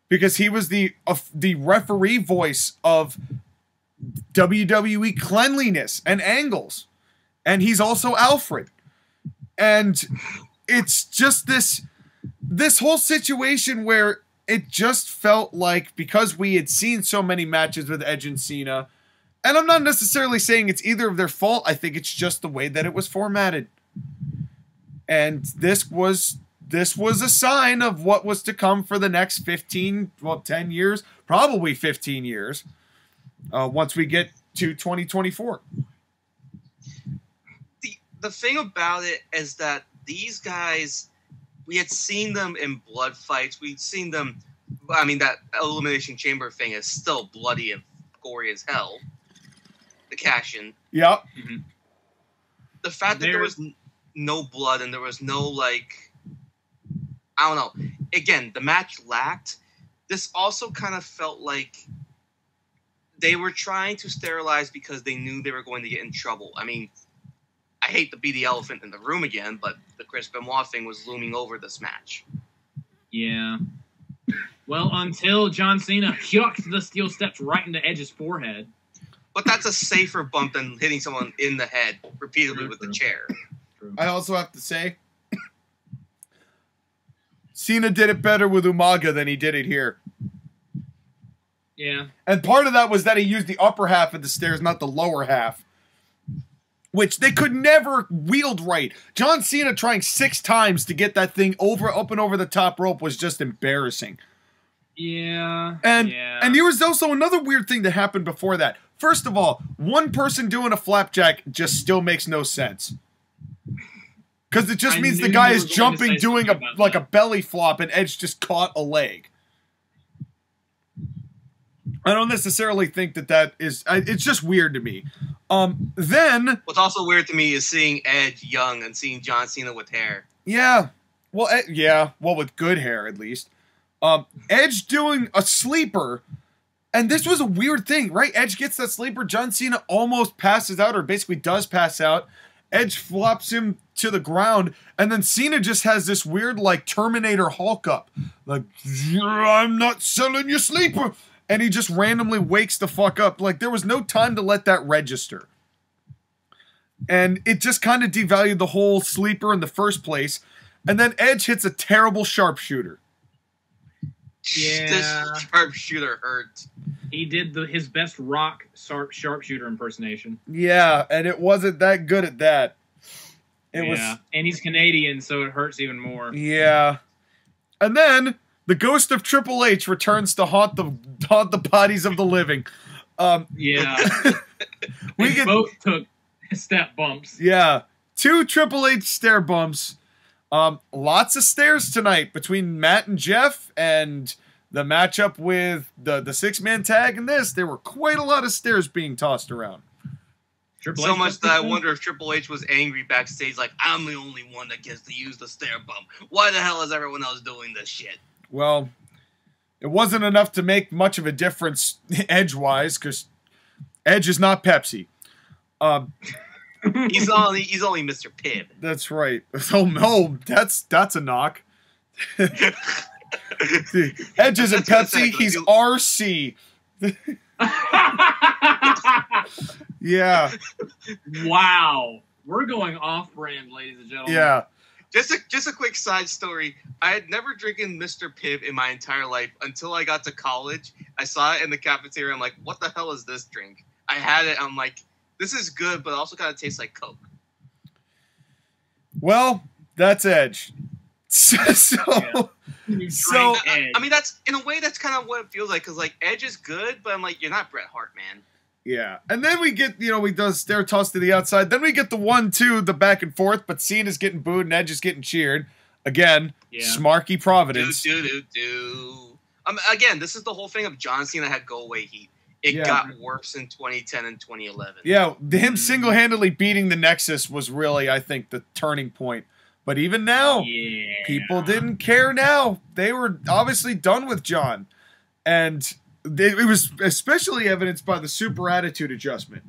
Because he was the referee voice of WWE cleanliness and angles. And he's also Alfred. And it's just this whole situation where it just felt like, because we had seen so many matches with Edge and Cena, and I'm not necessarily saying it's either of their fault, I think it's just the way that it was formatted. And this was a sign of what was to come for the next 10 years, probably 15 years, once we get to 2024. The thing about it is that these guys, we had seen them in blood fights. We'd seen them, I mean, that Elimination Chamber thing is still bloody and gory as hell. The cash-in. Yep. Mm-hmm. The fact that there was no blood and there was no, like, I don't know. Again, the match lacked. This also kind of felt like they were trying to sterilize because they knew they were going to get in trouble. I mean, I hate to be the elephant in the room again, but the Chris Benoit thing was looming over this match. Yeah. Well, until John Cena yucked the steel steps right into Edge's forehead. But that's a safer bump than hitting someone in the head repeatedly with the chair. True. I also have to say, Cena did it better with Umaga than he did it here. Yeah. And part of that was that he used the upper half of the stairs, not the lower half. Which they could never wield right. John Cena trying 6 times to get that thing up and over the top rope was just embarrassing. Yeah. And there was also another weird thing that happened before that. First of all, one person doing a flapjack just still makes no sense. Because it just means the guy is jumping, doing a belly flop, and Edge just caught a leg. I don't necessarily think that is... It's just weird to me. Then... What's also weird to me is seeing Edge young and seeing John Cena with hair. Yeah. Well, with good hair, at least. Edge doing a sleeper... And this was a weird thing, right? Edge gets that sleeper. John Cena almost passes out, or basically does pass out. Edge flops him to the ground, and then Cena just has this weird, like, Terminator Hulk up. Like, I'm not selling you sleeper. And he just randomly wakes the fuck up. Like, there was no time to let that register. And it just kind of devalued the whole sleeper in the first place. And then Edge hits a terrible sharpshooter. Yeah. This sharpshooter hurt. He did his best Rock sharpshooter impersonation. Yeah, and it wasn't that good at that. It was, and he's Canadian, so it hurts even more. Yeah. And then the ghost of Triple H returns to haunt the bodies of the living. Yeah. We both took step bumps. Yeah. 2 Triple H stair bumps. Lots of stairs tonight between Matt and Jeff, and the matchup with the 6-man tag and this. There were quite a lot of stairs being tossed around. So much that I wonder if Triple H was angry backstage, like, I'm the only one that gets to use the stair bump. Why the hell is everyone else doing this shit? Well, it wasn't enough to make much of a difference edge-wise, because Edge is not Pepsi. He's only Mr. Pibb. That's right. Oh no, that's a knock. Edge isn't Pepsi, he's RC. Yeah. Wow. We're going off-brand, ladies and gentlemen. Yeah. Just a quick side story. I had never drinking Mr. Pibb in my entire life until I got to college. I saw it in the cafeteria. I'm like, what the hell is this drink? I had it. I'm like, this is good, but it also kind of tastes like Coke. Well, that's Edge. So I mean, that's in a way that's kind of what it feels like, because like Edge is good, but I'm like, you're not Bret Hart, man. Yeah, and then we get, we do stair toss to the outside. Then we get the 1-2, the back and forth, but Cena's getting booed and Edge is getting cheered. Again, Smarky Providence. Again, this is the whole thing of John Cena had go away heat. It got worse in 2010 and 2011. Yeah, him single-handedly beating the Nexus was really, I think, the turning point. But even now, people didn't care now. They were obviously done with John. And It was especially evidenced by the super attitude adjustment.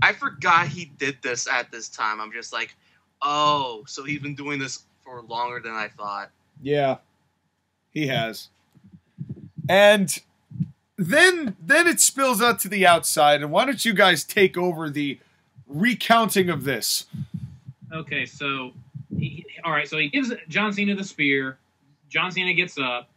I forgot he did this at this time. I'm just like, oh, so he's been doing this for longer than I thought. Yeah, he has. And then it spills out to the outside. And why don't you guys take over the recounting of this? Okay, so all right, so he gives John Cena the spear. John Cena gets up.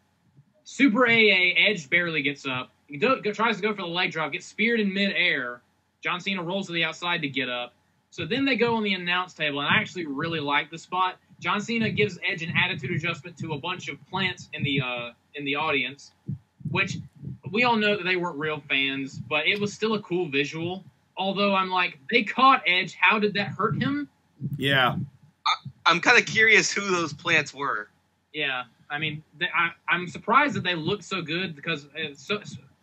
Super AA, Edge barely gets up. He tries to go for the leg drop, gets speared in midair. John Cena rolls to the outside to get up. So then they go on the announce table, and I actually really like the spot. John Cena gives Edge an attitude adjustment to a bunch of plants in the audience, which we all know that they weren't real fans, but it was still a cool visual. Although I'm like, they caught Edge. How did that hurt him? Yeah. I'm kind of curious who those plants were. Yeah. I mean, I'm surprised that they look so good because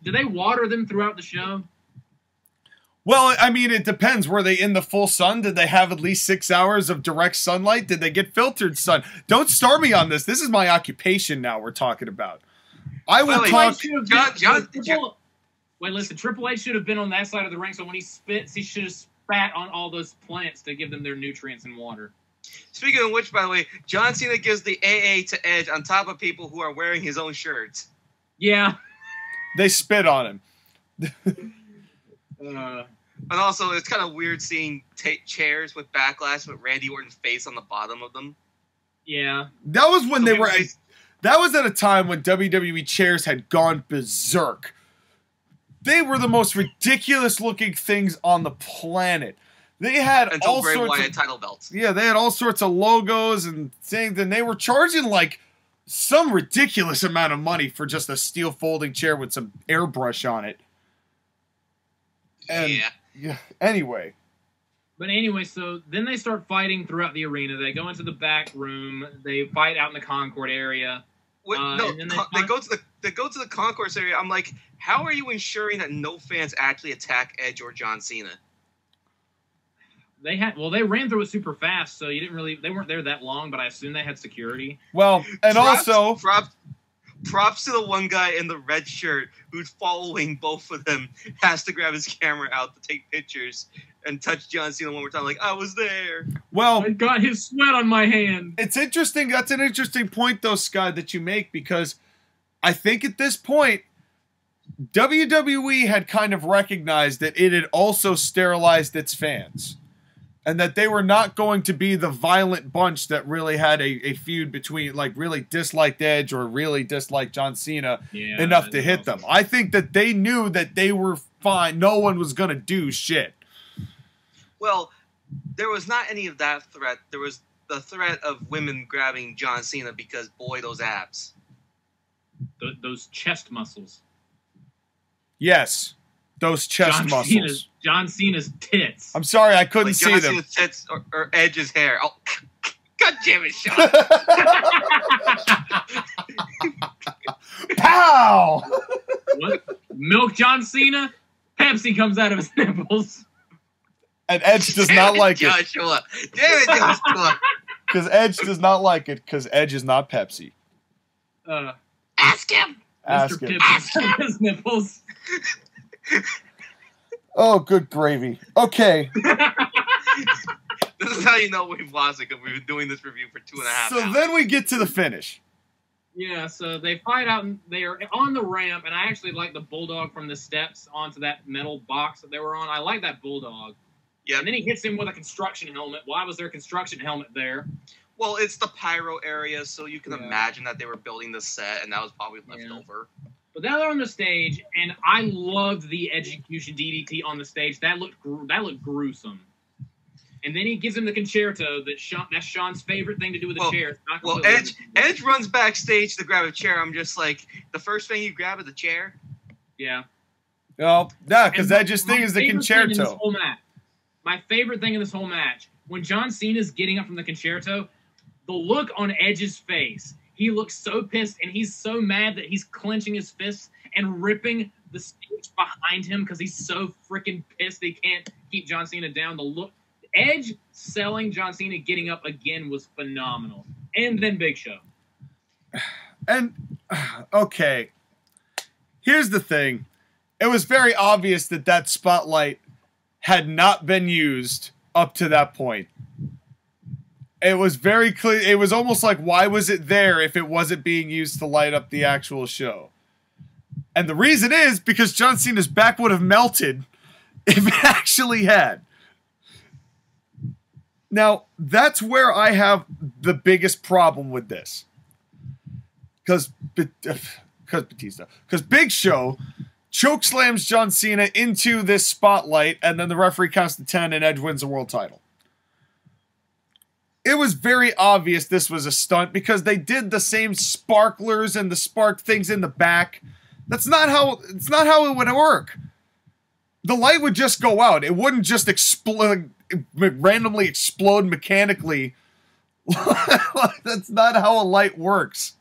do they water them throughout the show? Well, I mean, it depends. Were they in the full sun? Did they have at least 6 hours of direct sunlight? Did they get filtered sun? Don't start me on this. This is my occupation now we're talking about. I will talk... Wait, listen, Triple H should have been on that side of the ring, so when he spits, he should have spat on all those plants to give them their nutrients and water. Speaking of which, by the way, John Cena gives the AA to Edge on top of people who are wearing his own shirts. Yeah. They spit on him. And also, it's kind of weird seeing chairs with Backlash with Randy Orton's face on the bottom of them. Yeah. That was when they were... That was at a time when WWE chairs had gone berserk. They were the most ridiculous-looking things on the planet. They had until all Bray sorts Wyatt of title belts. Yeah, they had all sorts of logos and things, and they were charging like some ridiculous amount of money for just a steel folding chair with some airbrush on it. And, yeah. Anyway. But anyway, so then they start fighting throughout the arena. They go into the back room. They fight out in the concourse area. They go to the concourse area. I'm like, how are you ensuring that no fans actually attack Edge or John Cena? They ran through it super fast, so they weren't there that long, but I assume they had security. Well, and props to the one guy in the red shirt who's following both of them, has to grab his camera out to take pictures and touch John Cena one more time, like, I was there. Well, I got his sweat on my hand. It's interesting. That's an interesting point, though, Sky, that you make, because I think at this point, WWE had kind of recognized that it had also sterilized its fans. And that they were not going to be the violent bunch that really had a feud between, like, really disliked Edge or really disliked John Cena enough to hit them. I think that they knew that they were fine. No one was going to do shit. Well, there was not any of that threat. There was the threat of women grabbing John Cena because, boy, those abs. Those chest muscles. Yes. Those chest muscles. John Cena's tits. I'm sorry, I couldn't see them. John Cena's tits or Edge's hair. Oh, God damn it, Sean. Pow! What? Milk John Cena? Pepsi comes out of his nipples. And Edge does not like it. Joshua. Damn it, Joshua. Because Edge does not like it, because Edge is not Pepsi. Ask him. Ask him. Mr. His nipples. Oh, good gravy. Okay. This is how you know we've lost it, because we've been doing this review for 2.5 hours. So then we get to the finish. Yeah, so they fight out, and they are on the ramp, and I actually like the bulldog from the steps onto that metal box that they were on. I like that bulldog. Yeah. And then he hits him with a construction helmet. Why was there a construction helmet there? Well, it's the pyro area, so you can imagine that they were building the set, and that was probably left over. But now they're on the stage, and I loved the execution DDT on the stage. That looked gruesome. And then he gives him the concerto. That's Sean's favorite thing to do with a chair. Well, Edge runs backstage to grab a chair. I'm just like, the first thing you grab is a chair? Yeah. Well, yeah, because Edge's thing is the concerto. My favorite thing in this whole match, when John Cena's getting up from the concerto, the look on Edge's face, he looks so pissed, and he's so mad that he's clenching his fists and ripping the stage behind him because he's so freaking pissed he can't keep John Cena down. The look, Edge selling John Cena getting up again was phenomenal. And then Big Show. And, okay. here's the thing. It was very obvious that that spotlight had not been used up to that point. It was very clear. It was almost like, why was it there if it wasn't being used to light up the actual show? And the reason is because John Cena's back would have melted if it actually had. Now, that's where I have the biggest problem with this. Because Batista. Because Big Show chokeslams John Cena into this spotlight, and then the referee counts to 10 and Edge wins the world title. It was very obvious this was a stunt because they did the same sparklers and the spark things in the back. It's not how it would work. The light would just go out. It wouldn't just explode, randomly explode mechanically. That's not how a light works.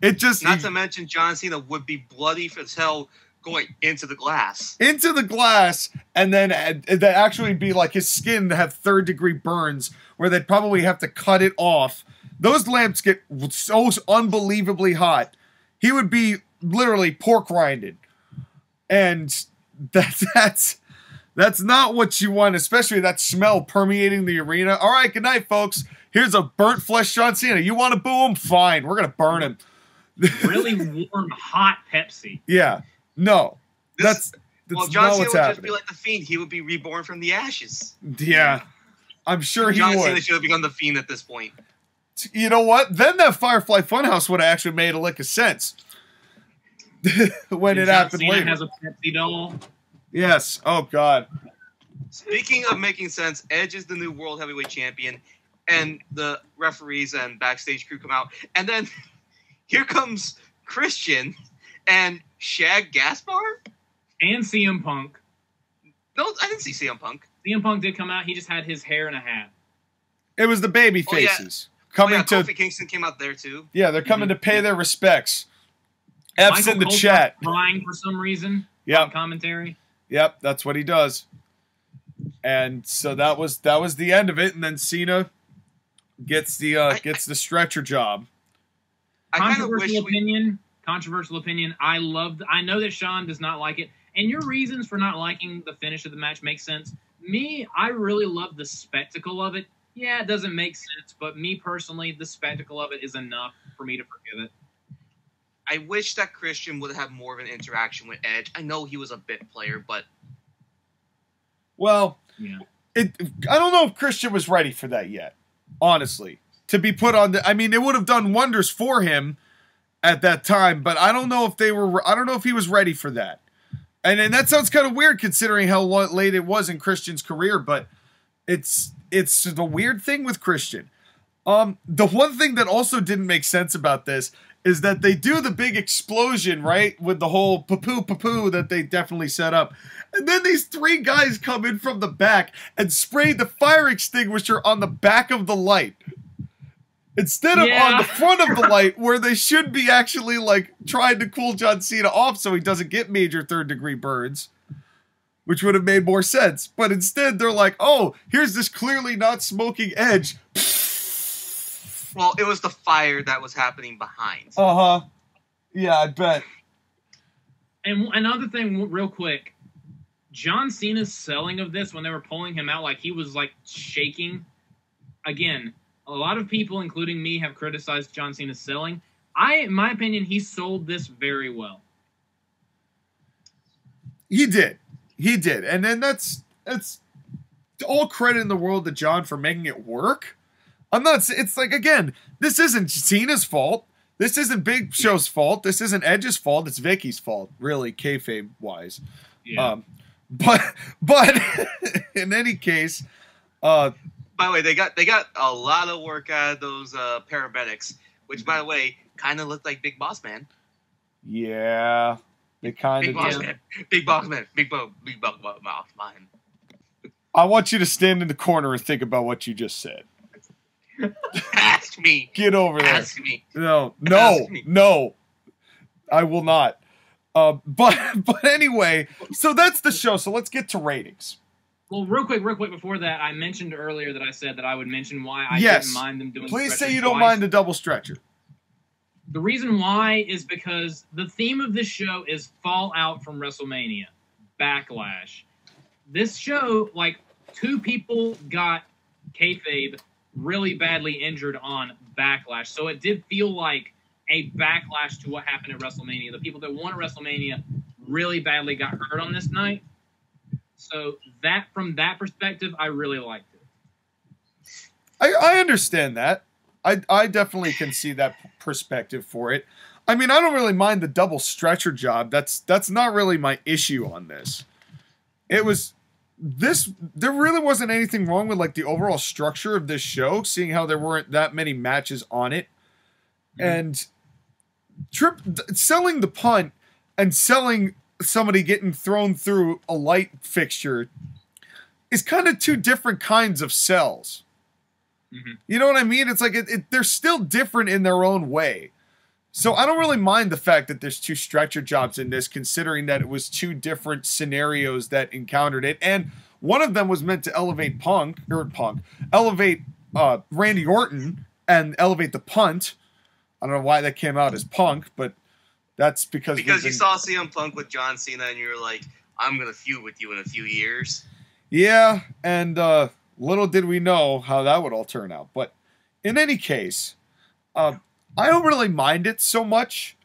It just not to mention John Cena would be bloody as hell going into the glass. Into the glass, and then it'd actually be like his skin to have third-degree burns where they'd probably have to cut it off. Those lamps get so unbelievably hot. He would be literally pork rinded. And that's not what you want, especially that smell permeating the arena. All right, good night, folks. Here's a burnt flesh John Cena. You want to boo him? Fine. We're going to burn him. Really warm, hot Pepsi. Yeah. No. That's well, John Cena would happening. just be like the Fiend. He would be reborn from the ashes. Yeah. I'm sure he would. John Cena should have become the Fiend at this point. You know what? Then that Firefly Funhouse would have actually made a lick of sense. When it happened Cena later. has a Pepsi doll. Yes. Oh, God. Speaking of making sense, Edge is the new World Heavyweight Champion, and the referees and backstage crew come out. And then here comes Christian and Shag Gaspar? And CM Punk. No, I didn't see CM Punk. CM Punk did come out. He just had his hair in a hat. It was the baby faces coming to. Kofi Kingston came out there too. Yeah, they're coming to pay their respects. F's in the chat. Crying for some reason. Yep. Commentary. Yep, that's what he does. And so that was the end of it. And then Cena gets the stretcher job. Controversial opinion. I know that Sean does not like it, and your reasons for not liking the finish of the match make sense. Me, I really love the spectacle of it. Yeah, it doesn't make sense, but me personally, the spectacle of it is enough for me to forgive it. I wish that Christian would have more of an interaction with Edge. I know he was a bit player, but well, yeah. I don't know if Christian was ready for that yet. Honestly, to be put on I mean, it would have done wonders for him at that time, but I don't know if he was ready for that. And that sounds kind of weird considering how late it was in Christian's career, but it's the weird thing with Christian. The one thing that also didn't make sense about this is that they do the big explosion, right? With the whole poo-poo that they definitely set up. And then these three guys come in from the back and spray the fire extinguisher on the back of the light. Instead of on the front of the light, where they should be actually, like, trying to cool John Cena off so he doesn't get major third-degree burns, which would have made more sense. But instead, they're like, oh, here's this clearly not smoking Edge. Well, it was the fire that was happening behind. Uh-huh. Yeah, I bet. And another thing, real quick, John Cena's selling of this, when they were pulling him out, like, he was, like, shaking. Again, a lot of people, including me, have criticized John Cena's selling. In my opinion, he sold this very well. He did. And then that's all credit in the world to John for making it work. It's like, again, this isn't Cena's fault. This isn't Big Show's fault. This isn't Edge's fault. It's Vicky's fault, really, kayfabe-wise. Yeah. But in any case, by the way, they got a lot of work out of those paramedics, which, by the way, kind of looked like Big Boss Man. Yeah, they kind of did. Big Boss Man. Big Boss Man. I want you to stand in the corner and think about what you just said. Ask me. Get over there. Ask me. No. I will not. But anyway, so that's the show. So let's get to ratings. Well, real quick before that, I mentioned earlier that I said that I would mention why I didn't mind them doing. Please say you don't mind the double stretcher. The reason why is because the theme of this show is fallout from WrestleMania, Backlash. This show, like, 2 people got kayfabe really badly injured on Backlash. So it did feel like a backlash to what happened at WrestleMania. The people that won at WrestleMania really badly got hurt on this night. So that, from that perspective, I really liked it. I understand that. I definitely can see that perspective for it. I mean, I don't really mind the double stretcher job. That's not really my issue on this. It was this. There really wasn't anything wrong with like the overall structure of this show, seeing how there weren't that many matches on it, and selling the punt and selling somebody getting thrown through a light fixture is kind of 2 different kinds of sells. You know what I mean? It's like they're still different in their own way. So I don't really mind the fact that there's 2 stretcher jobs in this, considering that it was 2 different scenarios that encountered it. And one of them was meant to elevate elevate Randy Orton and elevate the punt. I don't know why that came out as Punk, but that's because you saw CM Punk with John Cena and you were like, I'm going to feud with you in a few years. Yeah, and little did we know how that would all turn out. But in any case, I don't really mind it so much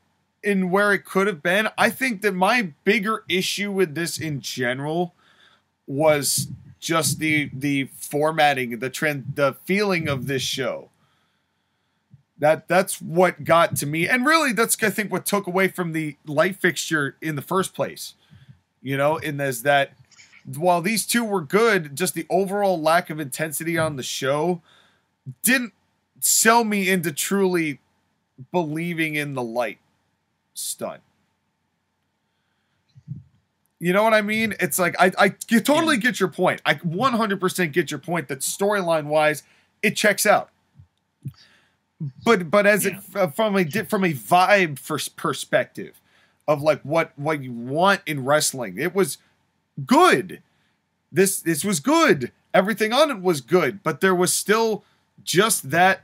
in where it could have been. I think that my bigger issue with this in general was just the formatting, the feeling of this show. That's what got to me. And really, that's, I think, what took away from the light fixture in the first place. You know, in this, that while these 2 were good, just the overall lack of intensity on the show didn't sell me into truly believing in the light stunt. You know what I mean? It's like, I totally get your point. I 100% get your point that storyline wise, it checks out. But as it from a vibe perspective of like what you want in wrestling, it was good. This was good. Everything on it was good, but there was still just that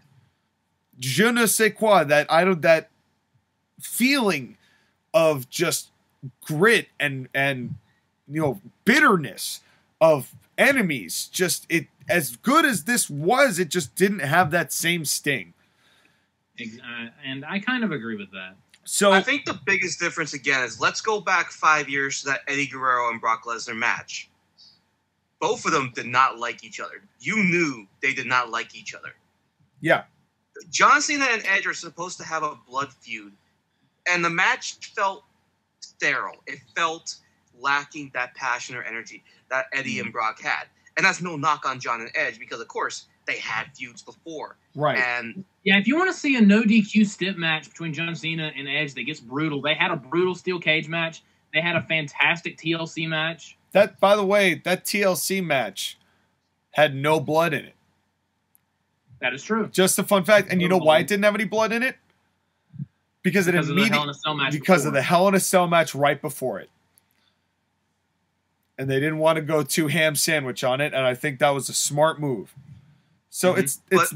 je ne sais quoi, that feeling of just grit and you know, bitterness of enemies. Just it, as good as this was, it just didn't have that same sting. And I kind of agree with that. So I think the biggest difference again is, let's go back 5 years to that Eddie Guerrero and Brock Lesnar match. Both of them did not like each other. You knew they did not like each other. Yeah. John Cena and Edge are supposed to have a blood feud, and the match felt sterile. It felt lacking that passion or energy that Eddie and Brock had. And that's no knock on John and Edge, because of course they had feuds before. Right. And yeah, if you want to see a no DQ stip match between John Cena and Edge that gets brutal, they had a brutal steel cage match. They had a fantastic TLC match. That, by the way, that TLC match had no blood in it. That is true. Just a fun fact. And you know why it didn't have any blood in it? Because of the Hell in a Cell match right before it. And they didn't want to go too ham sandwich on it, and I think that was a smart move. So it's but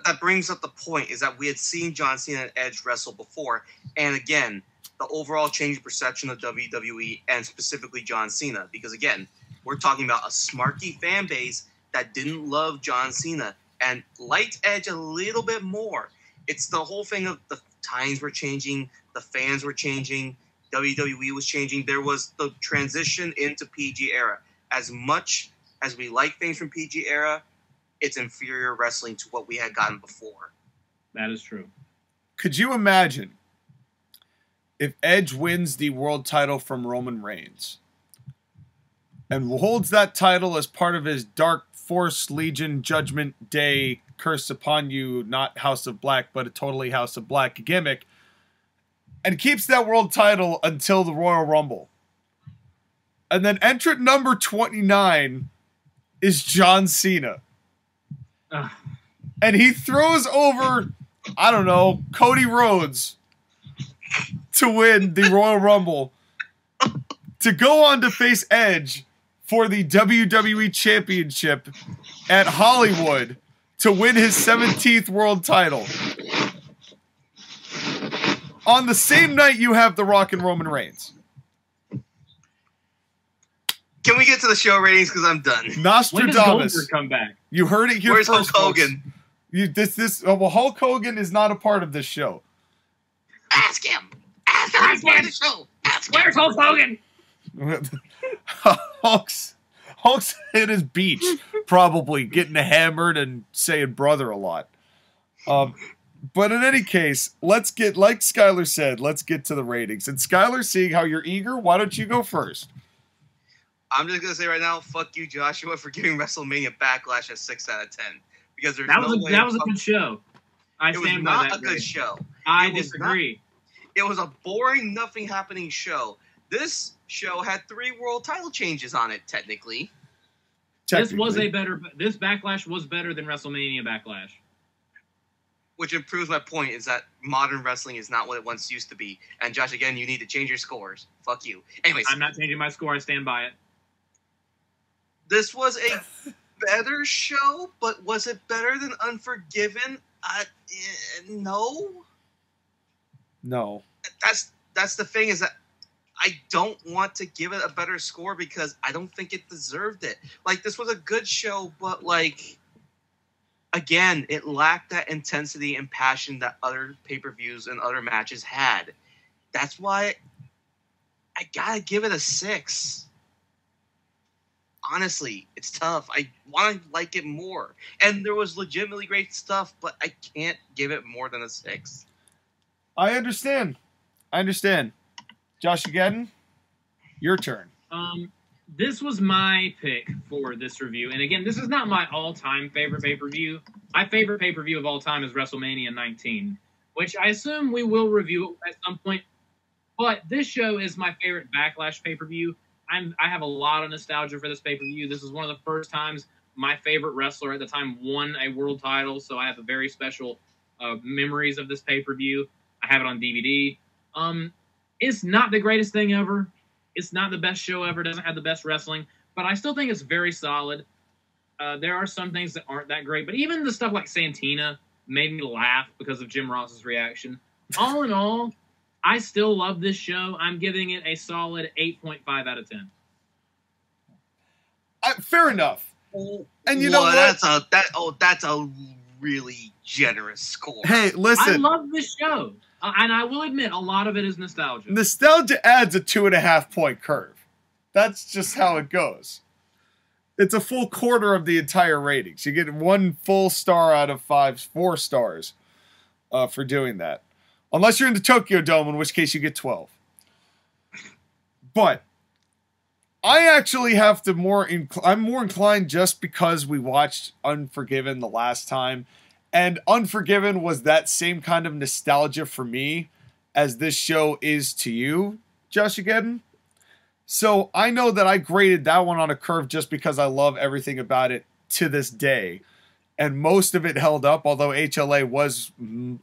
that brings up the point, is that we had seen John Cena and Edge wrestle before, and again, the overall change in perception of WWE and specifically John Cena, because again, we're talking about a smarky fan base that didn't love John Cena and liked Edge a little bit more. It's the whole thing of the times were changing, the fans were changing, WWE was changing. There was the transition into PG era. As much as we like things from PG era, it's inferior wrestling to what we had gotten before. That is true. Could you imagine if Edge wins the world title from Roman Reigns and holds that title as part of his Dark Force Legion Judgment Day curse upon you, not House of Black, but a totally House of Black gimmick, and keeps that world title until the Royal Rumble? And then entrant number 29 is John Cena. And he throws over, I don't know, Cody Rhodes to win the Royal Rumble, to go on to face Edge for the WWE Championship at Hollywood to win his 17th world title. On the same night, you have The Rock and Roman Reigns. Can we get to the show ratings? Because I'm done. When does Nostradamus. Goldberg come back? You heard it here Where's first, Hulk folks. Hogan? Well, Hulk Hogan is not a part of this show. Ask him. Ask him. The show. Ask him. Where's Hulk Hogan? Hulk's at his beach, probably getting hammered and saying brother a lot. But in any case, let's get, like Skylar said, let's get to the ratings. And Skylar, seeing how you're eager, why don't you go first? I'm just gonna say right now, fuck you, Joshua, for giving WrestleMania Backlash a 6 out of 10. Because there's That no was way that was a good show. It was not a good show. I It was disagree. It was a boring, nothing happening show. This show had 3 world title changes on it, technically. This Backlash was better than WrestleMania Backlash. Which improves my point, is that modern wrestling is not what it once used to be. And Josh, again, you need to change your scores. Fuck you. Anyways, I'm not changing my score. I stand by it. this was a better show, but was it better than Unforgiven? No. No. That's the thing, is that I don't want to give it a better score because I don't think it deserved it. Like, this was a good show, but, like, again, it lacked that intensity and passion that other pay-per-views and other matches had. That's why I gotta give it a 6. Honestly, it's tough. I want to like it more. And there was legitimately great stuff, but I can't give it more than a 6. I understand. JoshAgeddon, your turn. This was my pick for this review. And again, this is not my all-time favorite pay-per-view. My favorite pay-per-view of all time is WrestleMania 19, which I assume we will review at some point. But this show is my favorite Backlash pay-per-view. I have a lot of nostalgia for this pay-per-view. This is one of the first times my favorite wrestler at the time won a world title, so I have a very special memories of this pay-per-view. I have it on DVD. It's not the greatest thing ever. It's not the best show ever. It doesn't have the best wrestling, but I still think it's very solid. There are some things that aren't that great, but even the stuff like Santina made me laugh because of Jim Ross's reaction. All in all, I still love this show. I'm giving it a solid 8.5 out of 10. Fair enough. And you know what? That's a really generous score. Hey, listen. I love this show. And I will admit, a lot of it is nostalgia. Nostalgia adds a 2.5 point curve. That's just how it goes. It's a full quarter of the entire ratings. You get 1 full star out of 4 stars for doing that. Unless you're in the Tokyo Dome, in which case you get 12. But I actually have to I'm more inclined just because we watched Unforgiven the last time. And Unforgiven was that same kind of nostalgia for me as this show is to you, JoshAgeddon. So I know that I graded that one on a curve just because I love everything about it to this day. And most of it held up, although HLA was,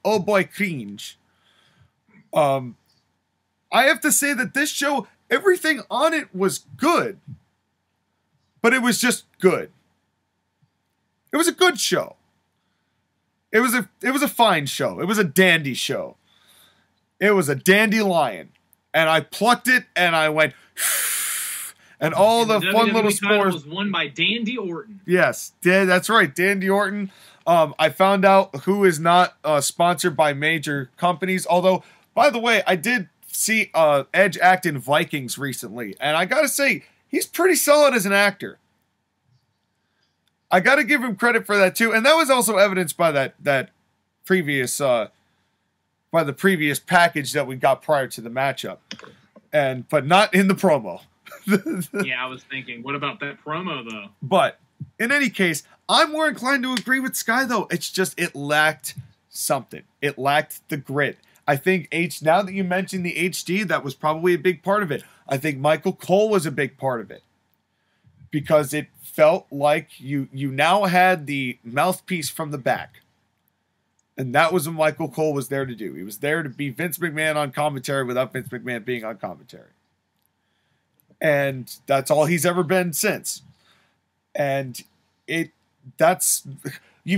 oh boy, cringe. I have to say that this show, everything on it was good. But it was just good. It was a good show. It was a fine show. It was a dandy show. It was a dandelion. And I plucked it and I went and all the fun little spores was won by Dandy Orton. Yes, that's right, Dandy Orton. I found out who is not sponsored by major companies. Although, by the way, I did see Edge act in Vikings recently, and I gotta say he's pretty solid as an actor. I got to give him credit for that too, and that was also evidenced by that previous by the previous package that we got prior to the matchup, but not in the promo. Yeah, I was thinking, what about that promo though? But in any case, I'm more inclined to agree with Sky though. It's just it lacked something. It lacked the grit. I think now that you mentioned the HD, that was probably a big part of it. I think Michael Cole was a big part of it. Because it felt like you now had the mouthpiece from the back. And that was what Michael Cole was there to do. He was there to be Vince McMahon on commentary without Vince McMahon being on commentary. And that's all he's ever been since. And you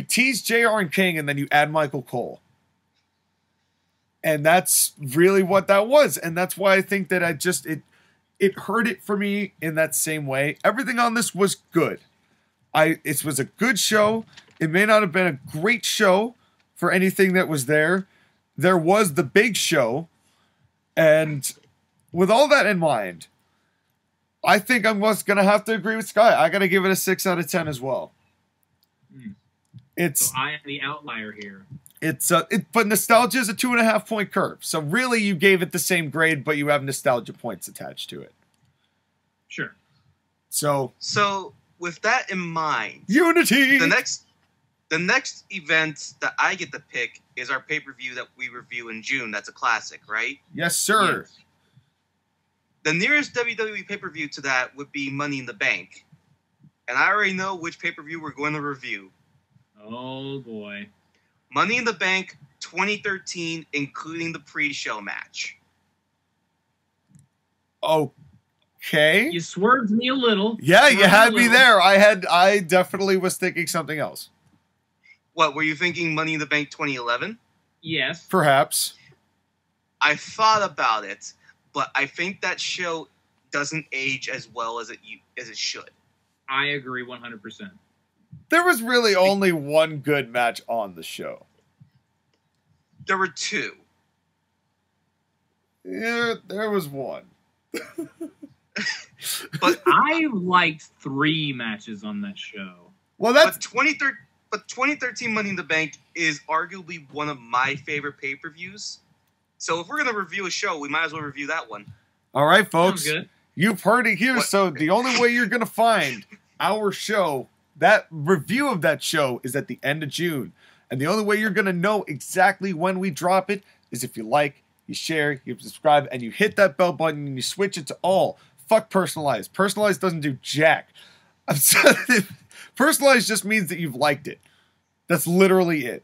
tease JR and King and then you add Michael Cole. And that's really what that was. And that's why I think that it hurt it for me in that same way. Everything on this was good. It was a good show. It may not have been a great show for anything that was there. There was the big show. And with all that in mind, I think I'm going to have to agree with Sky. I got to give it a 6 out of 10 as well. So I am the outlier here. But nostalgia is a 2.5 point curve. So really you gave it the same grade, but you have nostalgia points attached to it. Sure. So with that in mind, Unity. The next event that I get to pick is our pay-per-view that we review in June. That's a classic, right? Yes, sir. Yes. The nearest WWE pay-per-view to that would be Money in the Bank. And I already know which pay-per-view we're going to review. Oh, boy. Money in the Bank 2013, including the pre-show match. Okay. You swerved me a little. Yeah, you had me there. I definitely was thinking something else. What, were you thinking Money in the Bank 2011? Yes. Perhaps. I thought about it, but I think that show doesn't age as well as it should. I agree 100%. There was really only one good match on the show. There were 2. Yeah, there was one. But I liked 3 matches on that show. Well, that's 2013 Money in the Bank is arguably one of my favorite pay-per-views. So if we're going to review a show, we might as well review that one. all right, folks. Sounds good. You've heard it here. What? So the only way you're going to find our show, that review of that show, is at the end of June. And the only way you're going to know exactly when we drop it is if you like, you share, you subscribe, and you hit that bell button and you switch it to all. Fuck personalized. Personalized doesn't do jack. I'm sorry. Personalized just means that you've liked it. That's literally it.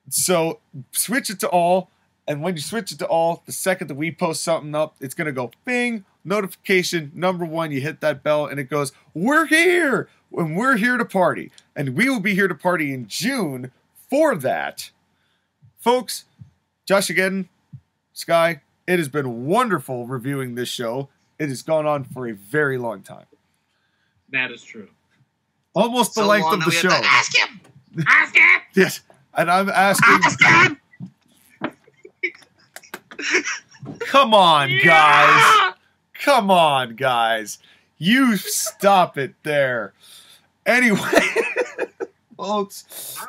So switch it to all. And when you switch it to all, the second that we post something up, it's going to go bing, notification, number 1. You hit that bell and it goes, we're here. And we're here to party. And we will be here to party in June for that. Folks, JoshAgeddon, Sky, it has been wonderful reviewing this show. It has gone on for a very long time. That is true. Almost the So length long of that the we have show. to ask him! Ask it! Yes. And I'm asking. Come on, guys. Come on, guys. You stop it there. Anyway, folks,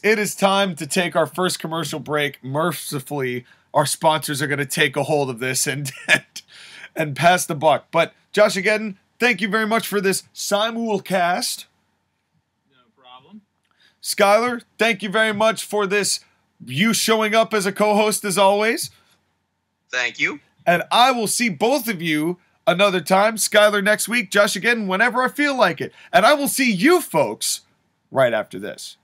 it is time to take our first commercial break. Mercifully, our sponsors are going to take a hold of this and pass the buck. But JoshAgeddon, thank you very much for this simulcast. No problem. Skylar, thank you very much for this, you showing up as a co-host as always. Thank you. And I will see both of you another time. Skylar next week, JoshAgeddon whenever I feel like it. And I will see you folks right after this.